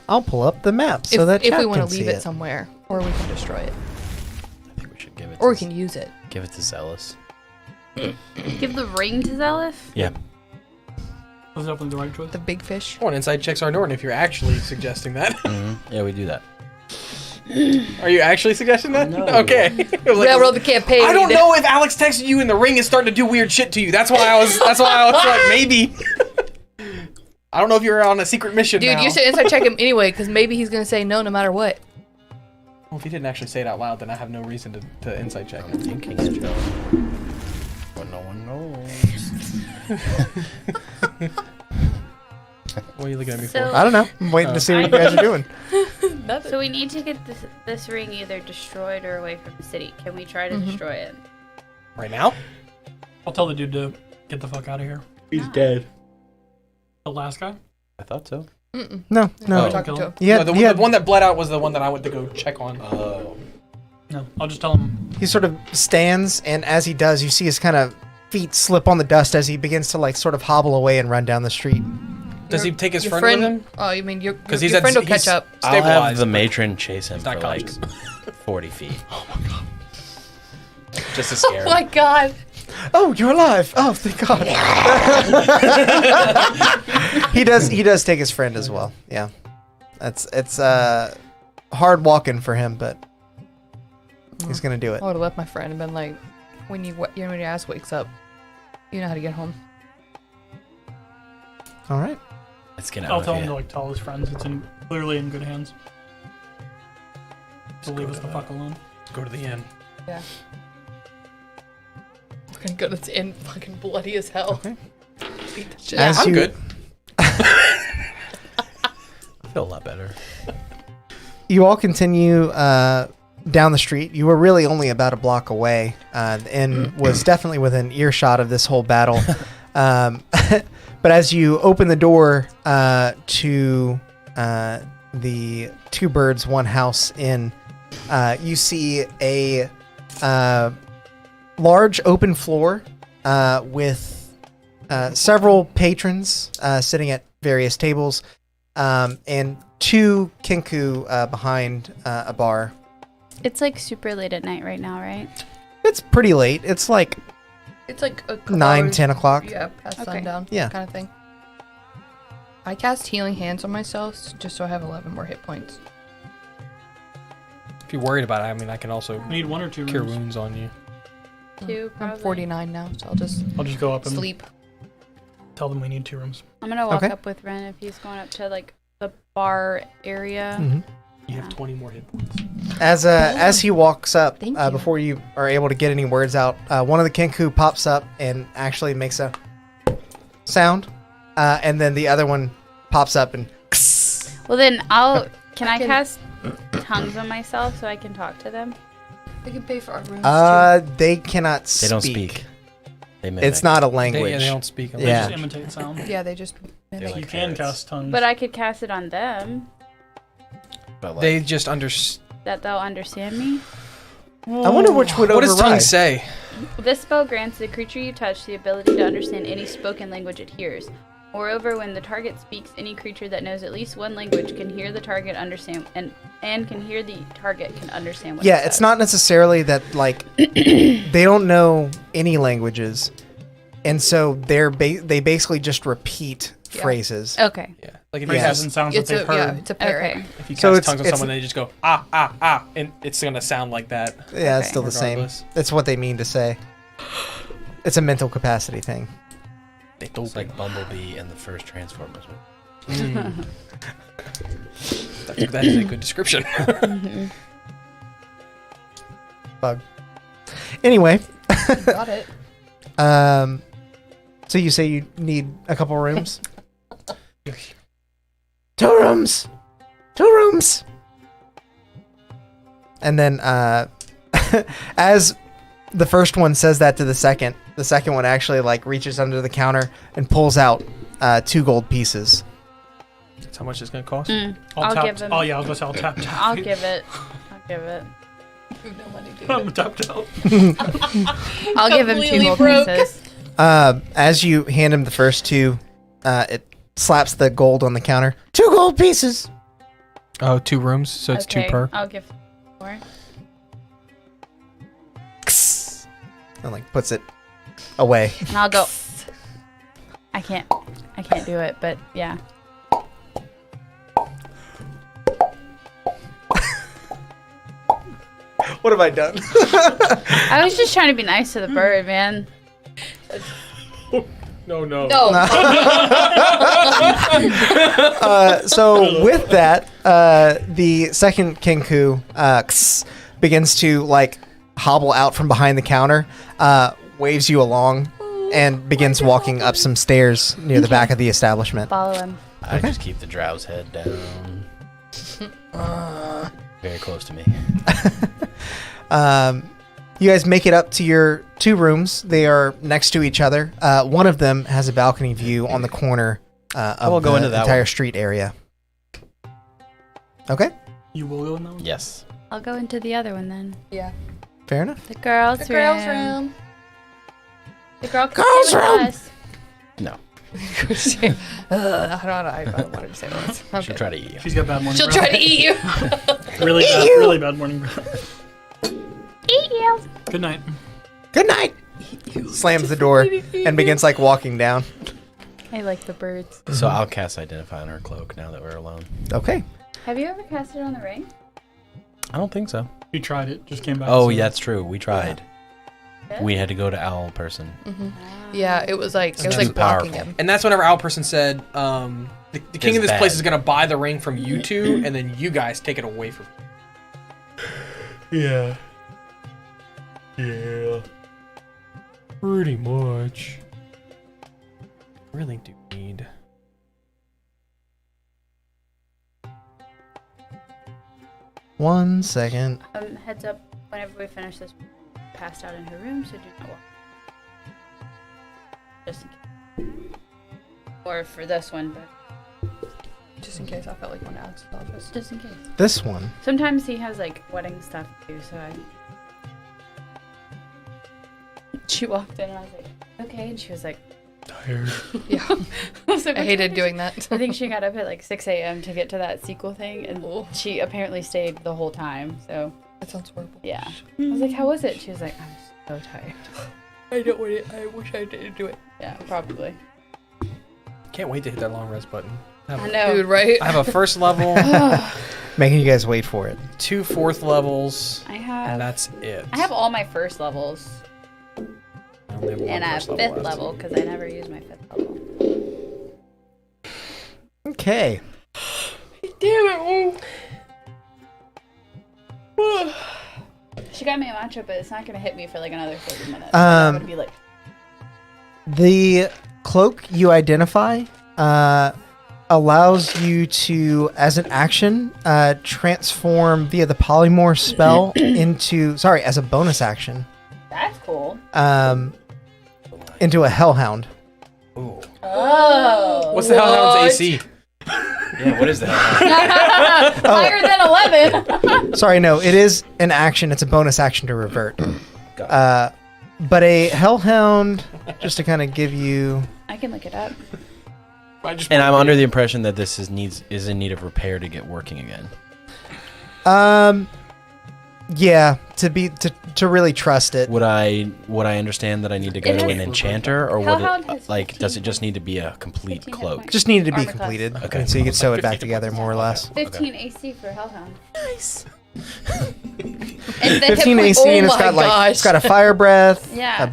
I'll pull up the map so if that we chat want can to leave see it somewhere, or we can destroy it, I think we should give it. or we to can use it. give it to Zheles. Give the ring to Zheles? Yeah. was definitely the right choice. The big fish. I want inside checks Sarnorin if you're actually suggesting that. Yeah, we do that. Are you actually suggesting that? No. Okay. I was like, Railroad the campaign. I don't know if Alex texted you and the ring is starting to do weird shit to you. That's why I was like, maybe. I don't know if you're on a secret mission Dude, now. you should inside check him anyway, because maybe he's gonna say no matter what. Well, if he didn't actually say it out loud, then I have no reason to inside check I'm him. thinking it, Joe. But no one knows. What are you looking at me So- for? I don't know. I'm waiting to see what you guys are doing. So we need to get this ring either destroyed or away from the city. Can we try to destroy it? Right now? I'll tell the dude to get the fuck out of here. He's dead. The last guy? I thought so. Mm-mm. No. We're Oh. talking to him. Yeah, No, the one that bled out was the one that I went to go check on. Oh. No, I'll just tell him. He sort of stands, and as he does, you see his kind of feet slip on the dust as he begins to like sort of hobble away and run down the street. Does he take his Your friend with him? Oh, you mean your 'Cause your he's friend at- will catch he's- up. I'll have Stabilized, the but matron chase him he's not for like conscious. 40 feet. Oh my god. Just to scare Oh my him. god. Oh, you're alive! Oh, thank God. He does take his friend as well. Yeah, it's hard walking for him, but he's gonna do it. I would have left my friend and been like, when your ass wakes up, you know how to get home. All right. Let's get out I'll of tell him to here. like tell his friends it's clearly in good hands. To leave us the fuck alone. Go to the inn. Yeah. Fucking good. It's in fucking bloody as hell. Okay. Beat the shit. As I'm you- good. I feel a lot better. you all continue down the street. You were really only about a block away, and was definitely within earshot of this whole battle. But as you open the door to the Two Birds, One House Inn, you see a large open floor with several patrons sitting at various tables, and two kinku behind a bar. It's like super late at night right now, right? It's pretty late. It's like It's like a couple 9, hours, 10 o'clock. Yeah, past Okay. sundown. Yeah. Kind of thing. I cast Healing Hands on myself just so I have 11 more hit points. If you're worried about it, I mean, I can also We need 1 or 2 cure rooms. wounds on you. Two, I'm probably. 49 now, so I'll just I'll just go up and sleep. tell them we need 2 rooms. I'm gonna walk Okay. up with Ren if he's going up to like the bar area. Mhm. You have 20 more hit points. As he walks up, Thank you. before you are able to get any words out, one of the kinku pops up and actually makes a sound, and then the other one pops up and Well then can I cast tongues on myself so I can talk to them? We can pay for our rooms they cannot They speak. don't speak. They mimic. It's not a They, language. yeah, they don't speak. They Yeah. just imitate sound. too. Yeah, they just They're mimic. like You can parrots. cast tongues. But I could cast it on them But like, They just understand. that they'll understand me. I wonder which would What does tongue override. say? This spell grants the creature you touch the ability to understand any spoken language it hears. Moreover, when the target speaks, any creature that knows at least one language can hear the target understand and can hear the target can understand what Yeah, it it's says. not necessarily that like they don't know any languages, and so they basically just repeat Yeah. phrases. Okay. Yeah. Like if you phrases cast, and sounds that It's a, they've heard. yeah, it's a parrot. Okay. if you So cast it's- tongues on it's- someone, they just go ah, and it's gonna sound like that. Yeah, it's Okay. still the same. Regardless. It's what they mean to say. It's a mental capacity thing. it's like Bumblebee in the first Transformers movie. Mm. That is a good description. Bug. Anyway, Got it. so you say you need a couple rooms? 2 rooms! 2 rooms! And then, as the first one says that to the second one actually like reaches under the counter and pulls out 2 gold pieces. That's how much it's gonna cost. I'll tap, give him. Oh yeah, I'll go say I'll tap. I'll give it. I'll give it. I'm tapped out. I'll give him 2 Completely gold broke. pieces. As you hand him the first 2, it slaps the gold on the counter. 2 gold pieces! Oh, 2 rooms, so it's 2 Okay, per. I'll give 4. And like puts it away. And I'll go. I can't do it, but yeah. What have I done? I was just trying to be nice to the bird, man. No. No. So with that, the second kinku begins to like hobble out from behind the counter, waves you along, and begins walking up some stairs near the back of the establishment. Follow him. I just keep the drow's head down. Very close to me. You guys make it up to your 2 rooms. They are next to each other. One of them has a balcony view on the corner of will go the into that entire one. street area. Okay, You will go in that one? Yes. I'll go into the other one then. Yeah. fair enough. The girls' The girls' room. room. The girl Girls' stay with room. us. No. I don't wanted to say words. She'll Okay. try to eat you. She's got bad morning She'll breath. try to eat you. Really bad morning breath. Eat you. Good night. Good night. Slams the door and begins like walking down. I like the birds. So I'll cast Identify on her cloak now that we're alone. Okay. Have you ever cast it on the ring? I don't think so. You tried it, just came back. Oh, so- yeah, that's true. We tried. Yeah. We had to go to Owl Person. Yeah, it was like That's blocking powerful. him. And that's whenever Owl Person said, the king of this It's place bad. is gonna buy the ring from you two, and then you guys take it away from me. Yeah. Yeah. Pretty much. Really do need. 1 second. Heads up, whenever we finish this, passed out in her room, so do not walk. Just in case. Or for this one, but Just in case I felt like going to Alex's office. just in case. This one. Sometimes he has like wedding stuff too, so she walked in and I was like, okay, and she was like, Tired. Yeah. So I hated doing that. I think she got up at like 6 a.m. to get to that sequel thing, and she apparently stayed the whole time. So That sounds horrible. yeah, I was like, how was it? She was like, I'm so tired. I don't want it. I wish I didn't do it. Yeah, probably. Can't wait to hit that long rest button. I know. Dude, right? I have a first level, Making you guys wait for it. 2 4th levels, I and have that's it. I have all my first levels, I only have one and I have first fifth left. level because I never use my 5th level. Okay. Damn it. She got me a matcha, but it's not gonna hit me for like another 30 minutes. Um, I'm gonna be like, The cloak you identify allows you to, as an action, transform via the polymorph spell into, as a bonus action, that's cool. into a hellhound. Ooh. Oh, What's the hellhound's AC? Yeah, what is that? higher than 11. Sorry, no, it is an action. It's a bonus action to revert. Got But a hellhound, just to kind of give you... I can look it up. And I'm under the impression that this is in need of repair to get working again. Yeah, to really trust it. Would I understand that I need to go It to has- an enchanter, or Hellhound would has it, does it 15 just need to be a complete 15 hit cloak? points. Just needed to be Armor class. completed. Okay. So you could sew it back together, more or less. 15 AC for Hellhound. Nice. And the 15 hit AC, point- and it's Oh got my like it's gosh. got a fire breath, Yeah. a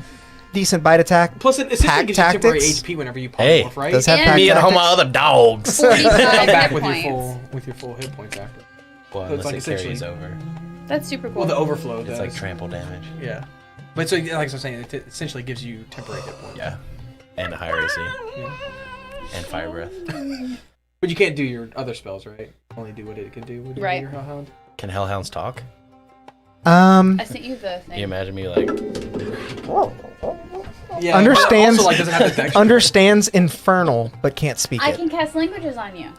decent bite attack. Plus, it essentially Pact gives you temporary tactics? HP whenever you Hey, polymorph, right? Does have And- pack Me and all tactics. my other dogs. 45 Come back hit with points. your full hit points after. Well, So it's unless like it carries essentially- over. That's super cool. Well, the overflow It's does. like trample damage. Yeah. But so, like I was saying, it essentially gives you temporary hit points. Yeah. And a higher AC. Yeah. And fire breath. But you can't do your other spells, right? Only do what it can do when you Right. do your Hellhound. Can hellhounds talk? Um, I sent you the Can you thing. imagine me like... Yeah. Understands- Also, like, doesn't have the dex. understands infernal but can't speak I it. can cast languages on you.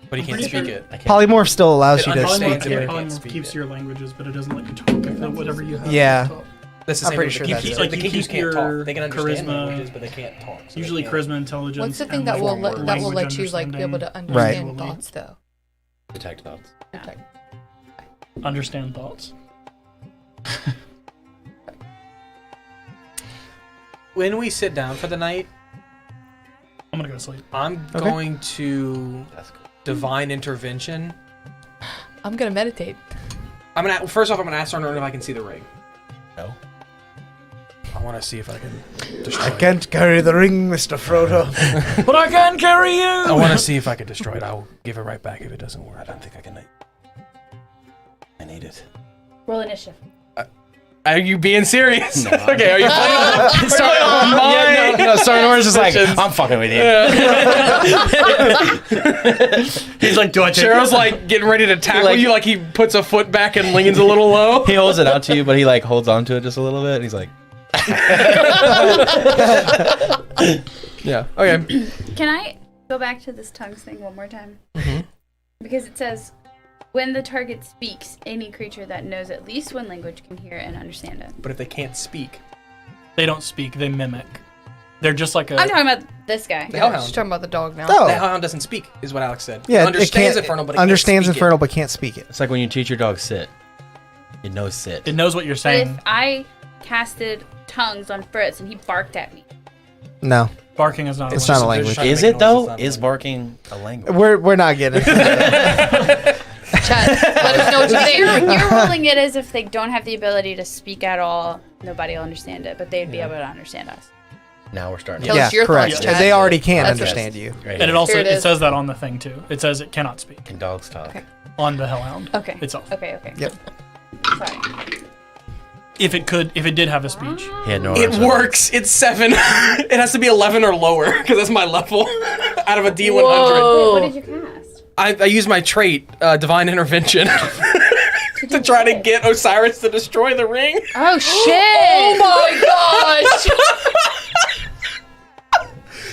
But he can't Pretty speak sure- it. I can't Polymorph still allows It you to understands speak. it, but it. it can't Polymorph speak keeps it. your languages, but it doesn't let you talk. If whatever you have. Yeah. to talk. That's the I'm same pretty with sure the that's Kinkies. it. Like the You Kinkies keep can't your talk. They can understand charisma- languages, but they can't talk. So they Usually can't- charisma, intelligence. What's the thing and that will language let you like be able to understanding. understand thoughts though? detect thoughts. Okay. Understand thoughts. When we sit down for the night, I'm gonna go to sleep. I'm Okay. going to That's cool. divine intervention. I'm gonna meditate. First off, I'm gonna ask Sarnorin if I can see the ring. No? I want to see if I can destroy I it. can't carry the ring, Mr. Frodo. But I can carry you! I want to see if I can destroy it. I'll give it right back if it doesn't work. I don't think I can. I need it. Roll initiative. Are you being serious? No. Okay, are you playing on my No, Sarnorin's just like, suspicions? I'm fucking with you. He's like, do I take Cheryl's it? like getting ready to tackle Like- you, like he puts a foot back and leans a little low. He holds it out to you, but he like holds on to it just a little bit. And he's like, Yeah. Okay. Can I go back to this tongues thing one more time? Mm-hmm. Because it says, when the target speaks, any creature that knows at least one language can hear and understand it. But if they can't speak, They don't speak, they mimic. They're just like a. I'm talking about this guy. the Hellhound. She's talking about the dog now. The Oh, Hellhound doesn't speak, is what Alex said. yeah, It understands Infernal, but it understands can't speak infernal but can't speak it. it's like when you teach your dog sit. It knows sit. It knows what you're But saying. if I casted tongues on Fritz and he barked at me, No, Barking is not it's a not a language. language. Is it though? Is barking a language? We're not getting into that. Chat, let us know what you think. you're ruling it as if they don't have the ability to speak at all. Nobody will understand it, but they'd be able to understand us. Now we're starting. Tell Yeah, us your correct. thoughts, Chad. They already can That's understand you. Right And it here. also Here it it is. says that on the thing too. It says it cannot speak Can dogs talk? Okay. on the Hellhound Okay. itself. Okay. Yep. Sorry. If it did have a speech. He had no It arms. works. It's 7. It has to be 11 or lower because that's my level out of a D100. What Whoa. did you cast? I use my trait, Divine Intervention. To to try to get Osiris to destroy the ring. Oh shit! Oh my gosh!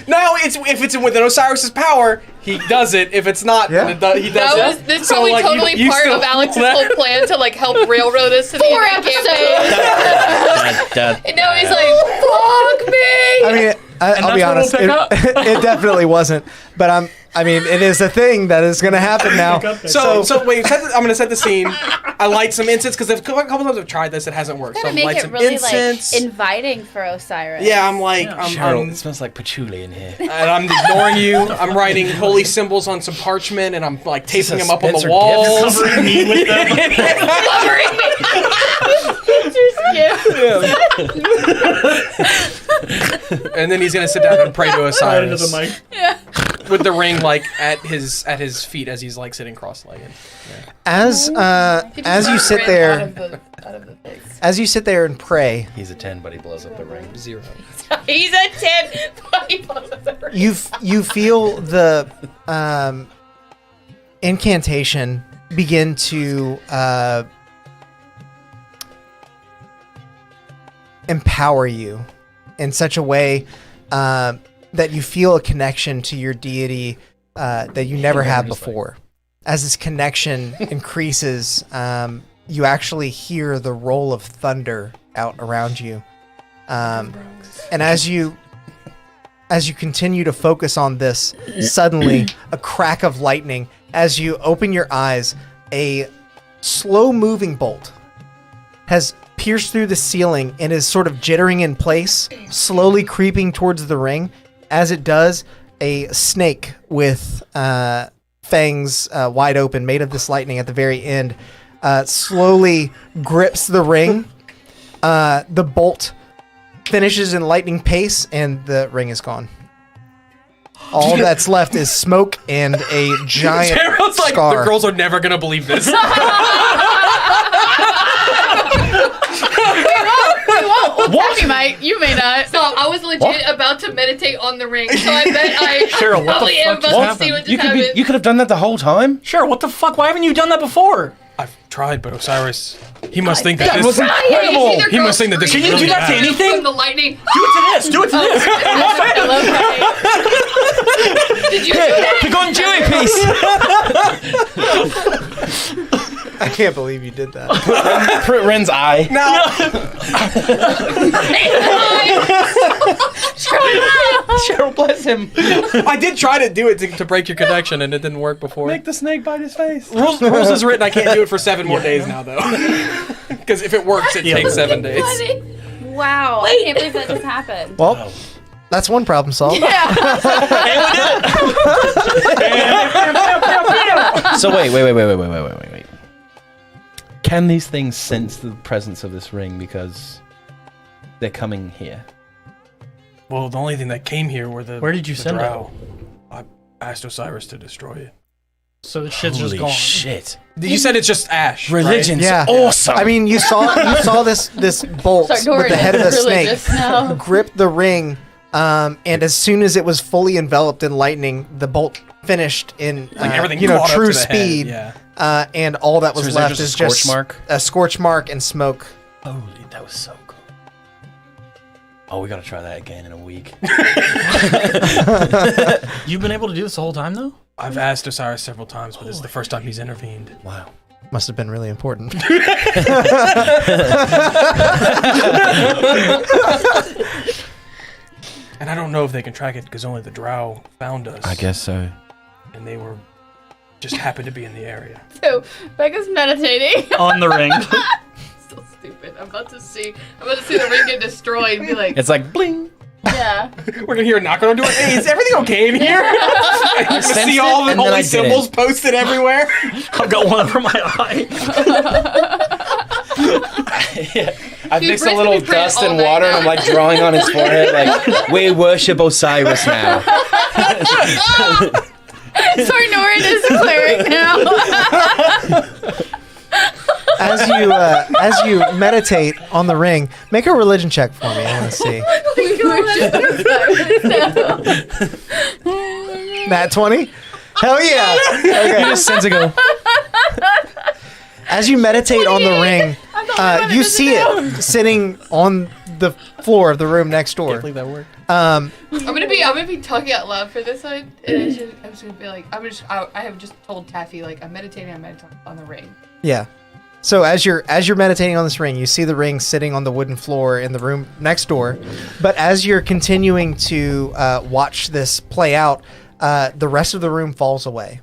Now, if it's within Osiris's power, he does it. If it's not, Yeah. then he does That it. was this is So, probably like, totally you part still- of Alex's whole plan to like help railroad us to the 4 end campaign. episodes. And now he's like, "Fuck me!" I mean, I'll be that's honest. where we'll pick It definitely wasn't. But I mean, it is a thing that is going to happen now. So wait, I'm gonna set the scene. I light some incense because a couple times I've tried this, it hasn't worked. So Gotta I'm make light it some really incense. like inviting for Osiris. Yeah, I'm like, Cheryl, it smells like patchouli in here. and I'm ignoring you. I'm writing holy symbols on some parchment, and I'm like taping them up on the Spencer walls. Covering me with them. Covering me. And then he's gonna sit down and pray to Right into Osiris the mic. with the ring like at his feet as he's like sitting cross-legged. As you sit Out there, of the things. as you sit there and pray, He's a 10, but he blows up the ring. 0. He's a 10. But he blows up the ring. you feel the incantation begin to empower you in such a way that you feel a connection to your deity that you never had before. As this connection increases, you actually hear the roll of thunder out around you. And as you continue to focus on this, suddenly a crack of lightning. As you open your eyes, a slow-moving bolt has pierced through the ceiling and is sort of jittering in place, slowly creeping towards the ring. As it does, a snake with fangs wide open, made of this lightning at the very end, slowly grips the ring. The bolt finishes in lightning pace, and the ring is gone. All that's left is smoke and a giant Cheryl's like, scar. the girls are never gonna believe this. What? You may not. So I was legit about to meditate on the ring. So I bet I Cheryl, what the probably am fuck about just to see what happened? just happened. You could have done that the whole time? Sure, what the fuck? Why haven't you done that before? I've tried, but Osiris, he must think that this. was incredible. He must think that this Can is you really do that to bad. anything? From the lightning. Do it to this. Do it to this. Did you do that? The golden jelly piece. I can't believe you did that. Print Ren's eye. Cheryl, bless him. I did try to do it to break your connection, and it didn't work before. Make the snake bite his face. Rules is written. I can't do it for 7 more days now, though. Because if it works, it takes 7 days. Wow, I can't believe that just happened. Well, that's one problem solved. So wait. Can these things sense the presence of this ring because they're coming here? Well, the only thing that came here were the. Where did you the send drow. I asked Osiris to destroy it. So the shit's Holy just gone. shit. You said it's just ash. right? Religion's Yeah. awesome. I mean, you saw this bolt Sarnorin with the head of a is snake religious now. grip the ring, and as soon as it was fully enveloped in lightning, the bolt finished in Like everything you know, caught up true to the head, speed. yeah. And all that was is there left just is a scorch just mark? a scorch mark and smoke. Holy, that was so cool. Oh, we gotta try that again in a week. You've been able to do this the whole time, though? I've asked Osiris several times, but this is the first time he's intervened. Wow. Must have been really important. And I don't know if they can track it because only the drow found us. I guess so. And they were just happened to be in the area. So Becca's meditating. On the ring. So stupid. I'm about to see the ring get destroyed and be like, It's like bling. yeah. We're gonna hear a knock on our door. Hey, is everything okay in here? You're gonna sensed see it, all the and then I holy didn't. symbols posted everywhere. I've got one over my eye. Yeah. I Dude, mixed a Brent's little gonna be praying dust all and night water and now. I'm like drawing on his forehead like, we worship Osiris now. Sarnorin is the cleric now. As you meditate on the ring, make a religion check for me. I want to see. Nat 20? Hell yeah! You just sense it go. as you meditate on the ring, you see it sitting on the floor of the room next door. I believe that worked. I'm gonna be talking out loud for this one, and I'm just gonna be like, I have just told Taffy like I'm meditating on the ring. Yeah. So as you're meditating on this ring, you see the ring sitting on the wooden floor in the room next door. But as you're continuing to watch this play out, the rest of the room falls away.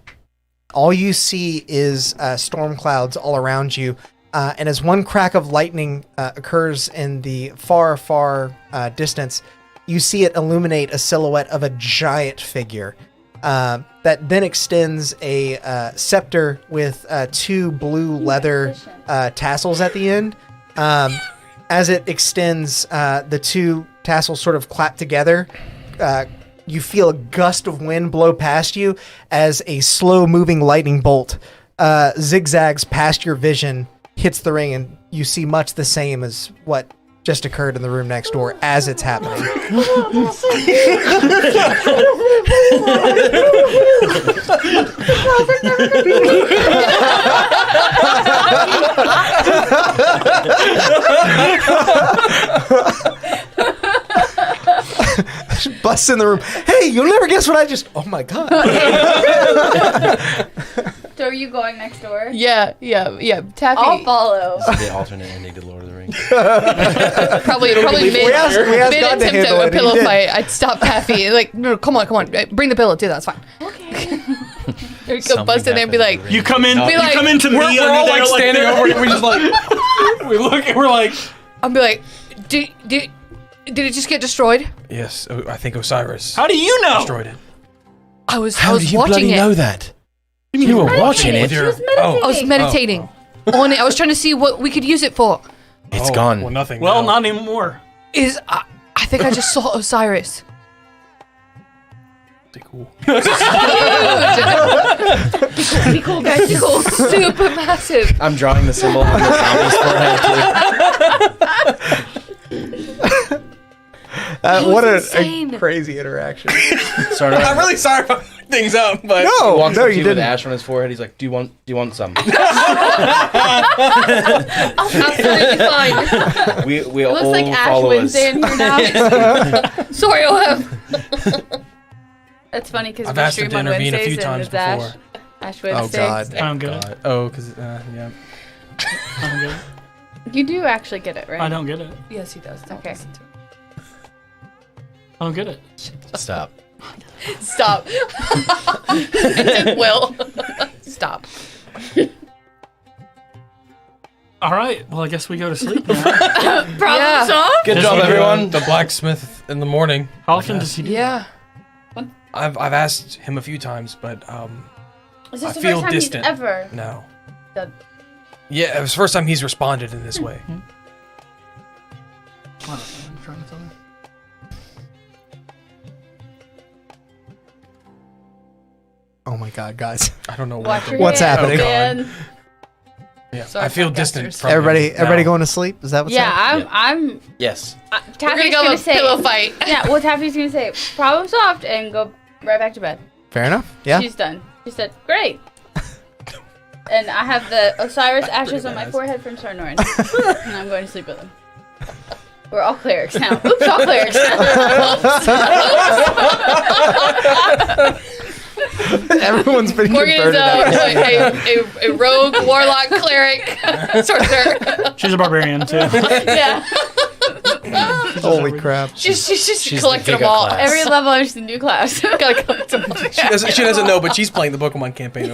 All you see is storm clouds all around you. And as one crack of lightning occurs in the far, far distance, you see it illuminate a silhouette of a giant figure that then extends a scepter with 2 blue leather tassels at the end. As it extends, the 2 tassels sort of clap together. You feel a gust of wind blow past you as a slow-moving lightning bolt zigzags past your vision, hits the ring, and you see much the same as what just occurred in the room next door as it's happening. Busts in the room. Hey, you'll never guess what I just... Oh my god. So are you going next door? Yeah. Taffy. I'll follow. This is the alternate ending to Lord of the Rings. Probably mid We asked God to attempt handle at a it, he pillow did. fight. I'd stop Taffy. Like, no, come on. Bring the pillow too. That's fine. Okay. Or you go bust in there and be like, You come in. Be You like, come into me. We're and all they're like standing there. over it. We just like we look and we're like, I'll be like, did it just get destroyed? yes, I think Osiris How do you know? destroyed it. I was How do you watching bloody it. know that? You were watching She it. was meditating. I was meditating on it. I was trying to see what we could use it for. It's gone. Well, nothing. Well, now. not anymore. I think I just saw Osiris. Pretty cool. Be cool, guys. Be cool. Super massive. I'm drawing the symbol on the zombie's forehead too. What insane. a crazy interaction. Sort of. I'm really sorry for things up, but No, Walks no, up to you with didn't. ash on his forehead. He's like, "Do you want some?" Absolutely fine. we It looks all like Ash follow us. Wednesday in here now. Sorry, I'll have. That's funny because I've we asked him stream to on intervene a Wednesdays few times and it's Ash. before. Ash Oh Wednesday. god. I don't get it. Oh, because yeah. I don't get it. You do actually get it, right? I don't get it. Yes, he does. Don't Okay. listen to him. I don't get it. Stop. Stop. It will. Stop. All right. Well, I guess we go to sleep now. Problem Yeah. solved? Good Just job, went to everyone. The blacksmith in the morning. How often does he do? Yeah. I've asked him a few times, but Is this I the feel first time distant. he's ever no. done? Yeah, it was the first time he's responded in this way. I'm trying to tell her. Oh my god, guys. I don't know Watch your What's hands, happening? man. Yeah, Sorry, I feel podcasters. distant from Everybody him now. going to sleep? Is that what's Yeah, happening? I'm. Yes. We're Taffy's gonna go have a say. pillow fight. Yeah, well, Taffy's gonna say problem solved and go right back to bed. Fair enough. Yeah. She's done. She said, "Great." And I have the Osiris ashes on my forehead from Sarnorin, and I'm going to sleep with him. We're all clerics now. Oops, all clerics. Everyone's been Morgan's converted. a rogue, warlock, cleric, sorcerer. She's a barbarian too. Yeah. Holy crap. She's just She's collecting the them all. Giga class. Every level is a new class. Gotta collect them all. She doesn't know, but she's playing the Pokemon campaign.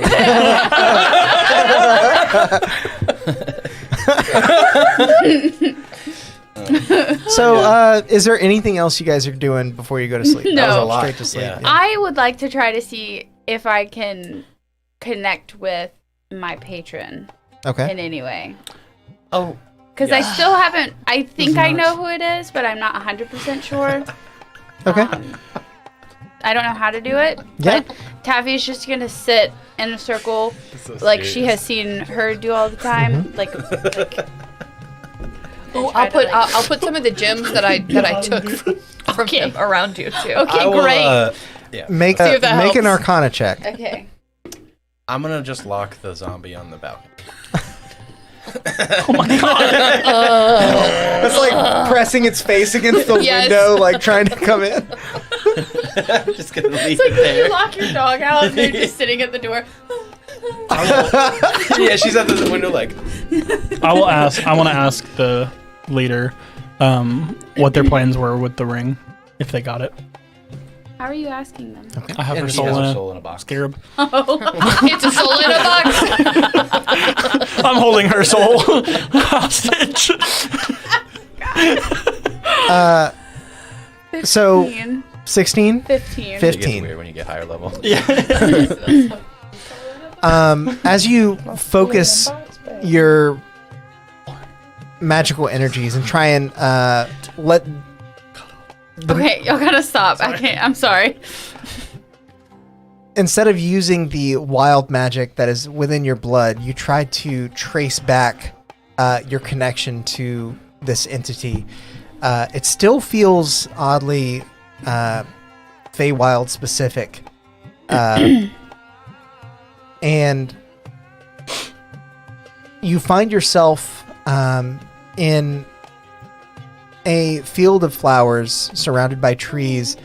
So, is there anything else you guys are doing before you go to sleep? No. That was a lot. Straight to sleep. Yeah. I would like to try to see if I can connect with my patron Okay. in any way. Oh. Because Yeah. I still haven't. I think I nuts. know who it is, but I'm not 100% sure. Okay. I don't know how to do it. Yeah. But Taffy's just gonna sit in a circle, like she has seen her do all the time. Mm-hmm. Like Oh, try to, like- I'll put some of the gems that I took from him around you too. okay, I will, great. yeah. Make, See if that make an helps. Arcana check. Okay. I'm gonna just lock the zombie on the balcony. Oh my god! It's like pressing its face against the Yes. window, like trying to come in. I'm just gonna leave It's like it when there. you lock your dog out and they're just sitting at the door. Yeah, she's at the window like. I want to ask the leader what their plans were with the ring, if they got it. How are you asking them? I have her And she soul has in her a soul in a box. scarab. It's a soul in a box. I'm holding her soul hostage. So 15. 16, 15. It gets 15. weird when you get higher level. As you focus your magical energies and try and let Okay, y'all gotta stop. I can't. I'm sorry. instead of using the wild magic that is within your blood, you try to trace back your connection to this entity. It still feels oddly Feywild specific. And you find yourself in a field of flowers surrounded by trees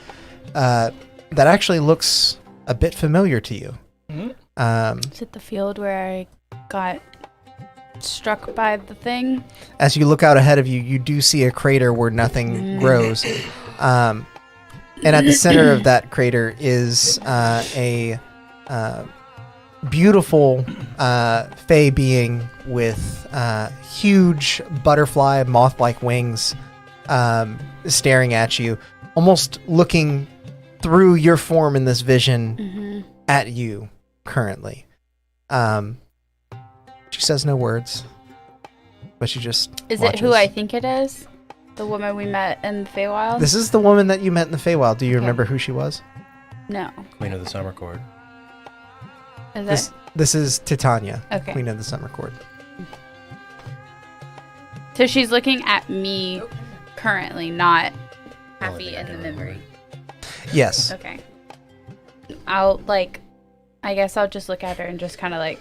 that actually looks a bit familiar to you. Is it the field where I got struck by the thing? As you look out ahead of you, you do see a crater where nothing grows. And at the center of that crater is a beautiful fey being with huge butterfly, moth-like wings staring at you, almost looking through your form in this vision at you currently. She says no words, but she just Is watches. it who I think it is? The woman we met in the Feywild? This is the woman that you met in the Feywild. Do you Okay. remember who she was? No. Queen of the Summer Chord. Is This is Titania, Okay. Queen of the Summer Chord. So she's looking at me currently, not Taffy thing I in the can memory. Yes. Okay. I guess I'll just look at her and just kind of like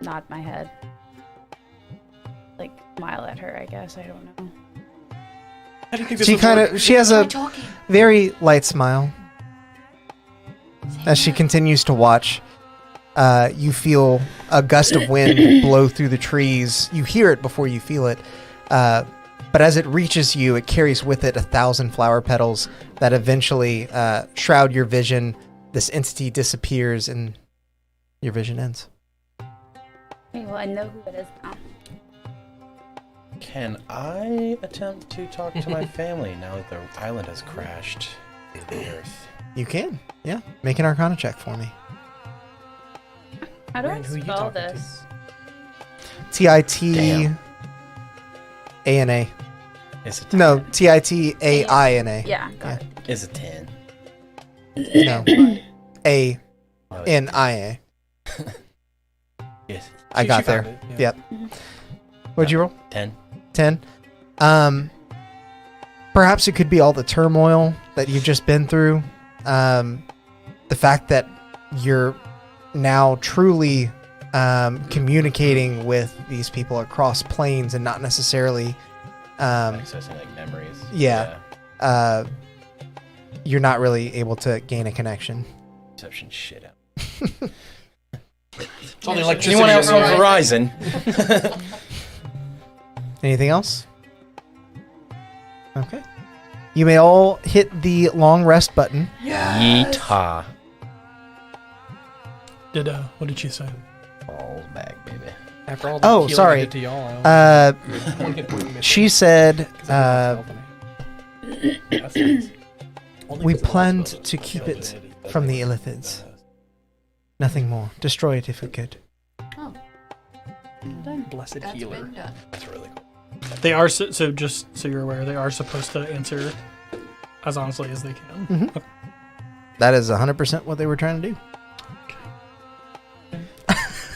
nod my head. Like smile at her, I guess. I don't know. How do you think this She would kind work? of she has a very light smile as she continues to watch. You feel a gust of wind blow through the trees. You hear it before you feel it. But as it reaches you, it carries with it 1,000 flower petals that eventually shroud your vision. This entity disappears and your vision ends. Okay, well, I know who it is now. Can I attempt to talk to my family now that the island has crashed to the earth? You can. Yeah. Make an Arcana check for me. How do I Rand, who you spell talking to? this? T-I-T-A-N-A. Is it No, T-I-T-A-I-N-A. Yeah, got it. Is it 10? No. A-N-I-A. Yes. I got there. found it, yeah. Yep. What'd you roll? 10. 10. Perhaps it could be all the turmoil that you've just been through. The fact that you're now truly communicating with these people across planes and not necessarily Accessing like memories. yeah. You're not really able to gain a connection. Perception shit out. It's only electricity. Anyone else on everywhere. Verizon? Anything else? Okay. You may all hit the long rest button. Yeetah. What did she say? Balls back, baby. After all the Oh, healing sorry. I did to y'all, I Uh, only get one hit she said, Only we 'cause I planned was to keep killed it in from the Illithids. Nothing more. Destroy it if we could. Blessed healer. That's really cool. They are so just so you're aware, they are supposed to answer as honestly as they can. Mhm. That is 100% what they were trying to do.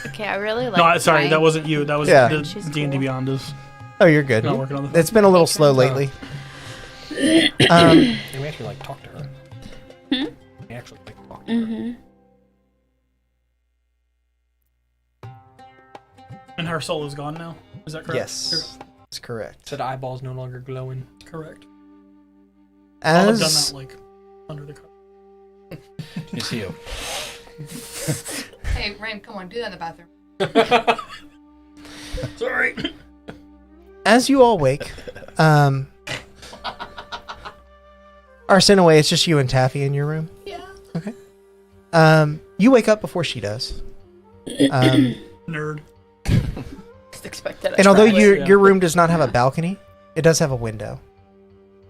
Okay, I really like. No, sorry, my- that wasn't you. That was Yeah. the She's D&D cool. Beyond is Oh, you're good. not working on the. It's been a little slow lately. And we actually like talk to her. We actually like talk to her. Mm-hmm. And her soul is gone now? Is that correct? Yes, that's correct. Said eyeballs no longer glowing. Correct. I'll have done As that, like, under the cover. You see you. Hey, Rain, come on, do that in the bathroom. Sorry. as you all wake, Arsinoe, it's just you and Taffy in your room. Yeah. Okay. You wake up before she does. Nerd. Just expected. And although Yeah. your room does not have a balcony, it does have a window.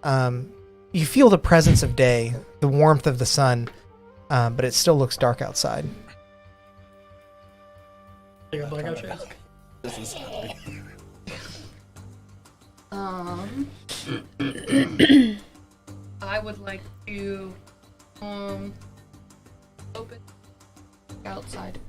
You feel the presence of day, the warmth of the sun, but it still looks dark outside. You got blackout shades? This is I would like to open outside.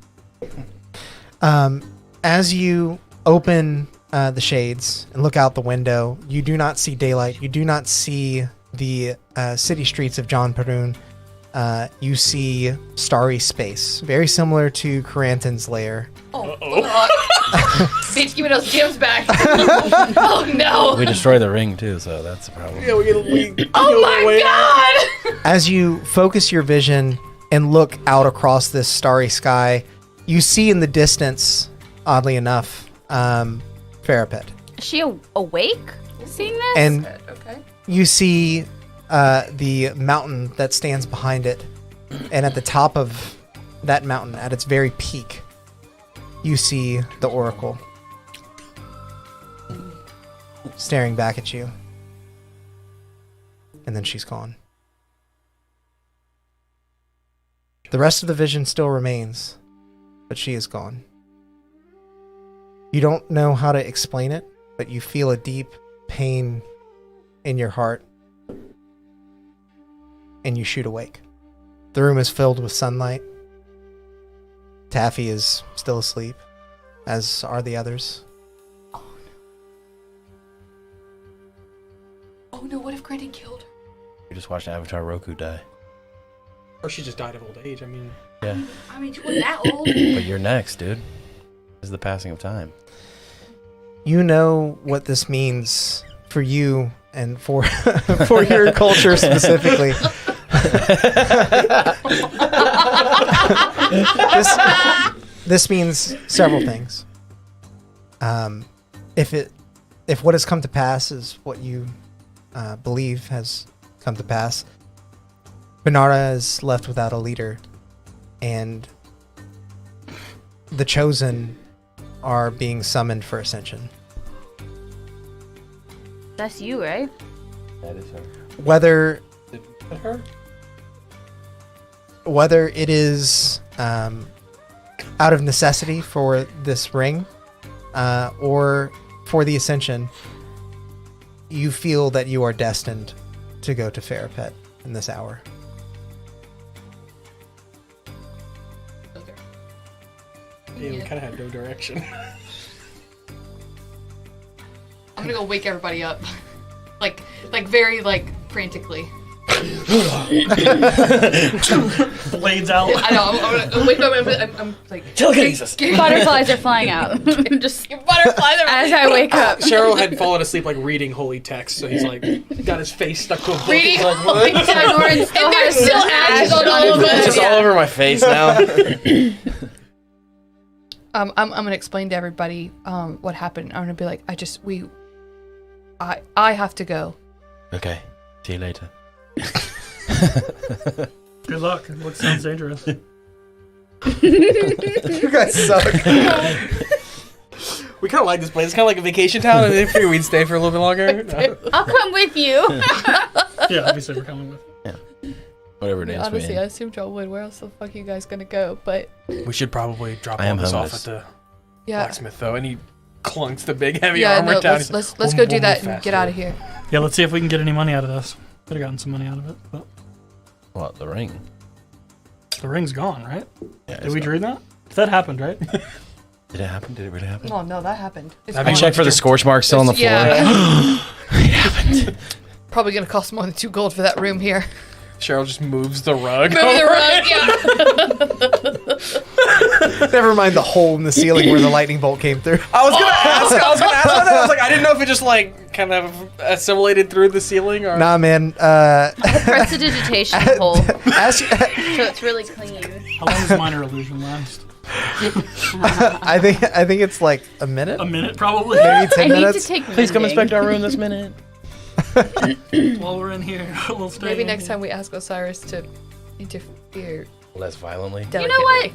As you open the shades and look out the window, you do not see daylight. You do not see the city streets of John Perun. You see starry space, very similar to Caranton's lair. Oh, bitch, give me those gems back. Oh no. We destroy the ring too, so that's a problem. Yeah, we Oh my god. As you focus your vision and look out across this starry sky, you see in the distance, oddly enough, Farapet. Is she awake seeing this? And Okay. you see the mountain that stands behind it. And at the top of that mountain, at its very peak, you see the Oracle staring back at you. And then she's gone. The rest of the vision still remains, but she is gone. You don't know how to explain it, but you feel a deep pain in your heart, and you shoot awake. The room is filled with sunlight. Taffy is still asleep, as are the others. Oh no, what if Granny killed her? We just watched Avatar Roku die. Or she just died of old age. I mean, Yeah. I mean, she wasn't that old. But you're next, dude. This is the passing of time. You know what this means for you and for for your culture specifically. This means several things. If what has come to pass is what you believe has come to pass, Benara is left without a leader, and the chosen are being summoned for ascension. That's you, right? That is her. Whether did we put her? whether it is out of necessity for this ring or for the ascension, you feel that you are destined to go to Farapet in this hour. Yeah, we kind of had no direction. I'm gonna go wake everybody up, like very frantically. Blades out. I know. I'm gonna wake up. I'm like Telekinesis. Butterflies are flying out. Just butterflies are as I wake up. Cheryl had fallen asleep like reading holy text, so he's like got his face stuck to a book. reading. He's like, what? Sarnorin still And there's has still the ashes on ash all of his us. It's just boots. all over my face now. I'm gonna explain to everybody what happened. I'm gonna be like, I have to go. Okay. See you later. Good luck. What sounds dangerous? You guys suck. We kind of like this place. It's kind of like a vacation town, and if we'd stay for a little bit longer. No. I'll come with you. Yeah, obviously we're coming with. Whatever it is, we Honestly, I assumed y'all would. Where else the fuck are you guys gonna go? But We should probably drop I am all this off homeless. at the yeah, blacksmith, though, and he clunks the big heavy yeah. armor No, down. let's He's like, go do "We'll that move and get faster." out of here. Yeah, let's see if we can get any money out of this. Could have gotten some money out of it, but What, the ring? the ring's gone, right? Yeah, Did we dream that? That happened, right? Did it happen? Did it really happen? Oh no, that happened. It's Have I you gone. checked for the scorch mark still on the floor. Yeah. Probably gonna cost more than 2 gold for that room here. Cheryl just moves the rug. Move the rug, yeah. Never mind the hole in the ceiling where the lightning bolt came through. I was gonna ask about that. I was like, I didn't know if it just like kind of assimilated through the ceiling or. Nah, man. Prestidigitation hole. So it's really clean. How long does minor illusion last? I think it's like a minute. A minute, probably. Maybe 10 I need minutes. to take Please come mending. inspect our room this minute. While we're in here, we'll stay. Maybe in next here. time we ask Osiris to interfere. Less violently. You know what?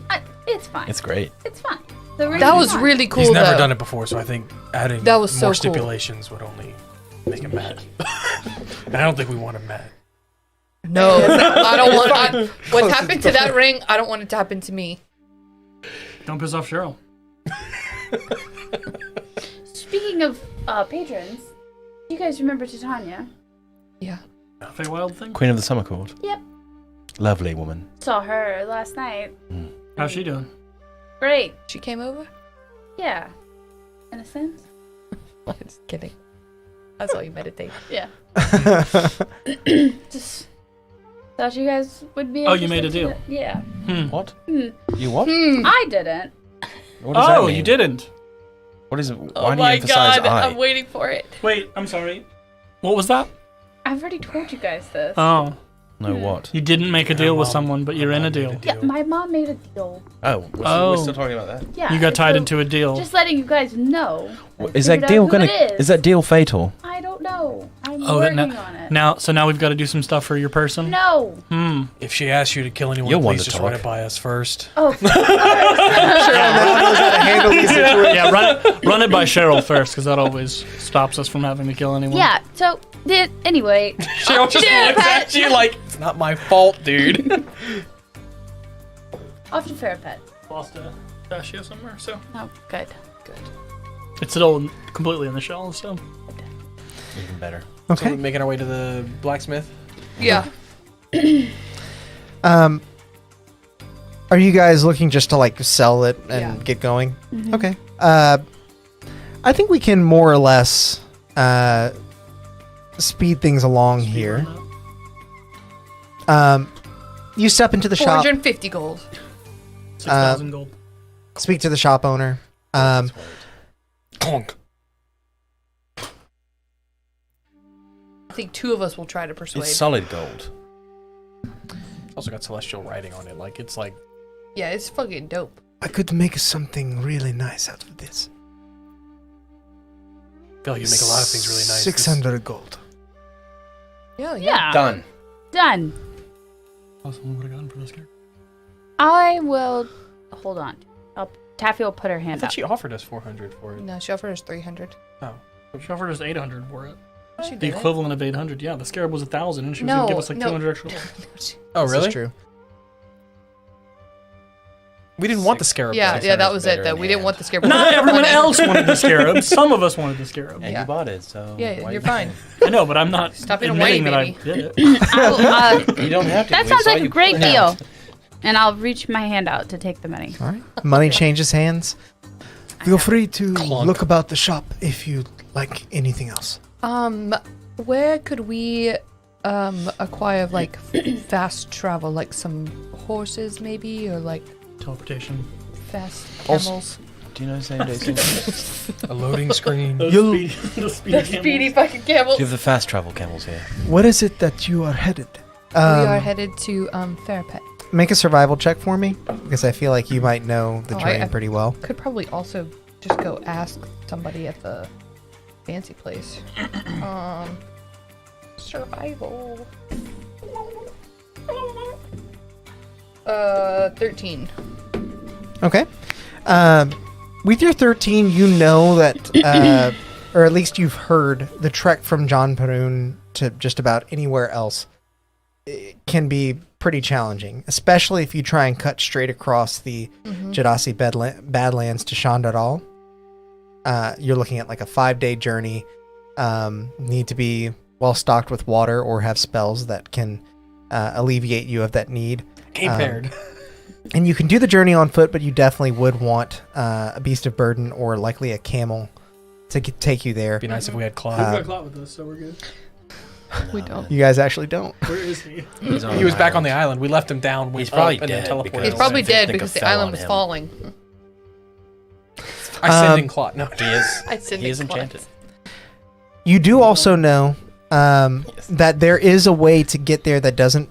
It's fine. It's great. It's fine. The room That is was fine. really cool. He's never though. done it before, so I think adding That was so more cool. stipulations would only make him mad. And I don't think we want him mad. No, I don't want. What happened to that ring? I don't want it to happen to me. Don't piss off Cheryl. Speaking of patrons, do you guys remember Titania? Yeah. Feywild thing? Queen of the Summer Court. Yep. Lovely woman. Saw her last night. How's she doing? Great. She came over. Yeah. In a sense. I'm just kidding. That's all you meditate. Yeah. Just thought you guys would be. Oh, you made a interested deal? to- Yeah. What? Hmm. You what? I didn't. What does that Oh, mean? you didn't. What is it? Why Oh do you my emphasize god, I? I'm waiting for it. Wait, I'm sorry. What was that? I've already told you guys this. Oh, No, what? you didn't make a deal with someone, but you're in a deal. Yeah, my mom made a deal. Oh, we're still talking about that. Yeah. You got tied so into a deal. Just letting you guys know. I Is that figured deal out who gonna? it Is that deal fatal? I don't know. I'm Oh, working that on it. now we've got to do some stuff for your person. No. If she asks you to kill anyone, You'll want please to just run talk. it by us first. Oh. Handle these situations. Yeah, run it by Cheryl first, because that always stops us from having to kill anyone. Yeah. So anyway. Cheryl just Yeah, looks Pat. at you like, it's not my fault, dude. Off to Fairpet. Lost a pistachio somewhere, so Oh, good. it's still completely in the shell. So Even better. So Okay. we're making our way to the blacksmith. Yeah. Are you guys looking just to like sell it and Yeah. get going? Okay. I think we can more or less speed things along here. You step into the shop, 450 gold. 6,000 gold. speak to the shop owner. Clunk. I think two of us will try to persuade. It's solid gold. It's also got celestial writing on it. Like, it's like, Yeah, it's fucking dope. I could make something really nice out of this. I feel like you make a lot of things really nice. 600 gold. Yeah, Yeah. Done. Done. Awesome. Would have gone for this character. I will. Hold on. Taffy will put her I hand thought up. she offered us 400 for it. No, she offered us 300. Oh. She offered us 800 for it. She The did equivalent of 800. Yeah, the scarab was 1,000, and she was No, gonna give us like no. 200 extra. Oh, This really? is true. We didn't want the scarab. Yeah, though. yeah, that 600's was better it. Though in we didn't hand. want the scarab. Not everyone else wanted the scarab. Some of us wanted the scarab. And Yeah. you bought it, so. Yeah, why you're you- fine. I know, but I'm not Stop being a admitting whiny that I did it. You don't have to. That We sounds saw like a you great pull it deal. out. And I'll reach my hand out to take the money. All right. Money changes hands. Feel free to Clunk. look about the shop if you like anything else. Where could we acquire like fast travel, like some horses maybe, or like Teleportation. fast Also- camels? Do you know same day synchronous? A loading screen. The speedy camels. fucking camels. Do you have the fast travel camels here? What is it that you are headed? We are headed to Fairpet. Make a survival check for me, because I feel like you might know the Oh, terrain I- pretty well. Could probably also just go ask somebody at the fancy place. Survival. 13. Okay. With your 13, you know that, or at least you've heard, the trek from John Perun to just about anywhere else can be pretty challenging, especially if you try and cut straight across the Jadasi Badlands to Shandaral. You're looking at like a 5-day journey. Need to be well stocked with water or have spells that can alleviate you of that need. Game paired. And you can do the journey on foot, but you definitely would want a beast of burden or likely a camel to take you there. Be nice if we had We've Claude. got Clot with us, so we're good. We don't. You guys actually don't. Where is he? He was back on the island. We left him down. He's He's probably up and then dead teleported. because- He's probably If you dead think because it the fell island on was him. falling. I send in Clot. No. He is. I send He is it enchanted. You do also know that there is a way to get there that doesn't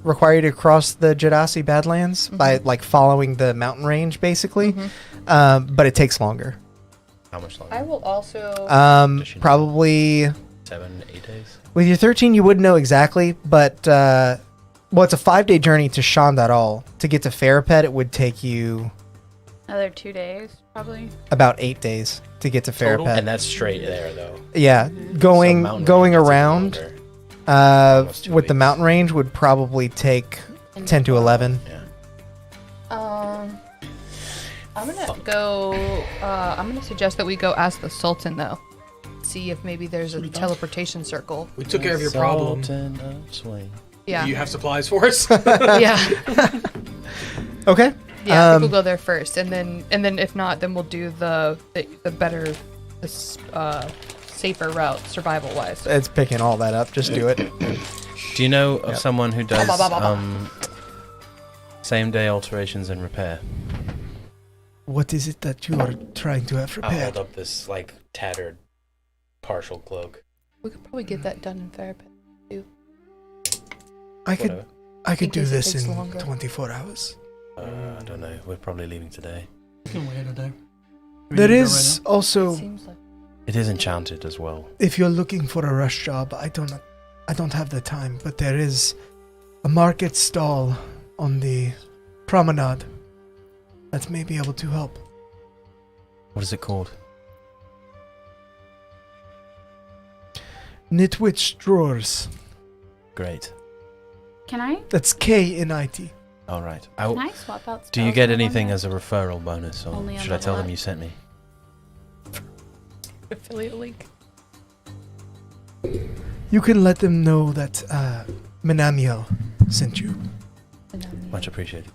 require you to cross the Jadasi Badlands by like following the mountain range, basically. But it takes longer. How much longer? I will also. Probably 7, 8 days. with your 13, you wouldn't know exactly, but well, it's a 5-day journey to Shandaral. To get to Farapet, it would take you Another 2 days, probably. about 8 days to get to Total? Farapet. And that's straight there, though. Yeah, So going mountain going range is even around longer. Almost 2 with the weeks. mountain range would probably take 10 to 11. Yeah. I'm gonna go. I'm gonna suggest that we go ask the Sultan though. See if maybe there's a teleportation circle. We took care of your problem. Sultan of Swing. Yeah. Do you have supplies for us? Yeah. Okay. Yeah. I think we'll go there first, and then if not, then we'll do the better, safer route survival wise. It's picking all that up. Just do it. Do you know of someone who does same-day alterations and repair? What is it that you are trying to have I'll hold up this, like, tattered partial cloak. We could probably get that done in Farapet too. I could In do case it this takes in longer. 24 hours. I don't know. We're probably leaving today. We can wait a day. There is also, Seems like. It is enchanted as well. if you're looking for a rush job, I don't have the time, but there is a market stall on the promenade that may be able to help. What is it called? Nitwitch Drawers. Great. Can I? That's Knit. All right. Can I swap out Do you spells get on one anything there? as a referral bonus, or Only on should I tell level them up. you sent me? Affiliate link. You can let them know that Manamiel sent you. Much appreciated.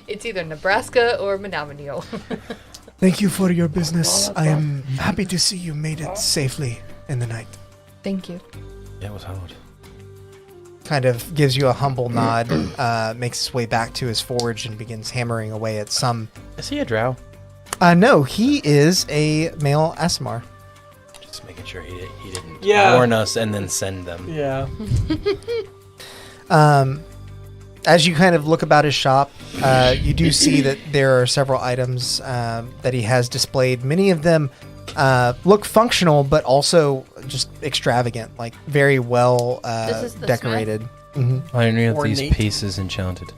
It's either Nebraska or Menominee. Thank you for your business. I am happy to see you made it safely in the night. Thank you. Yeah, it was hard. Kind of gives you a humble nod, makes his way back to his forge and begins hammering away at some. Is he a drow? No, he is a male Aasimar. Just making sure he didn't Yeah. warn us and then send them. Yeah. As you kind of look about his shop, you do see that there are several items that he has displayed. Many of them look functional, but also just extravagant, like very well This is the decorated. Hmm. Are any of these Ornate. pieces enchanted?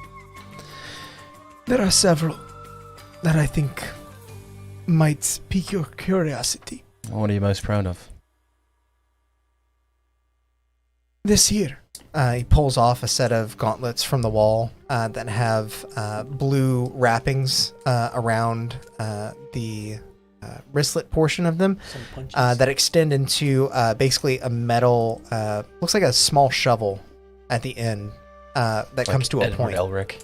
There are several that I think might pique your curiosity. What are you most proud of? This here. He pulls off a set of gauntlets from the wall that have blue wrappings around the wristlet portion of them Some punches. that extend into basically a metal, looks like a small shovel at the end that comes to a Edward point. Elric.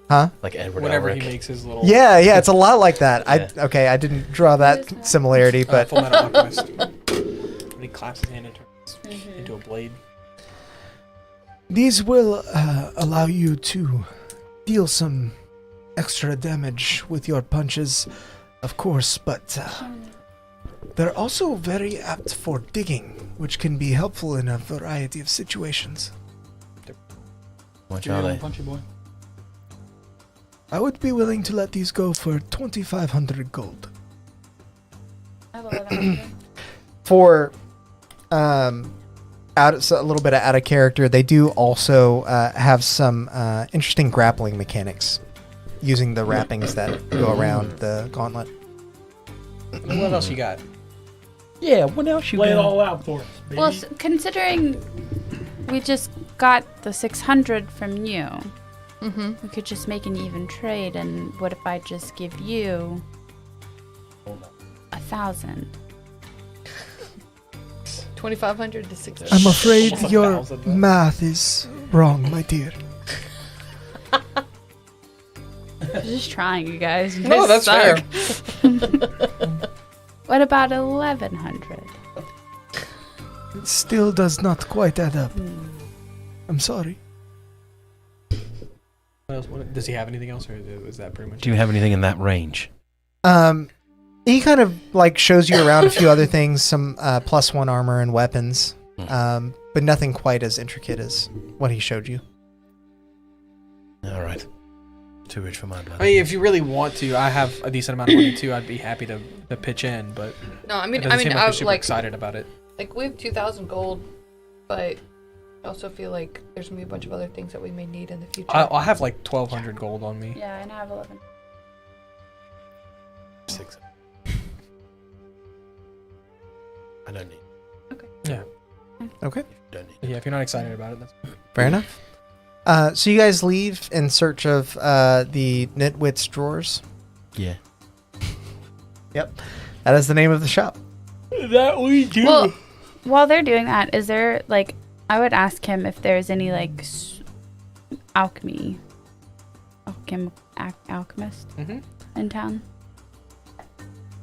Huh? Like Edward Whenever Elric. he makes his little Yeah, it's a lot like that. Yeah. I didn't draw that similarity, but Full Metal Alchemist. When he claps his hand and turns into a blade. these will allow you to deal some extra damage with your punches, of course, but they're also very apt for digging, which can be helpful in a variety of situations. What Yeah, are they? punchy boy. I would be willing to let these go for 2,500 gold. I have 1100. For a little bit out of character, they do also have some interesting grappling mechanics using the wrappings that go around the gauntlet. What else you got? Yeah, what else you Lay it all out for us, baby. Well, considering we just got the 600 from you, we could just make an even trade. And what if I just give you 1,000? 2,500 to 600. I'm afraid Almost your 1,000. math is wrong, my dear. I'm just trying, you guys. You No, guys that's suck. fair. What about 1100? It still does not quite add up. I'm sorry. Does he have anything else, or is that pretty much? Do you have anything in that range? He kind of like shows you around a few other things, some +1 armor and weapons, but nothing quite as intricate as what he showed you. All right. Too rich for my blood. I mean, if you really want to, I have a decent amount of money too. I'd be happy to pitch in, but No, I mean, it doesn't seem like I you're was super like, excited about it. we have 2,000 gold, but I also feel like there's gonna be a bunch of other things that we may need in the future. I have like 1,200 gold on me. Yeah, and I have 11. 6. I don't need. Yeah. Okay. Don't need. Yeah, if you're not excited about it, that's Fair enough. So you guys leave in search of the Nitwit's drawers. Yeah. Yep. That is the name of the shop. That we do. Well, while they're doing that, is there like I would ask him if there's any like alchemist in town.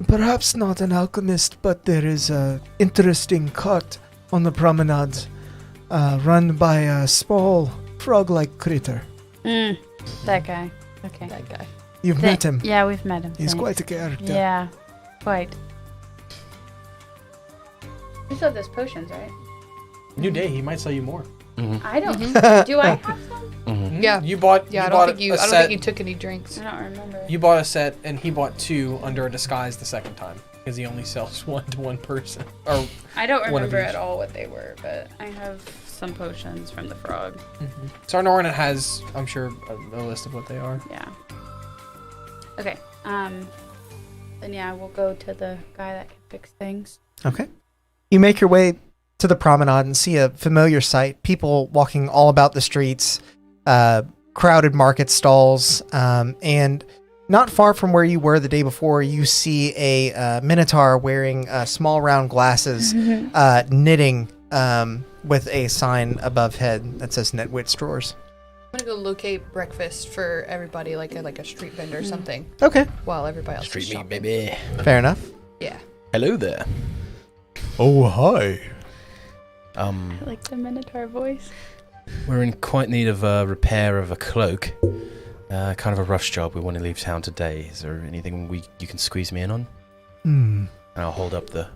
Perhaps not an alchemist, but there is a interesting cart on the promenade run by a small frog-like critter. That guy. Okay. that guy. You've met him. Yeah, we've met him. He's thanks. quite a character. Yeah, quite. You still have those potions, right? new day. He might sell you more. I don't. Do I have some? Yeah. You bought. Yeah, you I bought don't think you. a I don't set- think you took any drinks. I don't remember. You bought a set, and he bought 2 under a disguise the second time because he only sells 1 to 1 person. Or I don't one of remember each. at all what they were, but I have some potions from the frog. Sarnorin has, I'm sure, a list of what they are. Yeah. Okay. Then yeah, we'll go to the guy that can fix things. Okay. You make your way to the promenade and see a familiar sight. People walking all about the streets, crowded market stalls, and not far from where you were the day before, you see a minotaur wearing small round glasses, knitting with a sign above head that says Netwit's Drawers. I'm gonna go locate breakfast for everybody, like a street vendor or something, Okay. while everybody else is Street meat, shopping. baby. Fair enough. Yeah. Hello there. Oh, hi. I like the Minotaur voice. We're in quite need of a repair of a cloak. Kind of a rush job. We want to leave town today. Is there anything you can squeeze me in on? Hmm. And I'll hold up the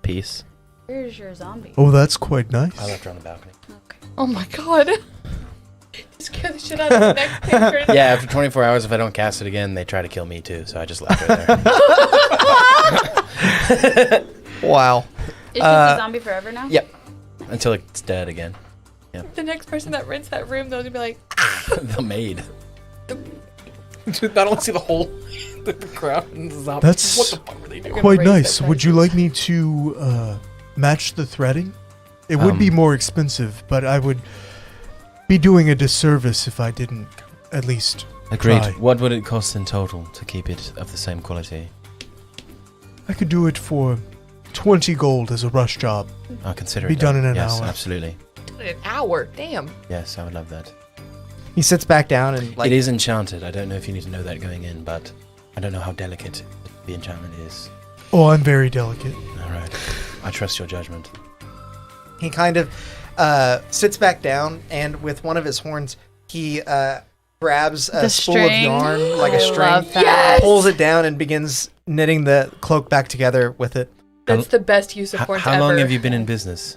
piece. Where's your zombie? Oh, that's quite nice. I left her on the balcony. Okay. Oh my god. Scare the shit out of the next picture. Yeah, after 24 hours, if I don't cast it again, they try to kill me too. So I just left her there. Wow. Is this a zombie forever now? Yep. Until it's dead again. The next person that rents that room, they'll be like, The maid. I don't see the whole the crowd and the zombies. That's What the fuck were they doing? quite raise their nice. Would you prices. like me to match the threading? It would be more expensive, but I would be doing a disservice if I didn't at least Agreed. try. What would it cost in total to keep it of the same quality? I could do it for 20 gold as a rush job. I'll consider Be it done in an yes, hour. Absolutely. an hour. Damn. Yes, I would love that. He sits back down and It is enchanted. I don't know if you need to know that going in, but I don't know how delicate the enchantment is. Oh, I'm very delicate. All right. I trust your judgment. he kind of sits back down, and with one of his horns, he grabs a The spool of string. yarn, like a I string, love that. pulls it down, and begins knitting the cloak back together with it. That's the best use of horns How ever. long have you been in business?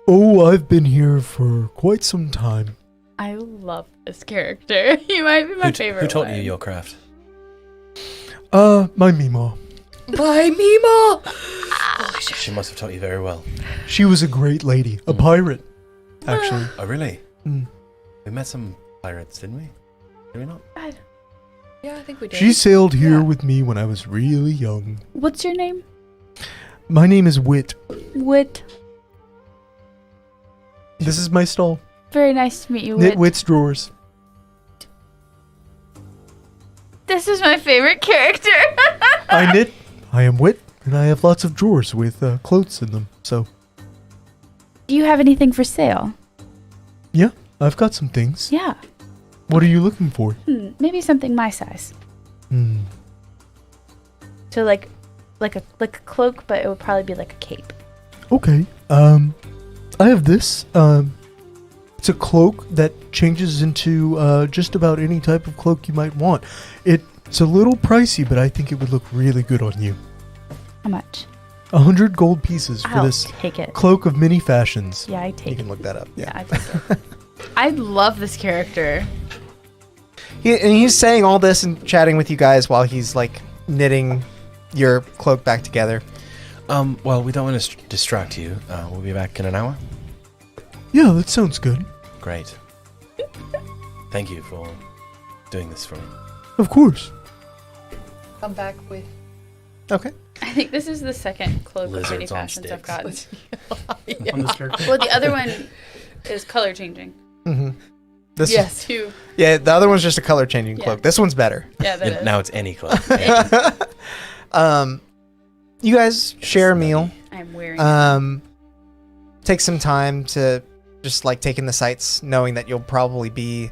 Oh, I've been here for quite some time. I love this character. He might be my favorite. Who taught one. you your craft? My Mima. Bye, Mima. She must have taught you very well. She was a great lady. A pirate, actually. Oh, really? Mm. We met some pirates, didn't we? Did we not? Yeah, I think we did. She sailed here Yeah. with me when I was really young. What's your name? My name is Wit. Wit. This is my stall. Very nice to meet you, Wit. Nitwit's Drawers. This is my favorite character. I knit. I am Wit, and I have lots of drawers with clothes in them. So, Do you have anything for sale? yeah, I've got some things. Yeah. What are you looking for? Maybe something my size. Hmm. So like like a cloak, but it would probably be like a cape. Okay. I have this. It's a cloak that changes into just about any type of cloak you might want. It's a little pricey, but I think it would look really good on you. How much? 100 gold pieces for I'll this take it. cloak of many fashions. Yeah, I You take can it. look that up. Yeah, I take it. I love this character. And he's saying all this and chatting with you guys while he's like knitting your cloak back together. Well, we don't want to distract you. We'll be back in an hour. Yeah, that sounds good. Great. Thank you for doing this for me. Of course. Come back with. Okay. I think this is the second cloak of many Lizards on fashions I've gotten. On this character. Well, the other one is color changing. Mm-hmm. This Yes, too. Yeah, the other one's just a color changing Yeah. cloak. This one's better. Yeah, that is. Now it's any club. You guys share a meal. I'm wearing it. Take some time to just like take in the sights, knowing that you'll probably be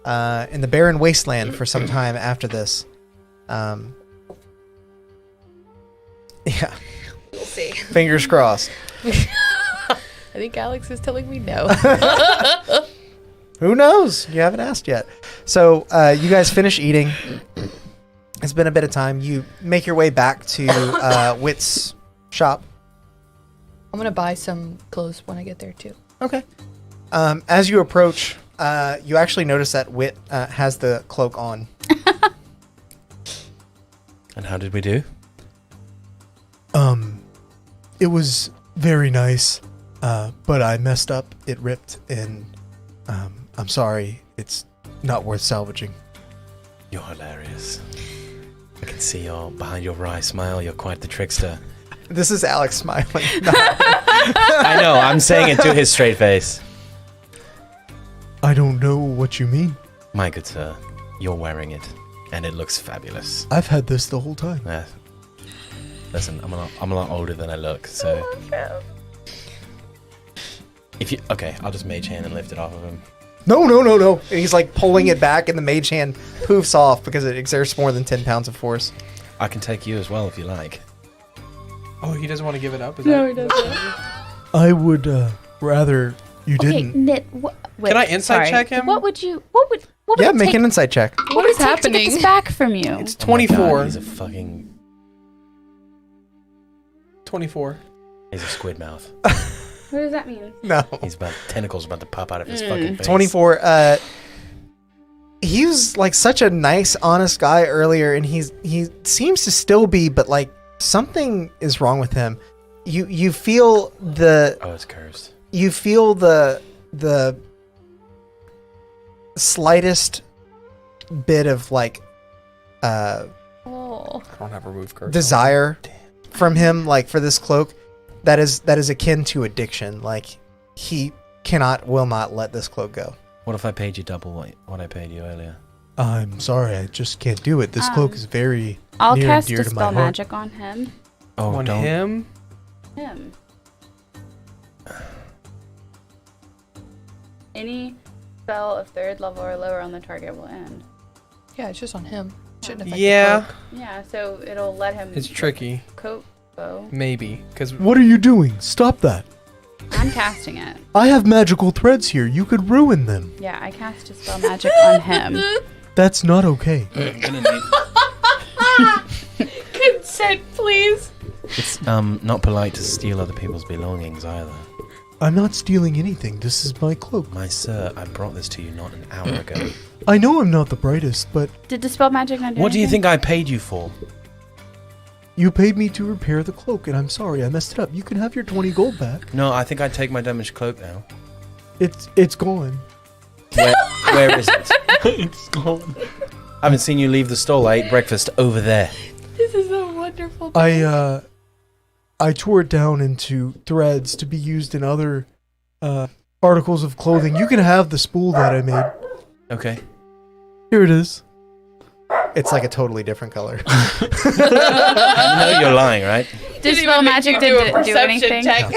in the barren wasteland for some time after this. Yeah, We'll see. fingers crossed. I think Alex is telling me no. Who knows? You haven't asked yet. So you guys finish eating. It's been a bit of time. You make your way back to Wit's shop. I'm gonna buy some clothes when I get there too. Okay. As you approach, you actually notice that Wit has the cloak on. And how did we do? It was very nice, but I messed up. It ripped, and I'm sorry. It's not worth salvaging. You're hilarious. I can see behind your wry smile. You're quite the trickster. This is Alex smiling. I know. I'm saying it to his straight face. I don't know what you mean. My good sir, you're wearing it, and it looks fabulous. I've had this the whole time. Listen, I'm a lot older than I look, so if you I'll just mage hand and lift it off of him. No. And he's like pulling it back, and the mage hand poofs off because it exerts more than 10 pounds of force. I can take you as well if you like. Oh, he doesn't want to give it up? Is No, that... he doesn't. I would rather you Okay, didn't. Knit. Can I insight check him? What would Yeah, it make take, an insight check. what would What it is take to happening? get this back from you? It's Oh my God, 24. he's a fucking... 24. He's a squid mouth. What does that mean? No. He's about tentacles about to pop out of his fucking face. 24. He was like such a nice, honest guy earlier, and he seems to still be, but like something is wrong with him. You feel the Oh, it's cursed. you feel the slightest bit of like Oh. I don't have remove curse. desire from him, like for this cloak that is akin to addiction. Like he will not let this cloak go. What if I paid you double what I paid you earlier? I'm sorry, I just can't do it. This cloak is very I'll near cast and dear to my Dispel heart. Magic on him. Oh, On don't. him? Him. Any spell of 3rd level or lower on the target will end. Yeah, it's just on him. Shouldn't affect Yeah. the cloak. Yeah, so it'll let him It's tricky. coat bow. Maybe. Because What are you doing? Stop that. I'm casting it. I have magical threads here. You could ruin them. Yeah, I cast Dispel Magic on him. That's not okay. Consent, please. It's not polite to steal other people's belongings either. I'm not stealing anything. This is my cloak. My sir, I brought this to you not an hour ago. I know I'm not the brightest, but Did Dispel Magic not do What do you anything? think I paid you for? you paid me to repair the cloak, and I'm sorry I messed it up. You can have your 20 gold back. No, I think I'd take my damaged cloak now. It's gone. Where is it? It's gone. I haven't seen you leave the stall. I ate breakfast over there. This is a wonderful. I tore it down into threads to be used in other articles of clothing. You can have the spool that I made. Okay. Here it is. It's like a totally different color. You know you're lying, right? Dispel Magic didn't do anything.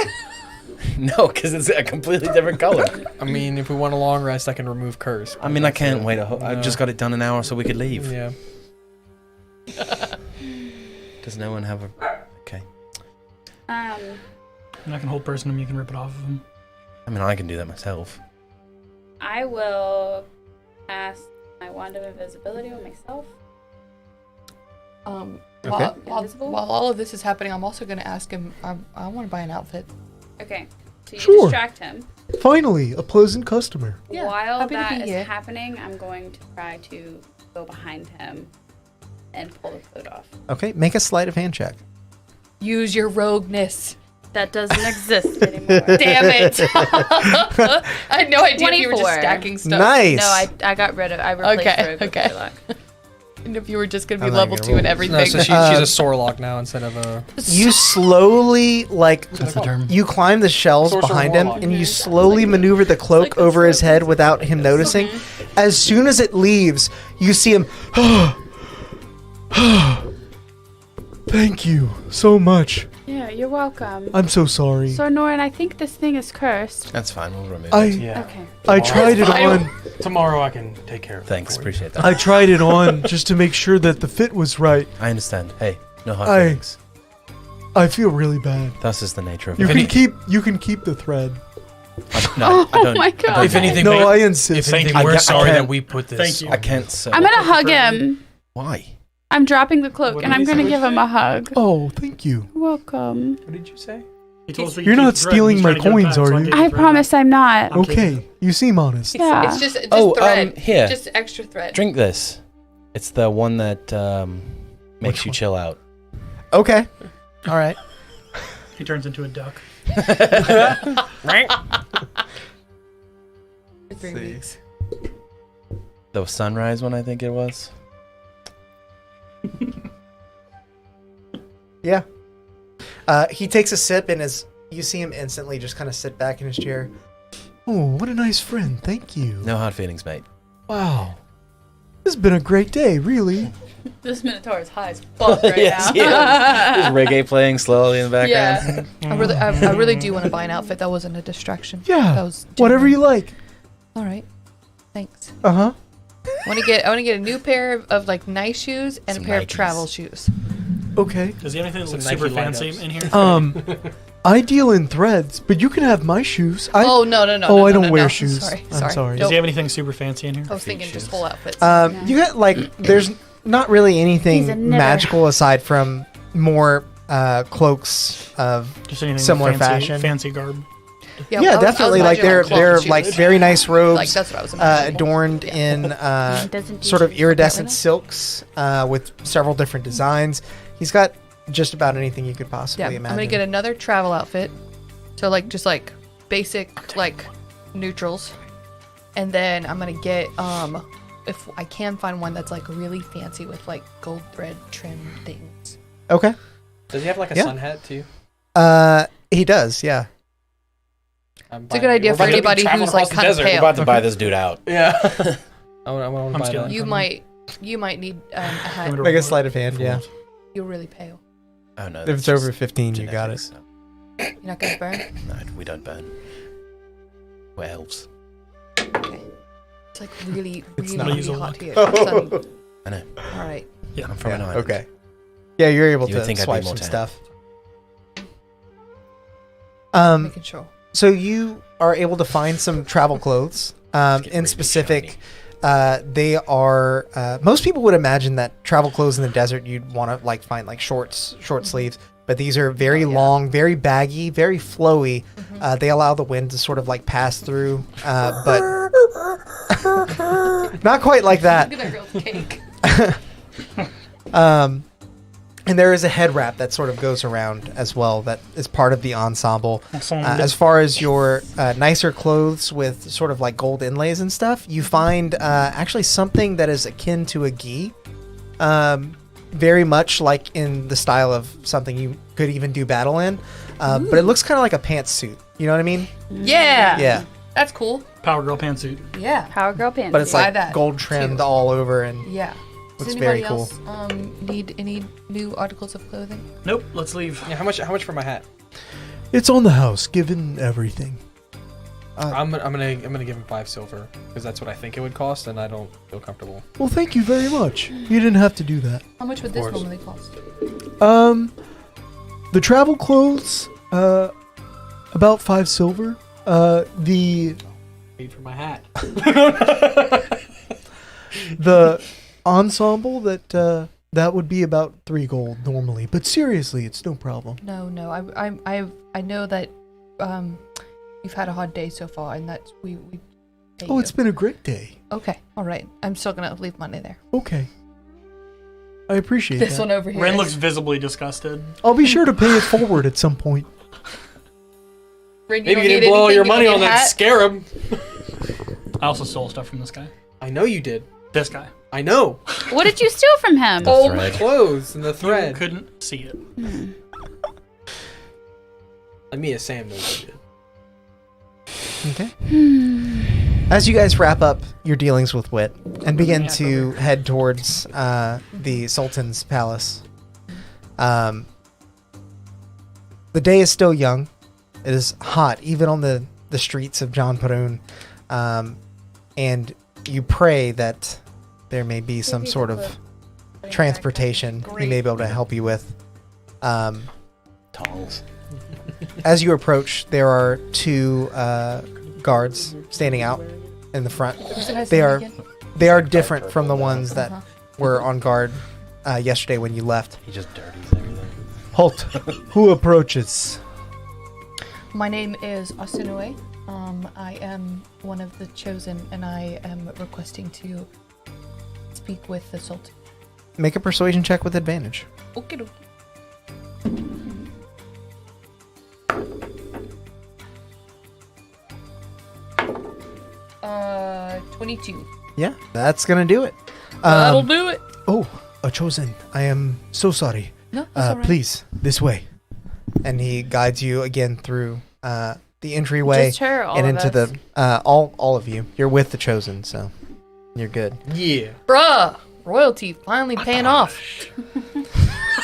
No, because it's a completely different color. I mean, if we want a long rest, I can remove curse. I mean, I can't wait. I just got it done an hour so we could leave. Yeah. Does no one have And I can hold person him, you can rip it off of him. I mean, I can do that myself. I will cast my wand of invisibility on myself. While Invisible? all of this is happening, I'm also going to ask him. I want to buy an outfit. Okay. So you Sure. distract him. Finally, a pleasant customer. Yeah, While happy to that be is here. happening, I'm going to try to go behind him and pull the coat off. Okay, make a sleight of hand check. Use your rogueness. That doesn't exist anymore. Damn it! I had no idea if you were just 24. stacking stuff. Nice. No, I got rid of. I replaced Okay, Rogue with okay. Warlock. And if you were just going to be I'm not level gonna 2 and roll. everything. No, so she's a Sorlock now instead of a. You slowly, like, That's the term. you climb the shelves Sorcerer behind him, Warlock. and you slowly maneuver the cloak over his head without him noticing. As soon as it leaves, you see him. Thank you so much. Yeah, you're welcome. I'm so sorry. Sarnorin, I think this thing is cursed. That's fine. We'll remove I it. Yeah. Okay. I tried it fine. on. Tomorrow I can take care of it. Thanks. for you. Appreciate that. I tried it on just to make sure that the fit was right. I understand. Hey, no hard I- feelings. I feel really bad. That's just the nature of You it. can keep the thread. No, I don't. my God. If anything, No, mate, I if insist. anything, I we're can't- sorry I that can't- we put this. Thank you. I can't say. I'm gonna hug him. Why? I'm dropping the cloak What and did I'm he gonna say? give him a hug. Oh, thank you. You're welcome. What did you say? He told us we You're could not keep the thread, stealing he's my trying to get it coins, back, so are I you? gave I the thread promise I'm not. I'm kidding. Okay, you seem honest. Yeah. It's just Oh, thread. here. Just extra thread. Drink this. It's the one that makes Which you one? chill out. Okay. All right. He turns into a duck. For 3 weeks. The sunrise one, I think it was. Yeah. He takes a sip and you see him instantly just kind of sit back in his chair. Oh, what a nice friend. Thank you. No hard feelings, mate. Wow. This has been a great day, really. This Minotaur is high as fuck right Yes, now. yeah. There's reggae playing slowly in the background. Yeah. I really do want to buy an outfit. That wasn't a distraction. Yeah. That was Whatever you genuine. like. All right. Thanks. Uh-huh. I want to get a new pair of like nice shoes and Some a pair Nikes. of travel shoes. Okay. Does he have anything that Some looks Nike super fancy lineups. in here? I deal in threads, but you can have my shoes. Oh no. I no, don't no, wear no. shoes. Sorry. I'm sorry. Does he have anything super fancy in here? I was thinking just whole outfits. You got like there's not really He's a anything knitter. magical aside from more cloaks of Just anything similar fancy, fashion. fancy garb. yeah, I was definitely like imagining they're cloth like shoes. very nice robes. Like that's what I was imagining. Adorned in Doesn't sort of usually- iridescent silks with several different designs. He's got just about anything you could possibly Yeah, I'm imagine. gonna get another travel outfit. So like just like basic like neutrals, and then I'm gonna get if I can find one that's like really fancy with like gold thread trim things. Okay. Does he have like a Yeah. sun hat too? He does. Yeah. It's a good idea for anybody who's like kind of We're pale. about to buy this dude out. Yeah. I want to buy stealing. that. You might need a hat. Make a sleight of hand. Yeah. You're really pale. Oh no. If that's it's over just 15, you got it. genetics, so. You're not gonna burn. No, we don't burn. We're elves. Okay. It's like really, really, not. really Use a hot lock. here. Sunny. I know. All right. I'm from an Yeah, island. okay. Yeah, you're able You would to think I'd be swipe more some tan. stuff. Making sure. So you are able to find some travel clothes. getting In really specific, they are. Most people would imagine that travel clothes in the desert you'd want to like find like short sleeves, but these are very long, very baggy, very flowy. They allow the wind to sort of like pass through, but not quite like that. Look at that girl's cake. And there is a head wrap that sort of goes around as well that is part of the ensemble. As far as your nicer clothes with sort of like gold inlays and stuff, you find actually something that is akin to a gi. Very much like in the style of something you could even do battle in. But it looks kind of like a pantsuit. You know what I mean? Yeah. Yeah. That's cool. Power girl pantsuit. Yeah. Power girl pants. But it's Buy like that, gold trimmed too. all over and Yeah. Does looks anybody very cool. else need any new articles of clothing? Nope. Let's leave. Yeah, how much for my hat? It's on the house, given everything. I'm gonna give him 5 silver because that's what I think it would cost, and I don't feel comfortable. Well, thank you very much. You didn't have to do that. How much would this course. normally cost? The travel clothes, about 5 silver. The Paid for my hat. the ensemble that would be about 3 gold normally. But seriously, it's no problem. No, I know that you've had a hard day so far, and that's we. pay Oh, you. it's been a great day. Okay, all right. I'm still gonna leave money there. Okay. I appreciate This that. one over here. Ren looks visibly disgusted. I'll be sure to pay it forward at some point. Ren, Maybe don't you didn't need blow all anything, your you money don't on need a that hat? scarab. I also stole stuff from this guy. I know you did. This guy. I know. What did you steal from him? The Oh, my thread. clothes and the You thread. couldn't see it. Me and Sam knows you did. Okay. As you guys wrap up your dealings with Wit and begin to head towards the Sultan's palace, the day is still young. It is hot, even on the streets of John Parun, and you pray that there may be some sort of transportation he may be able to help you with. Tongs. As you approach, there are 2 guards standing out in the front. They are different from the ones that were on guard yesterday when you left. He just dirties everything. Halt. Who approaches? My name is Arsinoe. I am one of the chosen, and I am requesting to speak with the Sultan. Make a persuasion check with advantage. Okay, dokie. 22. Yeah, that's gonna do it. That'll do it. Oh, a chosen. I am so sorry. No, that's all right. Please, this way. And he guides you again through the entryway Just her, all and of into us. the all of you. You're with the chosen, so you're good. Yeah. Bruh, royalty finally paying off.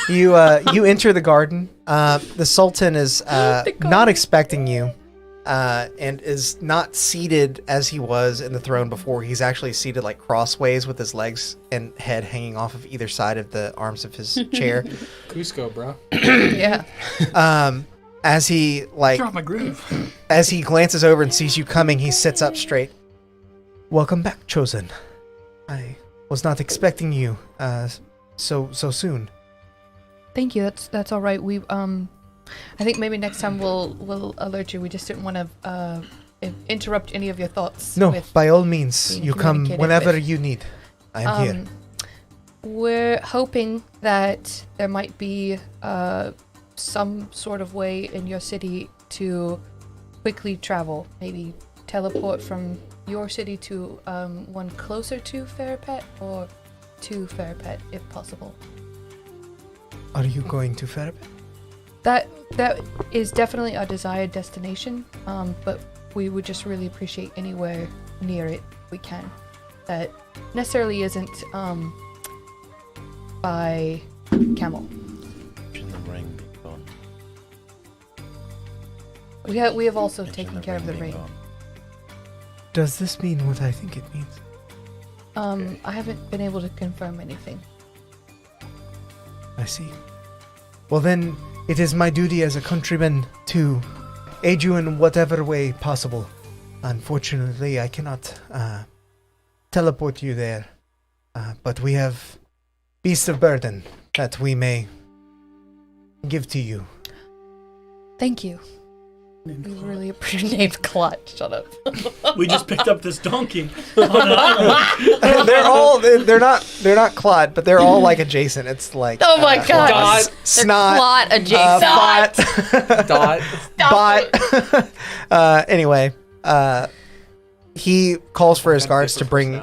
You enter the garden. The Sultan is not expecting you, and is not seated as he was in the throne before. He's actually seated like crossways with his legs and head hanging off of either side of the arms of his chair. Cusco, bro. Yeah. As he like Drop my groove. as he glances over and sees you coming, he sits up straight. Welcome back, chosen. I was not expecting you so soon. Thank you. That's all right. We I think maybe next time we'll alert you. We just didn't want to interrupt any of your thoughts. No, with by all means, being you come communicated whenever with. you need. I am here. We're hoping that there might be some sort of way in your city to quickly travel. Maybe teleport from your city to one closer to Ferripet, or to Ferripet if possible. Are you going to Ferb? That is definitely our desired destination, but we would just really appreciate anywhere near it we can. That necessarily isn't by camel. In the ring being gone. We have also Mention taken care of the being ring. gone. Does this mean what I think it means? I haven't been able to confirm anything. I see. Well then, it is my duty as a countryman to aid you in whatever way possible. Unfortunately, I cannot teleport you there, but we have beasts of burden that we may give to you. Thank you. We really appreciate name's Clot. Shut up. We just picked up this donkey. They're not Claude, but they're all like adjacent. It's like Oh my god. Dot. snot, Plot adjacent. fought, Dot. bot. Anyway, he calls for his guards to bring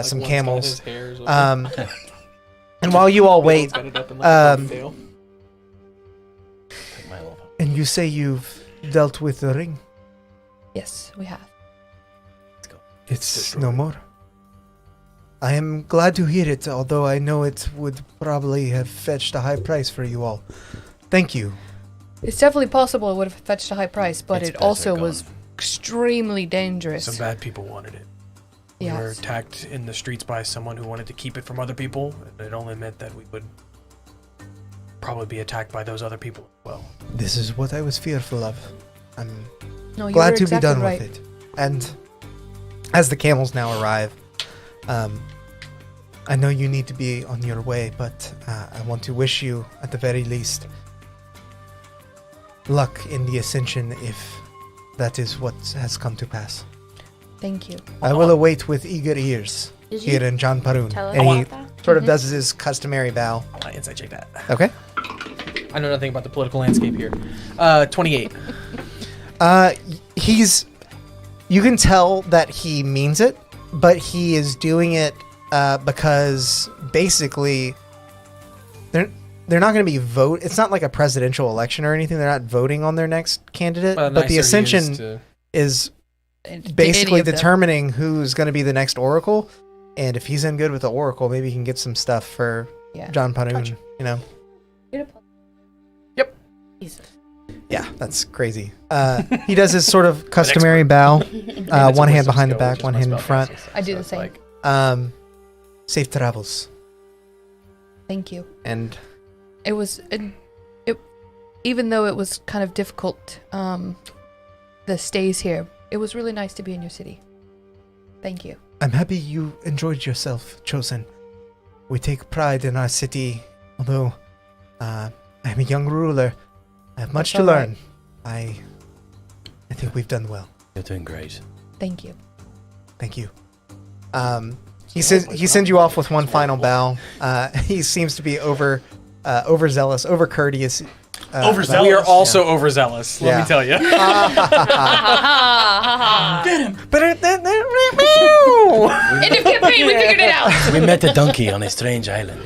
some camels. And while you all wait, Take my level. and you say you've dealt with the ring, Yes, we have. it's no more. I am glad to hear it, although I know it would probably have fetched a high price for you all. Thank you. It's definitely possible it would have fetched a high price, but It's it better also gone. was extremely dangerous. Some bad people wanted it. We were Yes. attacked in the streets by someone who wanted to keep it from other people, and it only meant that we would probably be attacked by those other people as well. This is what I was fearful of. I'm No, you glad were to exactly be done right. with it. And as the camels now arrive, I know you need to be on your way, but I want to wish you, at the very least, luck in the ascension if that is what has come to pass. Thank you. I will await with eager ears Did you here in John Parun. tell us And he about that? sort of does his customary bow. I want to insight check that. Okay. I know nothing about the political landscape here. 28. He's. You can tell that he means it, but he is doing it because basically they're not going to be vote. It's not like a presidential election or anything. They're not voting on their next candidate, but the ascension is basically of them. determining who's going to be the next oracle. And if he's in good with the oracle, maybe he can get some stuff for Yeah. John Parun. Gotcha. You know. Yep. Jesus. Yeah, that's crazy. He does his sort of customary bow, one hand behind the back, one hand in front. I do the same. Safe travels. Thank you. And It was, even though it was kind of difficult, the stays here, it was really nice to be in your city. Thank you. I'm happy you enjoyed yourself, Chosen. We take pride in our city, although I'm a young ruler. I have much That's to all learn. I think we've done well. You're doing great. Thank you. Thank you. He sends you off with one final bow. He seems to be overzealous, over courteous. Overzealous. We are also overzealous, let Yeah. me tell you. Get him. End of campaign, we figured it out. We met a donkey on a strange island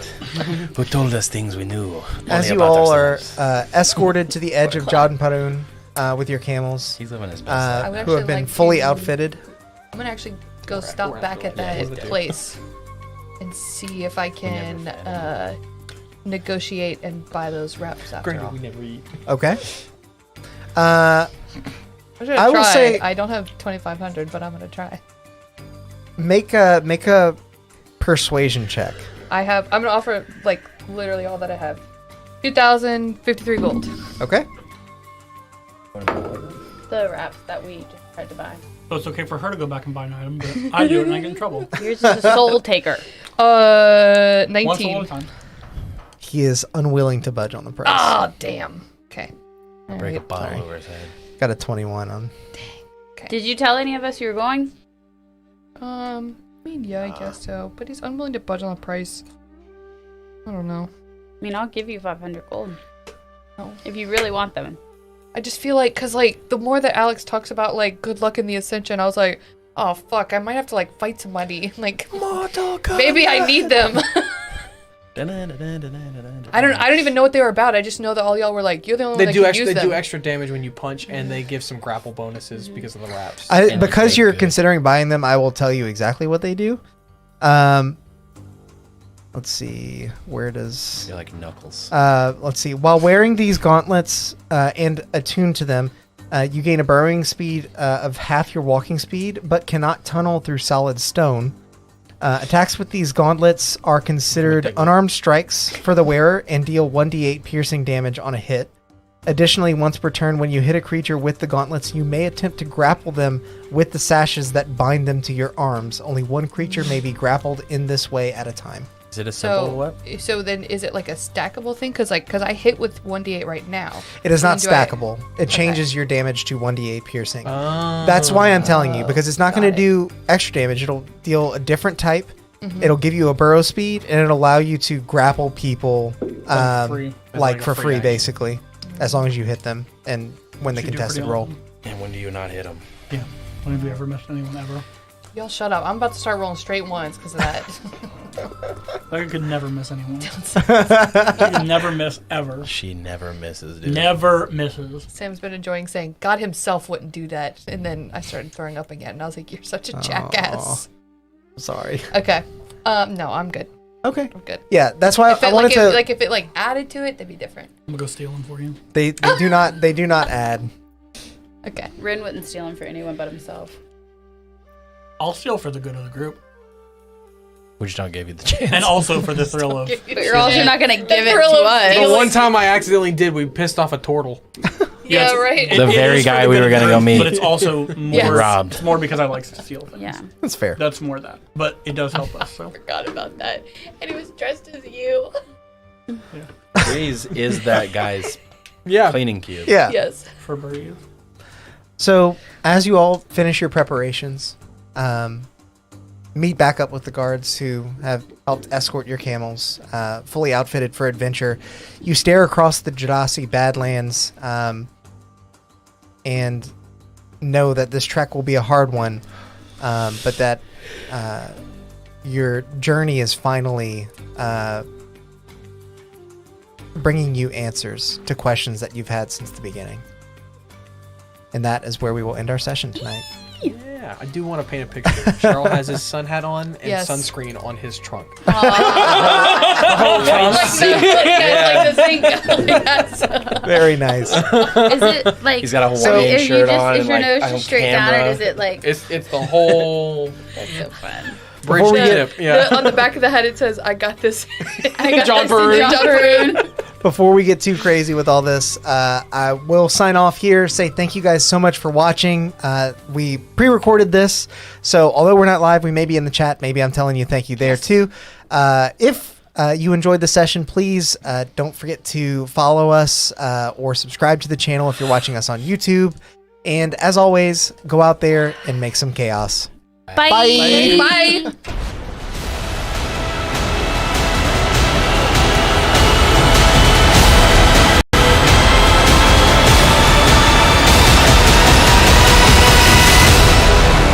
who told us things we knew. As only you about all are ourselves. escorted to the edge of John Parun with your camels, He's living his best I life. would who have actually been like fully to- outfitted. I'm gonna actually go stop back at that place and see if I can negotiate and buy those wraps after Granted, all. we never eat. Okay. I'm gonna I will try. say- I don't have 2,500, but I'm gonna try. Make a persuasion check. I'm gonna offer like literally all that I have. 2,053 gold. Okay. The wraps that we just tried to buy. So it's okay for her to go back and buy an item, but I do it and I get in trouble. Yours is a soul taker. Once a 19. long time. He is unwilling to budge on the price. Oh, damn. Okay. Break a Alright. bottle sorry. over his head. Got a 21 on. Did you tell any of us you were going? I mean, yeah, I guess so. But he's unwilling to budge on the price. I don't know. I mean, I'll give you 500 gold. No. If you really want them. I just feel like, cause like the more that Alex talks about like good luck in the ascension, I was like, oh fuck, I might have to like fight somebody. Like maybe I need them. I don't even know what they were about. I just know that all y'all were like, you're the only one They that do can extra. use They them. do extra damage when you punch, and they give some grapple bonuses because of the wraps. And Because they you're good. considering buying them, I will tell you exactly what they do. Let's see. Where does... You're like Knuckles. let's see. While wearing these gauntlets and attuned to them, you gain a burrowing speed of half your walking speed, but cannot tunnel through solid stone. Attacks with these gauntlets are considered unarmed strikes for the wearer and deal 1d8 piercing damage on a hit. Additionally, once per turn, when you hit a creature with the gauntlets, you may attempt to grapple them with the sashes that bind them to your arms. Only one creature may be grappled in this way at a time. Is it a simple what? So then is it like a stackable thing? Cause I hit with 1d8 right now. It is So not then do I- stackable. It changes your damage to 1d8 piercing. That's why I'm telling you, because it's not going to do extra damage. It'll deal a different type. It'll give you a burrow speed, and it'll allow you to grapple people free. like As for like a free free, action. basically, as long as you hit them and when the Should do contested pretty roll. often. And when do you not hit him? Yeah. When have you ever missed anyone ever? Y'all shut up. I'm about to start rolling straight ones because of that. Like I could never miss anyone. I could never miss ever. She never misses, dude. Never misses. Sam's been enjoying saying God himself wouldn't do that. And then I started throwing up again. And I was like, you're such a jackass. Sorry. Okay. No, I'm good. Okay. I'm good. Yeah, that's why If I it, wanted to. if it added to it, that'd be different. I'm gonna go steal them for you. They do not add. Okay. Rin wouldn't steal them for anyone but himself. I'll steal for the good of the group. We just don't give you the chance. And also for the thrill of. But you're also not gonna give it thrill to of us. The one time I accidentally did, we pissed off a turtle. Yeah, right. The very is for guy the we were gonna go benefit, meet. But it's also more. robbed. It's more because I like to steal things. Yeah. That's fair. That's more that. But it does help us. So. Forgot about that. And he was dressed as you. Breeze is that guy's Yeah. cleaning cube. Yeah. Yes. For Breeze. So, as you all finish your preparations, meet back up with the guards who have helped escort your camels, fully outfitted for adventure. You stare across the Jadasi Badlands and know that this trek will be a hard one, but that your journey is finally bringing you answers to questions that you've had since the beginning. And that is where we will end our session tonight. Yeah, I do want to paint a picture. Cheryl has his sun hat on and Yes. sunscreen on his trunk. Like the zinc. Very nice. Is it like? He's got a I mean, Hawaiian is shirt you just, on. Is your and, nose like, just straight down, or does it like? It's the whole That's so fun. bridge Before we tip. Yeah. On the back of the head it says, "I got this." I got John this in Varun. John Varun. Before we get too crazy with all this, I will sign off here. Say thank you guys so much for watching. We pre-recorded this, so although we're not live, we may be in the chat. Maybe I'm telling you thank you there too. If you enjoyed the session, please don't forget to follow us or subscribe to the channel if you're watching us on YouTube. And as always, go out there and make some chaos. Bye. Bye.